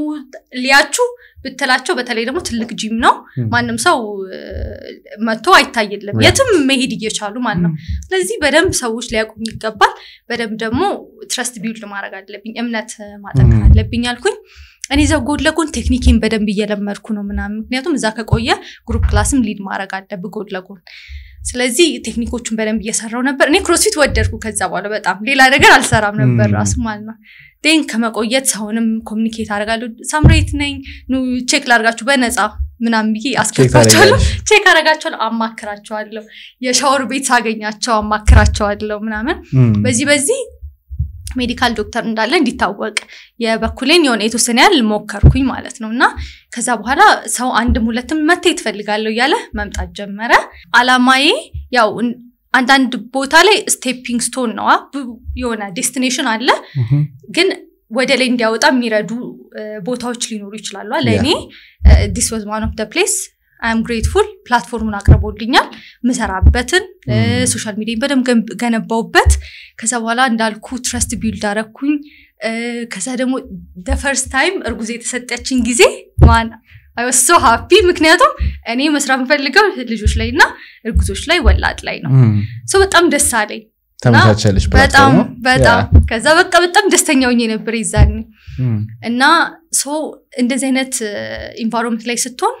ሊያችሁ ብትላቸው በተለይ ደግሞ ትልቅ ጂም ነው ማንንም ሰው መጥቶ አይታየለም የትም መሄድ እየቻሉ ማለት ነው ስለዚህ በደንብ ሰዎች ሊያቁም ይገባል በደንብ ደግሞ ትረስት ቢልድ ማድረግ አለብኝ እምነት ማጠንከር አለብኝ አልኩኝ እኔ ዘው ጎድ ለጎን ቴክኒክን በደንብ እየለመድኩ ነው ምናምን ምክንያቱም እዛ ከቆየ ግሩፕ ክላስም ሊድ ማድረግ አለብኝ ጎድ ለጎን ስለዚህ ቴክኒኮቹን በደንብ እየሰራው ነበር እኔ ክሮስፊት ወደድኩ ከዛ በኋላ በጣም ሌላ ነገር አልሰራም ነበር ራስ ማለት ነው ዴን ከመቆየት ሰውንም ኮሙኒኬት አደርጋለሁ ሳምሬት ነኝ ኑ ቼክ ላርጋችሁ በነፃ ምናምን ብዬ አስከፍታቸዋለሁ ቼክ አረጋቸዋለሁ አማክራቸዋለሁ የሻወር ቤት ሳገኛቸው አማክራቸዋለሁ ምናምን በዚህ ሜዲካል ዶክተር እንዳለ እንዲታወቅ የበኩሌን የሆነ የተወሰነ ያህል ሞከርኩኝ ማለት ነውና ከዛ በኋላ ሰው አንድም ሁለትም መተት ይፈልጋለሁ ያለ መምጣት ጀመረ አላማዬ ያው አንዳንድ ቦታ ላይ ስቴፒንግ ስቶን ነው የሆነ ዴስቲኔሽን አለ ግን ወደ ላይ እንዲያወጣ የሚረዱ ቦታዎች ሊኖሩ ይችላሉ ለኔ this was one of the place I am grateful ፕላትፎርሙን አቅርቦልኛል መሰራበትን ሶሻል ሚዲያ በደም ገነባውበት ከዛ በኋላ እንዳልኩ ትረስት ቢልድ አረኩኝ ከዛ ደግሞ the first time እርጉዝ የተሰጠችኝ ጊዜ ማን I was so happy ምክንያቱም እኔ መስራት ፈልገው ልጆች ላይና እርጉዞች ላይ ወላድ ላይ ነው ሶ በጣም ደስ አለኝ ተመሳሳለች በጣም ከዛ በቃ በጣም ደስተኛ ሆኜ ነበር ይዛኝ እና ሶ እንደዚህ አይነት ኢንቫይሮንመንት ላይ ስትሆን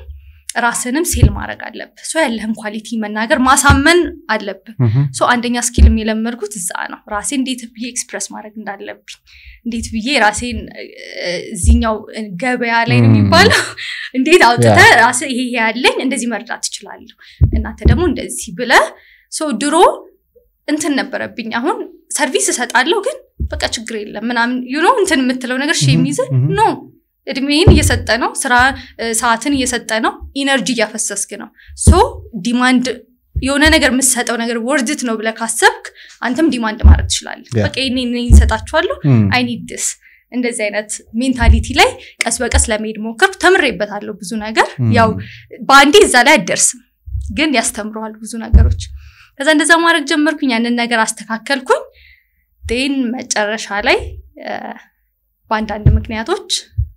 ራስንም ሴል ማድረግ አለብህ ሶ ያለህን ኳሊቲ መናገር ማሳመን አለብህ ሶ አንደኛ ስኪልም የለመድኩት እዛ ነው ራሴ እንዴት ብዬ ኤክስፕረስ ማድረግ እንዳለብኝ እንዴት ብዬ ራሴን እዚህኛው ገበያ ላይ ነው የሚባለው እንዴት አውጥተ ራስ ይሄ ያለኝ እንደዚህ መርዳት ይችላልው እናንተ ደግሞ እንደዚህ ብለ ሶ ድሮ እንትን ነበረብኝ አሁን ሰርቪስ እሰጣለሁ ግን በቃ ችግር የለም ምናምን እንትን የምትለው ነገር የሚይዝ ኖ እድሜን እየሰጠ ነው ስራ ሰዓትን እየሰጠ ነው ኢነርጂ እያፈሰስክ ነው ሶ ዲማንድ የሆነ ነገር መስጠው ነገር ወርድት ነው ብለህ ካሰብክ አንተም ዲማንድ ማድረግ ትችላለህ በቃ እኔ እንሰጣቸዋለሁ አይ ኒድ ዲስ እንደዚህ አይነት ሜንታሊቲ ላይ ቀስ በቀስ ለመሄድ ሞከርኩ ተምሬበታለሁ ብዙ ነገር ያው ባንዴ እዛ ላይ አደርስም ግን ያስተምራል ብዙ ነገሮች ከዛ እንደዛ ማድረግ ጀመርኩኝ ያንን ነገር አስተካከልኩኝ ዴን መጨረሻ ላይ በአንዳንድ ምክንያቶች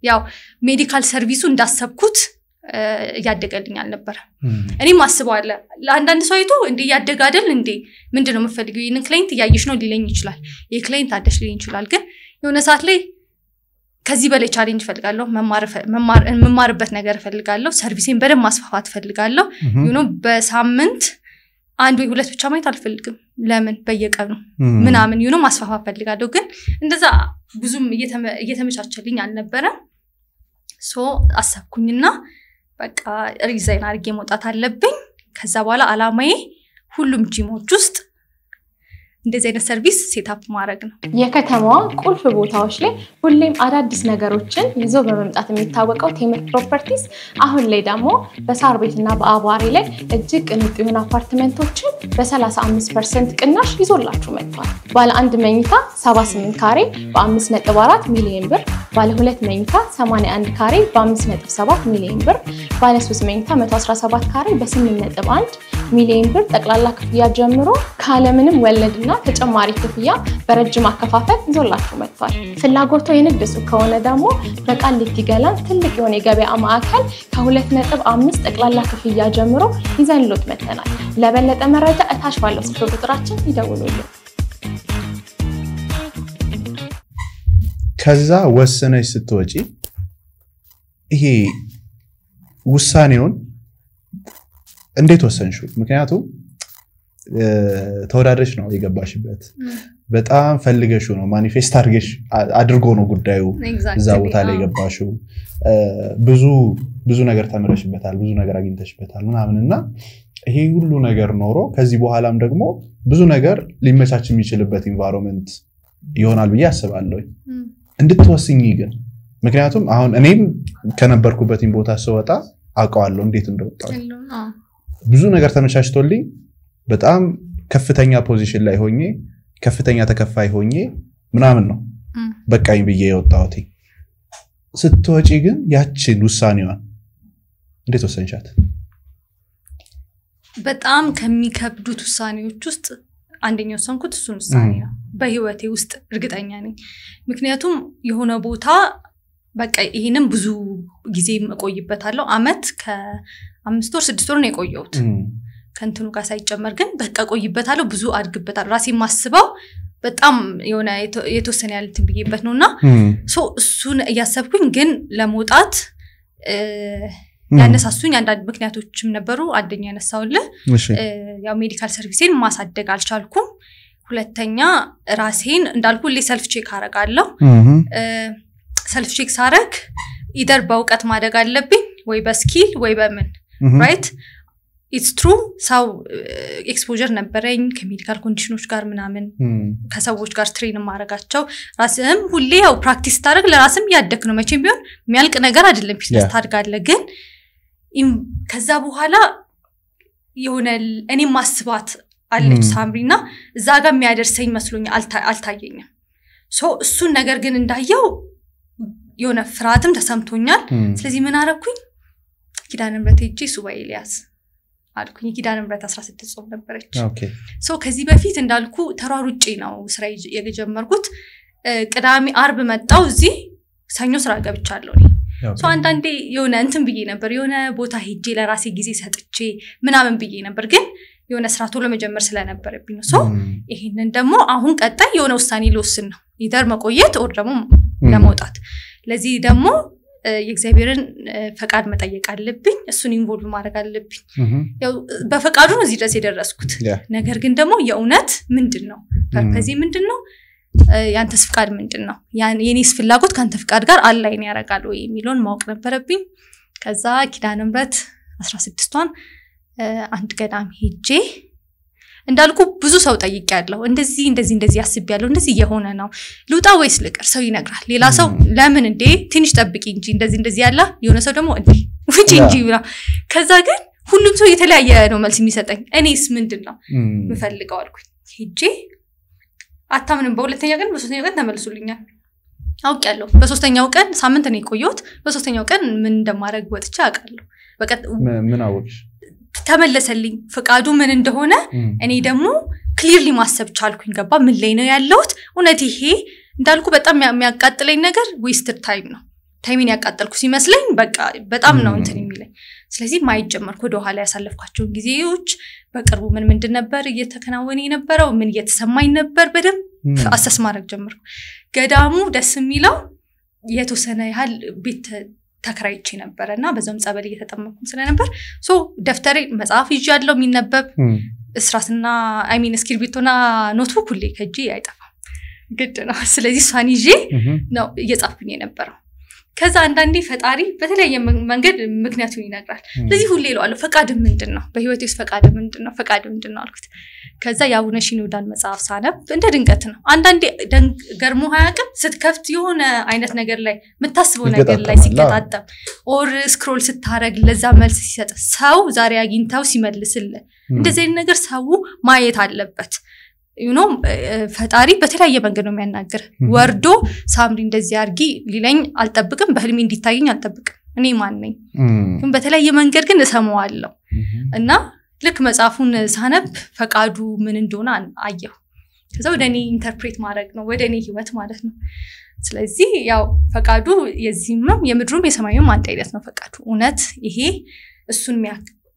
ያው ሜዲካል ሰርቪሱ እንዳሰብኩት ያደገልኝ አልነበረ እኔም አስባለሁ ለአንዳንድ ሰው አይቶ እንዴ ያደጋደል እንዴ ምንድነው መፈልገው ይሄን ክላይንት ያይሽ ነው ሊለኝ ይችላል የክላይንት አደሽ ሊለኝ ይችላል ግን የሆነ ሰዓት ላይ ከዚህ በላይ ቻሌንጅ ፈልጋለሁ መማርበት ነገር ፈልጋለሁ ሰርቪሴን በደም ማስፋፋት ፈልጋለሁ በሳምንት አንድ ወይ ሁለት ብቻ ማይት አልፈልግም ለምን በየቀኑ ምናምን ማስፋፋት ፈልጋለሁ ግን እንደዛ ብዙም እየተመቻቸልኝ አልነበረ ሶ አሰብኩኝና በቃ ሪዛይን አድርጌ መውጣት አለብኝ ከዛ በኋላ አላማዬ ሁሉም ጂሞች ውስጥ እንደዚህ አይነት ሰርቪስ ሴትአፕ ማድረግ ነው የከተማዋ ቁልፍ ቦታዎች ላይ ሁሌም አዳዲስ ነገሮችን ይዞ በመምጣት የሚታወቀው ቴምር ፕሮፐርቲስ አሁን ላይ ደግሞ በሳር ቤትና በአቧሬ ላይ እጅግ ቅንጡ የሆኑ አፓርትመንቶችን በ35% ቅናሽ ይዞላችሁ መጥቷል ባለ 1 መኝታ 78 ካሬ በ5.4 ሚሊዮን ብር ባለ 2 መኝታ 81 ካሬ በ5.7 ሚሊዮን ብር ባለ 3 መኝታ 117 ካሬ በ8.1 ሚሊዮን ብር ጠቅላላ ክፍያ ጀምሮ ካለምንም ወለድና ተጨማሪ ክፍያ በረጅም አከፋፈል ይዞላችሁ መጥቷል ፍላጎቱ የንግድ ሱቅ ከሆነ ደግሞ በቃሊቲ ገላን ትልቅ የሆነ የገበያ ማዕከል ከ2.5 ጠቅላላ ክፍያ ጀምሮ ይዘንሎት መጥተናል ለበለጠ መረጃ እታች ባለው ስልክ ቁጥራችን ይደውሉልን ከዛ ወሰነሽ ስትወጪ ይሄ ውሳኔውን እንዴት ወሰንሽው ምክንያቱም ተወዳድረሽ ነው የገባሽበት በጣም ፈልገሽ ነው ማኒፌስት አድርጎ ነው ጉዳዩ እዛ ቦታ ላይ የገባሽው ብዙ ነገር ተመረሽበታል ብዙ ነገር አግኝተሽበታል ምናምንና ይሄ ሁሉ ነገር ኖሮ ከዚህ በኋላም ደግሞ ብዙ ነገር ሊመቻች የሚችልበት ኢንቫይሮንመንት ይሆናል ብዬ አስባለሁ እንድትወስኚ ግን ምክንያቱም አሁን እኔም ከነበርኩበት ቦታ ስወጣ አውቀዋለሁ እንዴት እንደወጣው ብዙ ነገር ተመቻችቶልኝ በጣም ከፍተኛ ፖዚሽን ላይ ሆኜ ከፍተኛ ተከፋይ ሆኜ ምናምን ነው በቃኝ ብዬ የወጣሁት ስትወጪ ግን ያቺን ውሳኔዋን እንዴት ወሰንሻት በጣም ከሚከብዱት ውሳኔዎች ውስጥ አንደኛው ሰንኩት እሱን ውሳኔ ነው በህይወቴ ውስጥ እርግጠኛ ነኝ ምክንያቱም የሆነ ቦታ በቃ ይሄንን ብዙ ጊዜ መቆይበታለሁ አመት ከ5 ወር 6 ወር ነው የቆየሁት ከንትኑ ጋር ሳይጨመር ግን በቃ ቆይበታለሁ ብዙ አድግበታለሁ ራሴ ማስበው በጣም የሆነ የተወሰነ ያልትን ብዬበት ነውና ሶ እሱን ያሰብኩኝ ግን ለመውጣት ያነሳሱኝ አንዳንድ ምክንያቶችም ነበሩ አንደኛ ያነሳውልህ ያው ሜዲካል ሰርቪሴን ማሳደግ አልቻልኩም ሁለተኛ ራሴን እንዳልኩ ለሰልፍ ቼክ አረጋለሁ ሰልፍ ቼክ ሳረግ ኢደር በእውቀት ማደግ አለብኝ ወይ በስኪል ወይ በምን ራይት it's true ሳው ኤክስፖዠር ነበረኝ ከሜዲካል ኮንዲሽኖች ጋር ምናምን ከሰዎች ጋር ትሬን ማረጋቸው ራስም ሁሌ ያው ፕራክቲስ ታረግ ለራስም ያደክ ነው መቼም ቢሆን የሚያልቅ ነገር አይደለም ቢዝነስ ታድጋለ ግን ከዛ በኋላ የሆነ እኔ ማስባት አለች ሳምሪና እዛ ጋር የሚያደርሰኝ መስሎኝ አልታየኝም ሶ እሱን ነገር ግን እንዳየው የሆነ ፍራትም ተሰምቶኛል ስለዚህ ምን አረኩኝ ኪዳነ ምሕረት ሄጄ ሱባኤ ኢልያስ አልኩኝ ኪዳነ ምሕረት 16 ጾም ነበረች ኦኬ ሶ ከዚህ በፊት እንዳልኩ ተሯሩጬ ነው ስራ የጀመርኩት ቅዳሜ አርብ መጣው እዚህ ሰኞ ስራ ገብቻለሁ ሶ አንዳንዴ የሆነ እንትን ብዬ ነበር የሆነ ቦታ ሄጄ ለራሴ ጊዜ ሰጥቼ ምናምን ብዬ ነበር ግን የሆነ ስራ ቶሎ መጀመር ስለነበረብኝ ነው ሶ ይሄንን ደግሞ አሁን ቀጣይ የሆነ ውሳኔ ልወስን ነው ይደር መቆየት ወር ደግሞ ለመውጣት ለዚህ ደግሞ የእግዚአብሔርን ፈቃድ መጠየቅ አለብኝ እሱን ኢንቮልቭ ማድረግ አለብኝ ያው በፈቃዱ ነው እዚህ ድረስ የደረስኩት ነገር ግን ደግሞ የእውነት ምንድነው ፐርፐዚ ምንድነው ያንተስ ፍቃድ ምንድነው የኔስ ፍላጎት ካንተ ፍቃድ ጋር አላይን ያረጋል ወይ የሚሉን ማወቅ ነበረብኝ ከዛ ኪዳነ ምሕረት 16ቷን አንድ ገዳም ሄጄ እንዳልኩ ብዙ ሰው ጠይቄያለሁ እንደዚህ ያስብያለሁ እንደዚህ የሆነ ነው ልውጣ ወይስ ልቀር ሰው ይነግራል ሌላ ሰው ለምን እንዴ ትንሽ ጠብቂ እንጂ እንደዚህ ያለ የሆነ ሰው ደግሞ እንዴ ውጪ እንጂ ከዛ ግን ሁሉም ሰው የተለያየ ነው መልስ የሚሰጠኝ እኔስ ምንድነው ምፈልገው አልኩኝ ሄጄ አታምንም በሁለተኛው ቀን በሶስተኛው ቀን ተመልሱልኛል አውቃለሁ በሶስተኛው ቀን ሳምንት ነው የቆየሁት በሶስተኛው ቀን ምን እንደማረግ ወጥቼ አውቃለሁ በቃ ምን አወቅሽ ተመለሰልኝ ፍቃዱ ምን እንደሆነ እኔ ደግሞ ክሊርሊ ማሰብ ቻልኩኝ ገባ ምን ላይ ነው ያለሁት እውነት ይሄ እንዳልኩ በጣም የሚያቃጥለኝ ነገር ዌስትድ ታይም ነው ታይሚን ያቃጠልኩ ሲመስለኝ በቃ በጣም ነው እንትን የሚለኝ ስለዚህ ማይጀመርኩ ወደ ኋላ ያሳለፍኳቸው ጊዜዎች በቅርቡ ምን ነበር እየተከናወነ የነበረው ምን እየተሰማኝ ነበር በደም አሰስ ማድረግ ጀመርኩ ገዳሙ ደስ የሚለው የተወሰነ ያህል ቤት ተከራይቼ ነበርና በዛም ጸበል እየተጠመቅኩ ስለነበር ደፍተሬ መጽሐፍ ይዣለሁ የሚነበብ እስራስና እስክሪብቶና ኖትቡክ ሁሌ ከጄ አይጠፋም ግድ ነው ስለዚህ ሷን ይዤ ነው እየጻፍኩኝ የነበረው ከዛ አንዳንዴ ፈጣሪ በተለያየ መንገድ ምክንያቱን ይነግራል ስለዚህ ሁሌ ይሏል ፈቃድ ምንድነው በህይወቴ ውስጥ ፈቃድ ምንድነው አልኩት ከዛ ያቡነ ሽኖዳን መጽሐፍ ሳነብ እንደ ድንገት ነው አንዳንዴ ገርሞ ሃያቀም ስትከፍት የሆነ አይነት ነገር ላይ መታስበው ነገር ላይ ሲከታተም ኦር ስክሮል ስታረግ ለዛ መልስ ሲሰጥ ሰው ዛሬ አግኝታው ሲመልስል እንደዚህ ነገር ሰው ማየት አለበት ፈጣሪ በተለያየ መንገድ ነው የሚያናገር ወርዶ ሳምሪ እንደዚህ አርጊ ሊለኝ አልጠብቅም በህልሜ እንዲታየኝ አልጠብቅም እኔ ማን ነኝ ግን በተለያየ መንገድ ግን እሰማዋለሁ እና ልክ መጽሐፉን ሳነብ ፈቃዱ ምን እንደሆነ አየሁ ከዛ ወደኔ ኢንተርፕሬት ማድረግ ነው ወደኔ ህይወት ማለት ነው ስለዚህ ያው ፈቃዱ የዚህም የምድሩም የሰማዩም አንድ አይነት ነው ፈቃዱ እውነት ይሄ እሱን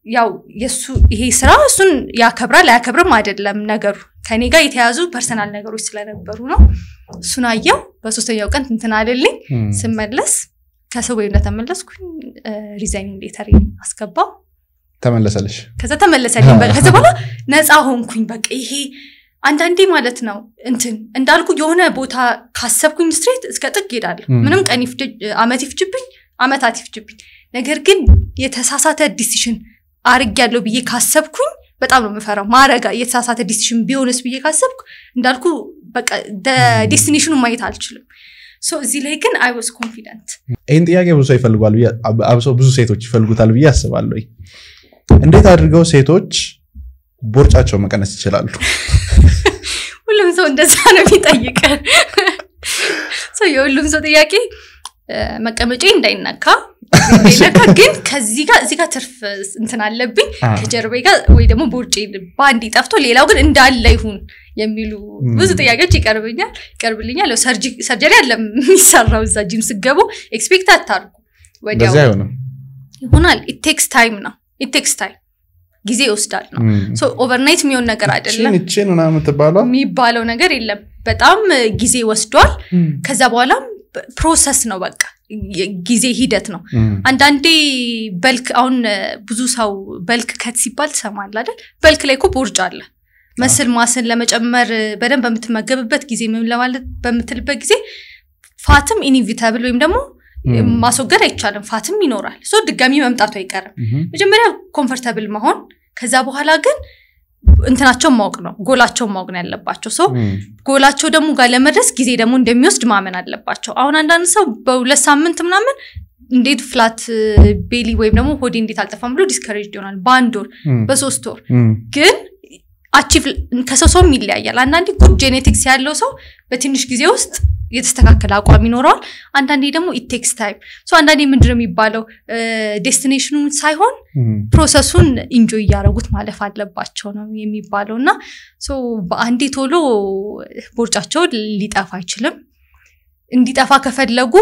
ያው የሱ ይሄ ስራ እሱን ያከብራል አያከብርም አይደለም ነገሩ ከኔ ጋር የተያዙ ፐርሰናል ነገሮች ስለነበሩ ነው እሱን አየው በሶስተኛው ቀን እንትን አለልኝ ስመለስ ከሰው እንደተመለስኩ ሪዛይኒንግ ሌተር አስገባው ተመለሰልሽ ከዛ ተመለሰልኝ ከዛ በኋላ ነፃ ሆንኩኝ በቃ ይሄ አንዳንዴ ማለት ነው እንትን እንዳልኩ የሆነ ቦታ ካሰብኩኝ ስትሬት እስከ ጥግ ሄዳለሁ ምንም ቀን አመታት ይፍጅብኝ ነገር ግን የተሳሳተ ዲሲሽን አርጋለሁ ብዬ ካሰብኩኝ በጣም ነው መፈራው ማረጋ የተሳሳተ ዲሲሽን ቢሆንስ ብዬ ካሰብኩ እንዳልኩ በቃ ዴስቲኔሽኑ ማየት አልችልም እዚህ ላይ ግን I was confident ይሄን ጥያቄ ብዙ ሰው ይፈልጋሉ አብሶ ብዙ ሴቶች ይፈልጉታል ብዬ አስባለሁ እንዴት አድርገው ሴቶች ቦርጫቸው መቀነስ ይችላሉ ሁሉም ሰው እንደዛ ነው የሚጠይቀው የሁሉም ሰው ጥያቄ መቀመጫ እንዳይነካ ግን ከዚህ ጋር ትርፍ እንትን አለብኝ ከጀርባዬ ጋር ወይ ደግሞ ቦርጬ ባንዲ ጠፍቶ ሌላው ግን እንዳለ ይሁን የሚሉ ብዙ ጥያቄዎች ይቀርብልኛል ሰርጀሪ አለ የሚሰራው እዛ ጂም ስገቡ ኤክስፔክት አታርጉ ወዲያው ይሆናል it takes time ጊዜ ይወስዳል ነው ኦቨርናይት የሚሆን ነገር አይደለም እቺን እና የምትባለው የሚባለው ነገር የለም በጣም ጊዜ ወስዷል ከዛ በኋላ ፕሮሰስ ነው በቃ ጊዜ ሂደት ነው አንዳንዴ በልክ አሁን ብዙ ሰው በልክ ከት ሲባል ተሰማል አይደል በልክ ላይ እኮ ቦርጭ አለ ማስል ለመጨመር በደንብ በምትመገብበት ጊዜ ምን ለማለት በምትልበት ጊዜ ፋትም ኢኒቪታብል ወይም ደግሞ ማስወገድ አይቻልም ፋትም ይኖራል ድጋሚ መምጣቱ አይቀርም መጀመሪያ ኮምፎርታብል መሆን ከዛ በኋላ ግን እንትናቸው ማወቅ ነው ጎላቸው ማወቅ ነው ያለባቸው ጎላቸው ደግሞ ጋር ለመድረስ ጊዜ ደግሞ እንደሚወስድ ማመን አለባቸው አሁን አንዳንድ ሰው በሁለት ሳምንት ምናምን እንዴት ፍላት ቤሊ ወይም ደግሞ ሆዴ እንዴት አልጠፋም ብሎ ዲስከሬጅድ ይሆናል በአንድ ወር በሶስት ወር ግን አቺቭ ከሰው ይለያያል አንዳንዴ ጉድ ጄኔቲክስ ያለው ሰው በትንሽ ጊዜ ውስጥ የተስተካከለ አቋም ይኖራል አንዳንዴ ደግሞ it takes time አንዳንዴ ምንድነው የሚባለው ዴስቲኔሽኑን ሳይሆን ፕሮሰሱን ኢንጆይ ያደርጉት ማለፍ አለባቸው ነው የሚባለውና በአንዴ ቶሎ ቦርጫቸው ሊጠፋ አይችልም እንዲጠፋ ከፈለጉ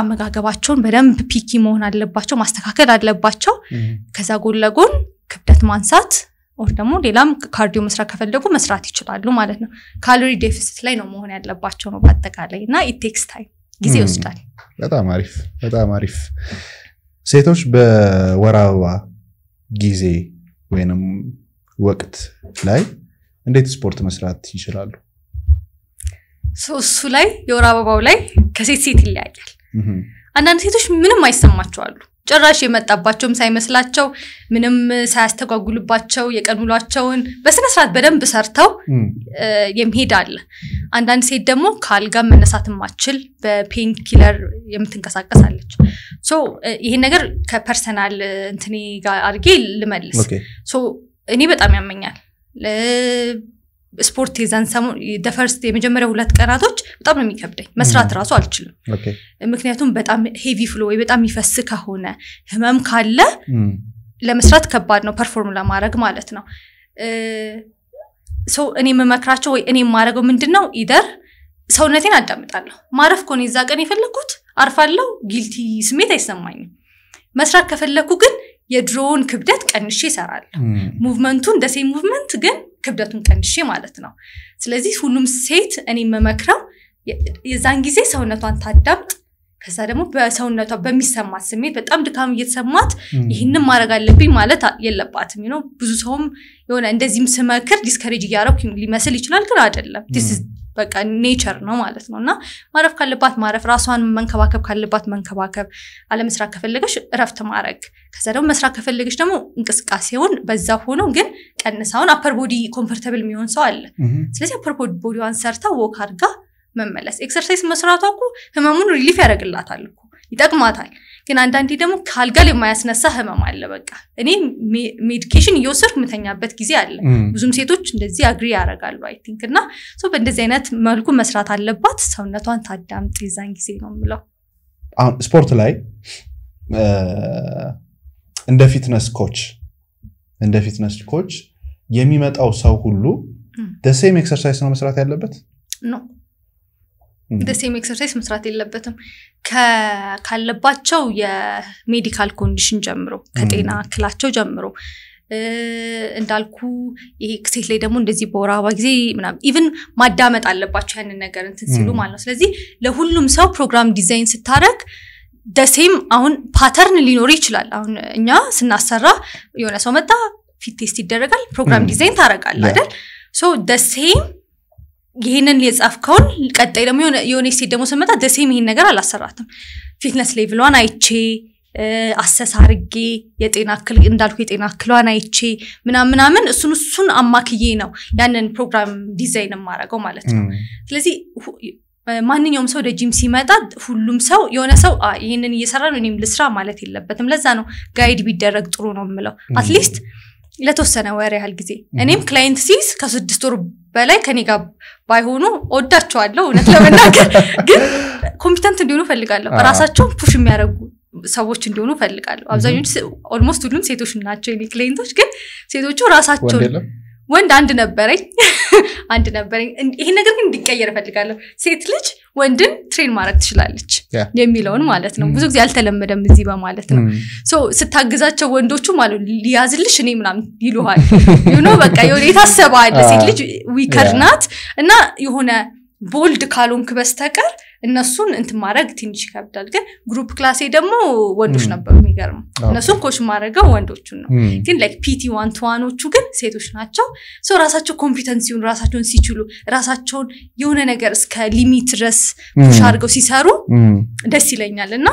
አመጋገባቸውን በደንብ ፒኪ መሆን አለባቸው ማስተካከል አለባቸው ከዛ ጎን ለጎን ክብደት ማንሳት or ደግሞ ሌላም ካርዲዮ መስራት ከፈለጉ መስራት ይችላሉ ማለት ነው ካሎሪ ዴፊሲት ላይ ነው መሆን ያለባቸው ነው በአጠቃላይና it takes time ጊዜ ይወስዳል በጣም አሪፍ ሴቶች በወር አበባ ጊዜ ወይንም ወቅት ላይ እንዴት ስፖርት መስራት ይችላሉ እሱ ላይ የወር አበባው ላይ ከሴት ይለያያል አንዳንድ ሴቶች ምንም አይሰማቸው አሉ ጭራሽ የመጣባቸውም ሳይመስላቸው ምንም ሳያስተጓጉልባቸው የቀን ውሏቸውን በስነ ስርዓት በደንብ ሰርተው የሚሄድ አለ አንዳንድ ሴት ደግሞ ካልጋ መነሳት ማችል በፔን ኪለር የምትንቀሳቀሳለች ሶ ይሄ ነገር ከፐርሰናል እንትኔ ጋር አድርጌ ልመልስ ሶ እኔ በጣም ያመኛል ስፖርት የዛን ሰሞን ደፈርስት የመጀመሪያው 2 ቀናቶች በጣም ነው የሚከብደኝ መስራት ራሱ አልችልም ምክንያቱም በጣም ሄቪ ፍሎ ወይ በጣም ይፈስ ከሆነ ህመም ካለ ለመስራት ከባድ ነው ፐርፎርም ለማድረግ ማለት ነው ሶ እኔ መመክራቸው ወይ እኔ ማረገው ምንድነው ኢደር ሰውነቴን አዳምጣለሁ ማረፍ ኮን ይዛ ቀን ይፈልኩት አርፋለሁ ጊልቲ ስሜት አይሰማኝም መስራት ከፈለኩ ግን የድሮን ክብደት ቀንሼ እሰራለሁ ሙቭመንቱን ደሴ ሙቭመንት ግን ክብደቱን ቀንሼ ማለት ነው ስለዚህ ሁሉም ሴት እኔ መመክራው የዛን ጊዜ ሰውነቷን ታዳምጥ ከዛ ደግሞ በሰውነቷ በሚሰማት ስሜት በጣም ድካም እየተሰማት ይሄንን ማድረግ አለብኝ ማለት የለባትም ብዙ ሰውም የሆነ እንደዚህም ስመክር ዲስከሬጅ ያረኩ ሊመስል ይችላል ግን አይደለም this is በቃ ኔቸር ነው ማለት ነውና ማረፍ ካለባት ማረፍ ራሷን መንከባከብ ካለባት መንከባከብ አለመስራት ከፈለገሽ እረፍት ማድረግ ከዛ ደግሞ መስራት ከፈለገሽ ደግሞ እንቅስቃሴውን በዛ ሆኖ ግን ቀንሳውን አፐር ቦዲ ኮምፎርታብል የሚሆን ሰው አለ ስለዚህ አፐር ቦዲዋን ሰርታ ወክ አድርጋ መመለስ ኤክሰርሳይዝ መስራቷ እኮ ህመሙን ሪሊፍ ያደርግላታል እኮ ይጠቅማታል ግን አንዳንዴ ደግሞ ካልጋ ላይ የማያስነሳ ህመም አለ በቃ እኔ ሜዲኬሽን እየወሰድኩ መተኛበት ጊዜ አለ ብዙም ሴቶች እንደዚህ አግሪ ያደርጋሉ አይ ቲንክ እና ሶ በእንደዚህ አይነት መልኩ መስራት አለባት ሰውነቷን ታዳምጥ ይዛን ጊዜ ነው የምለው አሁን ስፖርት ላይ እንደ ፊትነስ ኮች የሚመጣው ሰው ሁሉ the same exercise ነው መስራት ያለበት ነው the same exercise መስራት የለበትም ካለባቸው የሜዲካል ኮንዲሽን ጀምሮ ከጤና ክላቸው ጀምሮ እንዳልኩ ይሄ ሴት ላይ ደግሞ እንደዚህ በወራባ ጊዜ ምናምን ኢቭን ማዳመጥ አለባቸው ያንን ነገር እንትን ሲሉ ማለት ነው ስለዚህ ለሁሉም ሰው ፕሮግራም ዲዛይን ስታረግ the same አሁን ፓተርን ሊኖር ይችላል አሁን እኛ ስናሰራ የሆነ ሰው መጣ ፊት ቴስት ይደረጋል ፕሮግራም ዲዛይን ታረጋል አይደል so the same ይሄንን የጻፍከውን ቀጣይ ደግሞ የሆነ ሴት ደግሞ ስመጣ the same ይሄን ነገር አላሰራትም ፊትነስ ሌቭሏን አይቼ አሰሳርጌ የጤና ክል እንዳልኩ የጤና ክሏን አይቼ ምናምን እሱን አማክዬ ነው ያንን ፕሮግራም ዲዛይን ማድረገው ማለት ነው ስለዚህ ማንኛውም ሰው ደጂም ሲመጣ ሁሉም ሰው የሆነ ሰው ይሄንን እየሰራ ነው እኔም ልስራ ማለት የለበትም ለዛ ነው ጋይድ ቢደረግ ጥሩ ነው የምለው አትሊስት ለተወሰነ ወር ያህል ጊዜ እኔም ክላይንት ሲስ ከ6 ወር በላይ ከኔ ጋር ባይሆኑ ወዳቸዋለሁ እውነት ለመናገር ግን ኮምፒተንት እንዲሆኑ ፈልጋለሁ ራሳቸውን ፑሽ የሚያደርጉ ሰዎች እንዲሆኑ ፈልጋለሁ አብዛኞቹ ኦልሞስት ሁሉም ሴቶች ናቸው የኔ ክላይንቶች ግን ሴቶቹ ራሳቸው ወንድ አንድ ነበረኝ ይሄ ነገር ግን እንዲቀየር ፈልጋለሁ ሴት ልጅ ወንድን ትሬን ማድረግ ትችላለች የሚለውን ማለት ነው ብዙ ጊዜ አልተለመደም እዚህ በማለት ነው ሶ ስታግዛቸው ወንዶቹ ማለት ሊያዝልሽ እኔ ምናምን ይሉሃል በቃ የሆነ የታሰባለ ሴት ልጅ ዊከር ናት እና የሆነ ቦልድ ካልሆንክ በስተቀር እነሱን እንትን ማድረግ ትንሽ ይከብዳል ግን ግሩፕ ክላሴ ደግሞ ወንዶች ነበሩ የሚገርም እነሱን ኮች ማድረገው ወንዶቹን ነው ግን ላይክ ፒቲ 1-to-1ዎቹ ግን ሴቶች ናቸው ሶ ራሳቸው ኮምፒተንሲውን ራሳቸውን ሲችሉ ራሳቸውን የሆነ ነገር እስከ ሊሚት ድረስ ፑሽ አድርገው ሲሰሩ ደስ ይለኛልና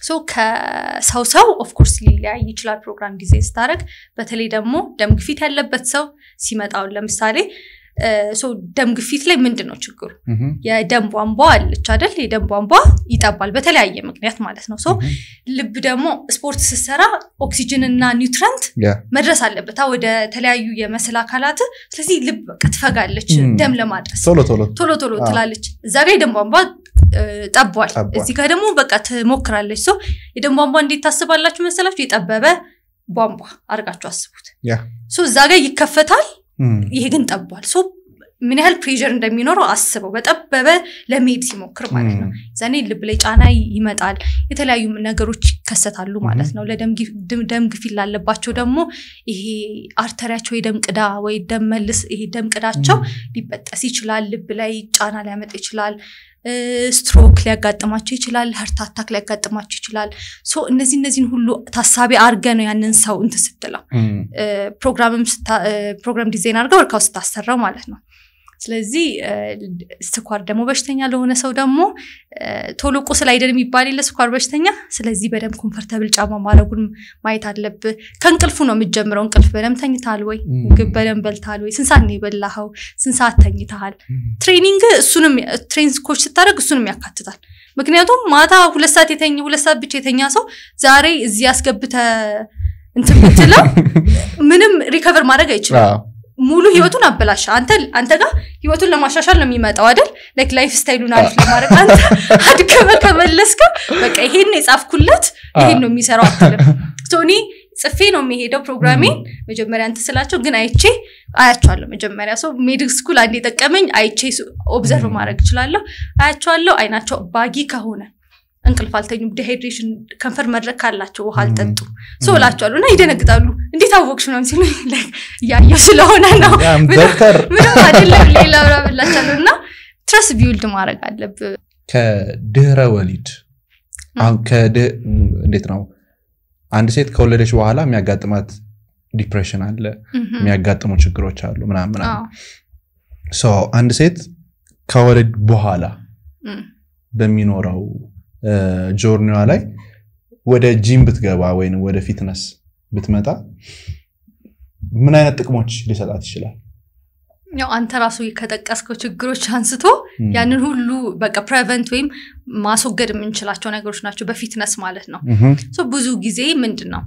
ሶ ከሰው ኦፍ ኮርስ ሊለያይ ይችላል ፕሮግራም ዲዛይን ስታረግ በተለይ ደግሞ ደም ግፊት ያለበት ሰው ሲመጣው ለምሳሌ ሶ ደም ግፊት ላይ ምንድነው ችግሩ የደም ቧንቧ አለች አይደል የደም ቧንቧ ይጣባል በተለያየ ምክንያት ማለት ነው ሶ ልብ ደግሞ ስፖርት ሲሰራ ኦክሲጅን እና ኒውትሪንት መድረስ አለበት ወደ ተለያዩ የመስል አካላት ስለዚህ ልብ ከተፈጋለች ደም ለማድረስ ቶሎ ትላለች እዛ ጋር የደም ቧንቧ ጠቧል እዚህ ጋር ደግሞ በቃ ትሞክራለች ሶ የደም ቧንቧ እንዴት ታስባላችሁ መሰላችሁ የጠበበ ቧንቧ አርጋችሁ አስቡት ሶ እዛ ጋር ይከፈታል ይሄ ግን ጠቧል ሶ ምን ያህል ፕሬሸር እንደሚኖረው አስበው በጠበበ ለሜድ ሲሞክር ማለት ነው ዘኔ ልብ ላይ ጫና ይመጣል የተለያዩ ነገሮች ይከሰታሉ ማለት ነው ለደም ግፊት ላለባቸው ደግሞ ይሄ አርተሪያቸው የደም ቅዳ ወይ ደም መልስ ይሄ ደም ቅዳቸው ሊበጠስ ይችላል ልብ ላይ ጫና ሊያመጣ ይችላል ስትሮክ ሊያጋጥማቸው ይችላል ሃርት አታክ ሊያጋጥማቸው ይችላል ሶ እነዚህን ሁሉ ታሳቢ አርገ ነው ያንን ሰው ስትለው ፕሮግራም ዲዛይን አርገው ወርካው ስታሰራው ማለት ነው ስለዚህ ስኳር ደግሞ በሽተኛ ለሆነ ሰው ደግሞ ቶሎ ቁስል አይደለም የሚባል ለስኳር በሽተኛ ስለዚህ በደም ኮምፎርታብል ጫማ ማድረጉን ማየት አለብህ ከእንቅልፉ ነው የምትጀምረው እንቅልፍ በደም ተኝታል ወይ ምግብ በደም በልታል ወይ ስንት ሰዓት ነው የበላኸው ስንት ሰዓት ተኝተሃል ትሬኒንግ እሱንም ትሬኒንግ ኮች ስታደርግ እሱንም ያካትታል ምክንያቱም ማታ 2 ሰዓት የተኛ 2 ሰዓት ብቻ የተኛ ሰው ዛሬ እዚህ ያስገብተ እንትን ብትለው ምንም ሪከቨር ማድረግ አይችልም ሙሉ ህይወቱን አበላሽ አንተ ጋር ህይወቱን ለማሻሻል ነው የሚመጣው አይደል ላይክ ላይፍ ስታይሉን አሪፍ ለማድረግ አንተ አድከመ ከመለስከ በቃ ይሄን የጻፍኩለት ይሄን ነው የሚሰራው አትልም ቶኒ ጽፌ ነው የሚሄደው ፕሮግራሚንግ መጀመሪያ አንተ ስላቸው ግን አያቻለሁ መጀመሪያ ሰው ሜዲክ ስኩል አንዴ ተጠቀመኝ አይቼ ኦብዘርቭ ማድረግ ይችላልው አያቻለሁ አይናቸው ባጊ ከሆነ እንቅልፍ አልተኙም ዲሃይድሬሽን ከንፈር መድረክ ካላቸው ውሃ አልጠጡ ሶላቸውና ይደነግጣሉ እንዴት አወቅሽ ነው ሲሉ ያየው ስለሆነ ነው ዶክተር ምን አይደለም ሌላ ብላቻለውና ትረስ ቢውልድ ማድረግ አለብህ ከድህረ ወሊድ እንዴት ነው አንድ ሴት ከወለደች በኋላ የሚያጋጥማት ዲፕሬሽን አለ የሚያጋጥሙ ችግሮች አሉ ምናምን ሶ አንድ ሴት ከወለድ በኋላ በሚኖረው ጆርኒዋ ላይ ወደ ጂም ብትገባ ወይንም ወደ ፊትነስ ብትመጣ ምን አይነት ጥቅሞች ሊሰጣት ይችላል ያው አንተ ራሱ ከጠቀስከው ችግሮች አንስቶ ያንን ሁሉ በቃ ፕሪቨንት ወይም ማስወገድ የምንችላቸው ነገሮች ናቸው በፊትነስ ማለት ነው ሶ ብዙ ጊዜ ምንድነው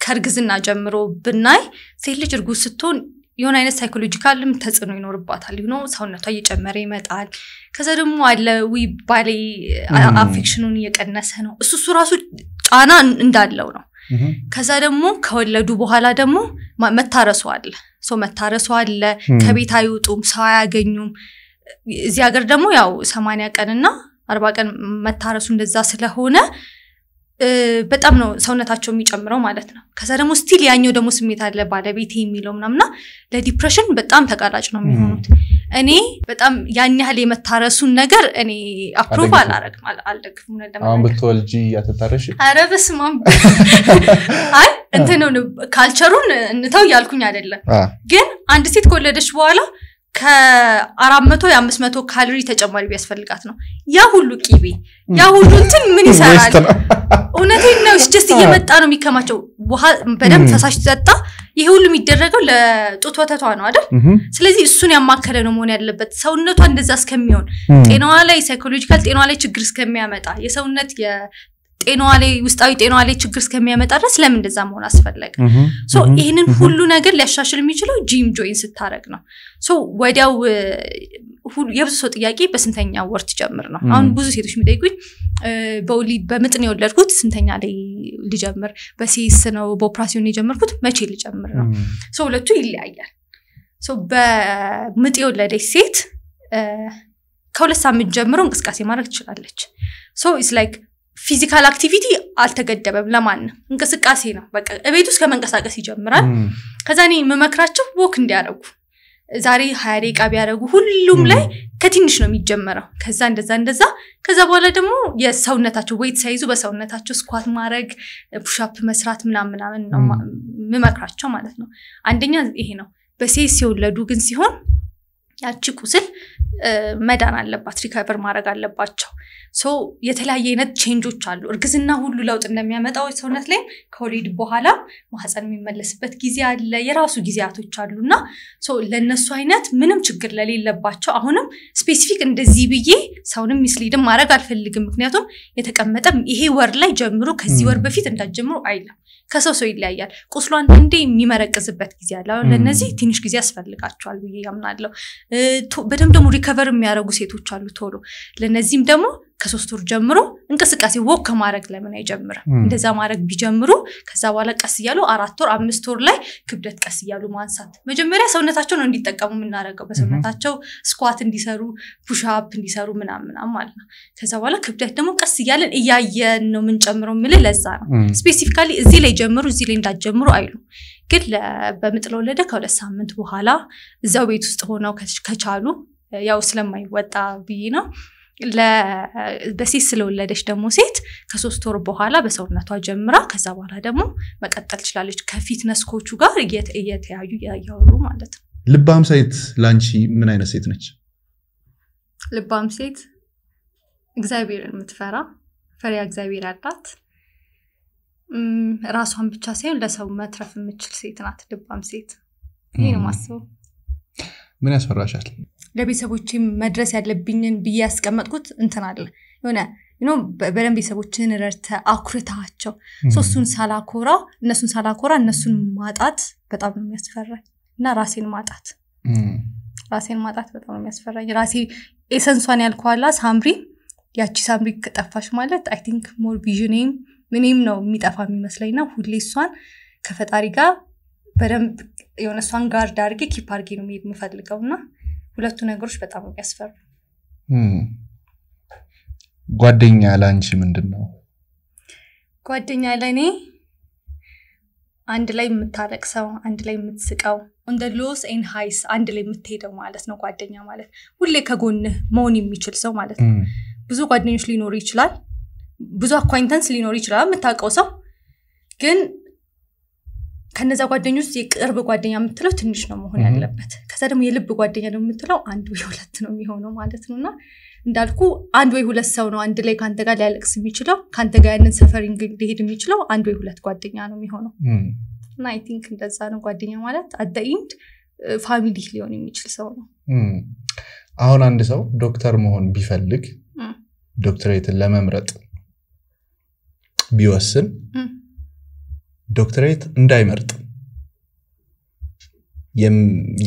ከርግዝና ጀምሮ ብናይ ሴት ልጅ እርጉዝ ስትሆን የሆነ አይነት ሳይኮሎጂካልም ተጽዕኖ ይኖርባታል ሰውነቷ እየጨመረ ይመጣል ከዛ ደግሞ አለ ባሌ አፌክሽኑን እየቀነሰ ነው እሱ ራሱ ጫና እንዳለው ነው ከዛ ደግሞ ከወለዱ በኋላ ደግሞ መታረሱ አለ ከቤት አይወጡም ሰው አያገኙም እዚህ ሀገር ደግሞ ያው 80 ቀንና 40 ቀን መታረሱ እንደዛ ስለሆነ በጣም ነው ሰውነታቸው የሚጨምረው ማለት ነው ከዛ ደግሞ ስቲል ያኛው ደግሞ ስሜት አለ ባለቤቴ የሚለው ምናምና ለዲፕሬሽን በጣም ተጋላጭ ነው የሚሆኑት እኔ በጣም ያን ያህል የመታረሱን ነገር እኔ አፕሩቫል አልደግፍም አሁን በተወልጂ ያተታረሽ አረበስማም አይ እንት ነው ካልቸሩን እንተው ያልኩኝ አይደለም ግን አንድ ሴት ከወለደች በኋላ ከ400 የ500 ካሎሪ ተጨማሪ ቢያስፈልጋት ነው ያ ሁሉ ቂቤ ያ ሁሉ እንትን ምን ይሰራል እውነቴን ነው ጀስት እየመጣ ነው የሚከማቸው በደም ፈሳሽ ተጠጣ ይሄ ሁሉ የሚደረገው ለጡት ወተቷ ነው አይደል ስለዚህ እሱን ያማከለ ነው መሆን ያለበት ሰውነቷ እንደዛ እስከሚሆን ጤናዋ ላይ ሳይኮሎጂካል ጤናዋ ላይ ችግር እስከሚያመጣ የሰውነት ጤናዋ ላይ ውስጣዊ ጤናዋ ላይ ችግር እስከሚያመጣ ድረስ ለምን እንደዛ መሆን አስፈለገ ሶ ይሄንን ሁሉ ነገር ሊያሻሽል የሚችለው ጂም ጆይን ስታረግ ነው ሶ ወዲያው የብዙ ሰው ጥያቄ በስንተኛ ወር ትጀምር ነው አሁን ብዙ ሴቶች የሚጠይቁኝ በወሊድ በምጥን የወለድኩት ስንተኛ ላይ ልጀምር በሲስ ነው በኦፕራሲዮን የጀመርኩት መቼ ልጀምር ነው ሶ ሁለቱ ይለያያል ሶ በምጥ የወለደች ሴት ከሁለት ሳምንት ጀምሮ እንቅስቃሴ ማድረግ ትችላለች ሶ ኢትስ ላይክ ፊዚካል አክቲቪቲ አልተገደበም ለማንም እንቅስቃሴ ነው በቃ እቤት ውስጥ ከመንቀሳቀስ ይጀምራል ከዛኔ መመክራቸው ወክ እንዲያረጉ ዛሬ 20 ደቂቃ ቢያረጉ ሁሉም ላይ ከትንሽ ነው የሚጀመረው ከዛ እንደዛ ከዛ በኋላ ደግሞ የሰውነታቸው ዌይት ሳይዙ በሰውነታቸው ስኳት ማድረግ ፑሽ አፕ መስራት ምናምን ነው መመክራቸው ማለት ነው አንደኛ ይሄ ነው በሴስ የወለዱ ግን ሲሆን ያቺ ቁስል መዳን አለባት ሪከቨር ማድረግ አለባቸው ሶ የተለያየ አይነት ቼንጆች አሉ እርግዝና ሁሉ ለውጥ እንደሚያመጣው ሰውነት ላይ ከወሊድ በኋላ ማህፀን የሚመለስበት ጊዜ አለ የራሱ ጊዜያቶች አሉና ሶ ለነሱ አይነት ምንም ችግር ለሌለባቸው አሁንም ስፔሲፊክ እንደዚህ ብዬ ሰውንም ሚስሊድም ማድረግ አልፈልግም ምክንያቱም የተቀመጠ ይሄ ወር ላይ ጀምሮ ከዚህ ወር በፊት እንዳትጀምሩ አይለም ከሰው ይለያያል ቁስሏን እንደ የሚመረቅዝበት ጊዜ አለ ለነዚህ ትንሽ ጊዜ ያስፈልጋቸዋል ብዬ ያምናለሁ በደም ደግሞ ሪከቨር የሚያረጉ ሴቶች አሉ ቶሎ ለነዚህም ደግሞ ከ3 ወር ጀምሮ እንቅስቃሴ ወክ ከማድረግ ለምን አይጀምር እንደዛ ማድረግ ቢጀምሩ ከዛ በኋላ ቀስ ይያሉ 4 ወር 5 ወር ላይ ክብደት ቀስ ይያሉ ማንሳት መጀመሪያ ሰውነታቸው ነው እንዲጠቀሙ ምናረጋው በሰውነታቸው ስኳት እንዲሰሩ ፑሽ አፕ እንዲሰሩ ምናምን ማለት ነው ከዛ በኋላ ክብደት ደግሞ ቀስ ይያለን እያየን ነው ምን ጨምረው ምለ ለዛ ነው ስፔሲፊካሊ እዚህ ላይ ጀምሩ እዚህ ላይ እንዳትጀምሩ አይሉ ግን በምጥ ለወለደ ከ2 ሳምንት በኋላ እዛው ቤት ውስጥ ሆነው ከቻሉ ያው ስለማይወጣ ብዬ ነው በሲስ ስለወለደች ደግሞ ሴት ከ3 ወር በኋላ በሰውነቷ ጀምራ ከዛ በኋላ ደግሞ መቀጠል ትችላለች ከፊትነስ ኮቹ ጋር እየተያዩ ያያወሩ ማለት ነው ልባም ሴት ላንቺ ምን አይነት ሴት ነች? ልባም ሴት እግዚአብሔርን የምትፈራ ፈሪያ እግዚአብሔር ያላት ራሷን ብቻ ሳይሆን ለሰው መትረፍ የምትችል ሴት ናት ልባም ሴት። ይሄ ነው ማስበው። ምን ያስፈራሻል? ለቤተሰቦቼ መድረስ ያለብኝን ብዬ ያስቀመጥኩት እንትን አለ የሆነ በደንብ ቤተሰቦችን ረድተ አኩርታቸው እሱን ሳላኮራ እነሱን ማጣት በጣም ነው የሚያስፈራኝ እና ራሴን ማጣት በጣም ነው የሚያስፈራኝ። ራሴ ኤሰንሷን ያልኳላ ሳምሪ ያቺ ሳምሪ ከጠፋሽ ማለት አይ ቲንክ ሞር ቪዥኔም ምንም ነው የሚጠፋ የሚመስለኝና ሁሌ እሷን ከፈጣሪ ጋር በደንብ የሆነ እሷን ጋር ዳርጌ ኪፕ አድርጌ ነው መሄድ የምፈልገውና ሁለቱ ነገሮች በጣም ያስፈራሉ። ጓደኛ ላንቺ ምንድነው? ጓደኛ ለኔ አንድ ላይ የምታለቅሰው አንድ ላይ የምትስቀው on the lows and highs አንድ ላይ የምትሄደው ማለት ነው ጓደኛ ማለት ሁሌ ከጎንህ መሆን የሚችል ሰው ማለት ነው። ብዙ ጓደኞች ሊኖሩ ይችላል ብዙ አኳይንታንስ ሊኖሩ ይችላል የምታውቀው ሰው ግን ከነዛ ጓደኞች የቅርብ ጓደኛ የምትለው ትንሽ ነው መሆን ያለበት። ከዛ ደግሞ የልብ ጓደኛ ነው የምትለው አንድ ወይ ሁለት ነው የሚሆነው ማለት ነውና እንዳልኩ አንድ ወይ ሁለት ሰው ነው አንድ ላይ ካንተ ጋር ሊያለቅስ የሚችለው ካንተ ጋር ያንን ሰፈሪንግ ሊሄድ የሚችለው አንድ ወይ ሁለት ጓደኛ ነው የሚሆነው እና አይ ቲንክ እንደዛ ነው ጓደኛ ማለት at the end ፋሚሊ ሊሆን የሚችል ሰው ነው። አሁን አንድ ሰው ዶክተር መሆን ቢፈልግ ዶክተሬትን ለመምረጥ ቢወስን ዶክተሬት እንዳይመርጥ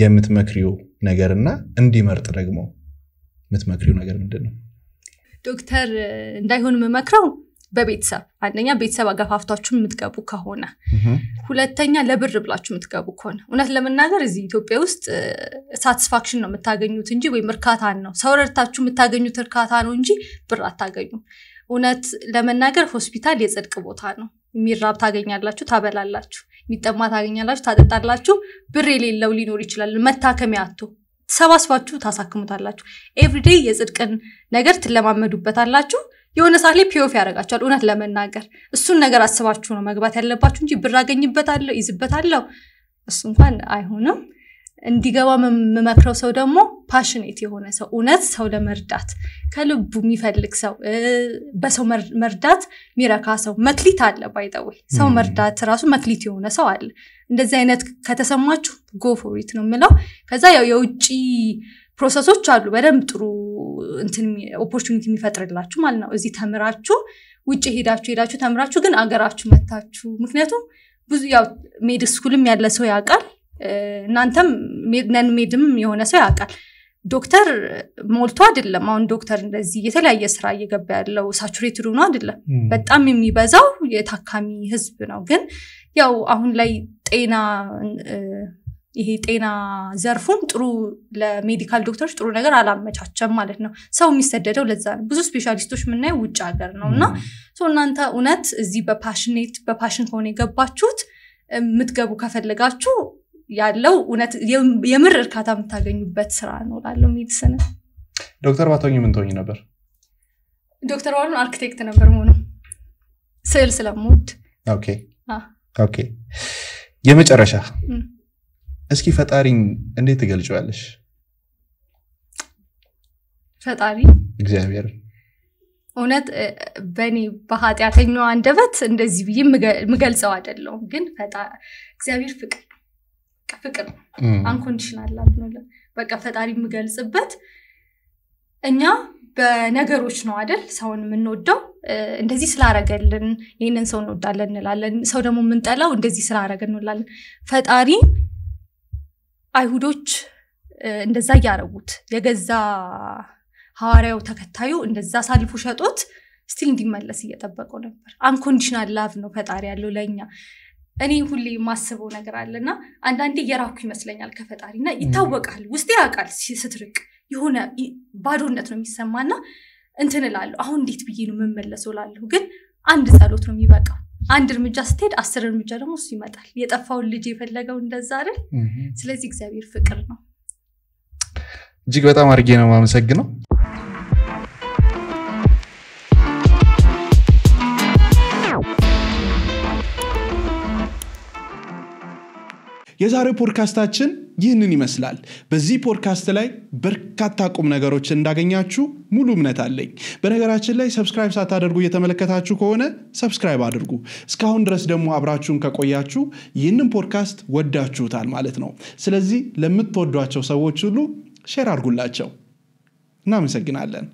የምትመክሪው ነገርና እንዲመርጥ ደግሞ የምትመክሪው ነገር ምንድነው? ዶክተር እንዳይሆን መመክረው በቤተሰብ አንደኛ ቤተሰብ አጋፋፍታችሁ የምትገቡ ከሆነ ሁለተኛ ለብር ብላችሁ የምትገቡ ከሆነ እውነት ለመናገር እዚህ ኢትዮጵያ ውስጥ ሳቲስፋክሽን ነው የምታገኙት እንጂ ወይ ምርካታን ነው ሰው ረድታችሁ የምታገኙት እርካታ ነው እንጂ ብር አታገኙም። እውነት ለመናገር ሆስፒታል የጽድቅ ቦታ ነው። የሚራብ ታገኛላችሁ ታበላላችሁ የሚጠማ ታገኛላችሁ ታጠጣላችሁ ብር የሌለው ሊኖር ይችላል መታከሚያ አጥቶ ሰባስባችሁ ታሳክሙታላችሁ ኤቭሪዴይ የጽድቅን ነገር ትለማመዱበታላችሁ የሆነ ሳለ ፒኦፍ ያረጋቻል። እውነት ለመናገር እሱን ነገር አስባችሁ ነው መግባት ያለባችሁ እንጂ ብር አገኝበታለሁ ይዝበታለሁ እሱ እንኳን አይሆንም። እንዲገባ መመክረው ሰው ደግሞ ፓሽኔት የሆነ ሰው እውነት ሰው ለመርዳት ከልቡ የሚፈልግ ሰው በሰው መርዳት ሚረካ ሰው መክሊት አለ ባይተው ሰው መርዳት ራሱ መክሊት የሆነ ሰው አለ። እንደዚህ አይነት ከተሰማችሁ go for it ነው የምለው። ከዛ ያው የውጪ ፕሮሰሶች አሉ በደንብ ጥሩ እንትን ኦፖርቹኒቲ የሚፈጥርላችሁ ማለት ነው። እዚህ ተምራችሁ ውጪ ሄዳችሁ ተምራችሁ ግን አገራችሁ መታችሁ ምክንያቱም ብዙ ያው ሜድ ስኩልም ያለ ሰው ያውቃል እናንተም ሜድም የሆነ ሰው ያውቃል። ዶክተር ሞልቶ አይደለም አሁን ዶክተር እንደዚህ የተለያየ ስራ እየገባ ያለው ሳቹሬትድ ሆኖ አይደለም በጣም የሚበዛው የታካሚ ህዝብ ነው። ግን ያው አሁን ላይ ጤና ዘርፉም ጥሩ ለሜዲካል ዶክተሮች ጥሩ ነገር አላመቻቸም ማለት ነው። ሰው የሚሰደደው ለዛ ነው። ብዙ ስፔሻሊስቶች ምናየው ውጭ ሀገር ነውና እናንተ እውነት እዚህ በፓሽን ሆነ የገባችሁት ምትገቡ ከፈለጋችሁ ያለው እውነት የምር እርካታ የምታገኙበት ስራ ነው ላለው ሜዲሲን። ዶክተር ባቶኝ ምን ትሆኚ ነበር? ዶክተር ዋሉ አርኪቴክት ነበር ሆኖ ስዕል ስለምወድ። ኦኬ የመጨረሻ እስኪ ፈጣሪን እንዴት ትገልጪዋለሽ? ፈጣሪ እግዚአብሔር እውነት በኔ በኃጢያተኛው አንደበት እንደዚህ ብዬ ምገልጸው አይደለም ግን እግዚአብሔር ፍቅር አንኮንዲሽናል ነው በቃ ፈጣሪ ምገልጽበት እኛ በነገሮች ነው አይደል ሰውን የምንወደው እንደዚህ ስላረገልን ይሄንን ሰው እንወዳለን እንላለን ሰው ደግሞ ምንጠላው እንደዚህ ስላረገን እንላለን። ፈጣሪ አይሁዶች እንደዛ ያረጉት የገዛ ሐዋርያው ተከታዩ እንደዛ ሳልፉ ሸጦት ስቲል እንዲመለስ እየተጠበቀው ነበር። አንኮንዲሽናል ላቭ ነው ፈጣሪ ያለው ለኛ። እኔ ሁሌ ማስበው ነገር አለና አንዳንዴ የራኩ ይመስለኛል ከፈጣሪና ይታወቃል ውስጤ ያውቃል ስትርቅ የሆነ ባዶነት ነው የሚሰማና እንትን እላለሁ አሁን እንዴት ብዬ ነው መመለሰው ላለው ግን አንድ ጸሎት ነው የሚበቃው። አንድ እርምጃ ስትሄድ 10 እርምጃ ደግሞ እሱ ይመጣል። የጠፋው ልጅ የፈለገው እንደዛ አይደል? ስለዚህ እግዚአብሔር ፍቅር ነው። እጅግ በጣም አርጌ ነው ማመሰግነው። የዛሬው ፖድካስታችን ይህንን ይመስላል። በዚህ ፖድካስት ላይ በርካታ ቁም ነገሮችን እንዳገኛችሁ ሙሉ እምነት አለኝ። በነገራችን ላይ ሰብስክራይብ ሳታደርጉ እየተመለከታችሁ ከሆነ ሰብስክራይብ አድርጉ። እስካሁን ድረስ ደግሞ አብራችሁን ከቆያችሁ ይህንን ፖድካስት ወዳችሁታል ማለት ነው። ስለዚህ ለምትወዷቸው ሰዎች ሁሉ ሼር አድርጉላቸው። እናመሰግናለን።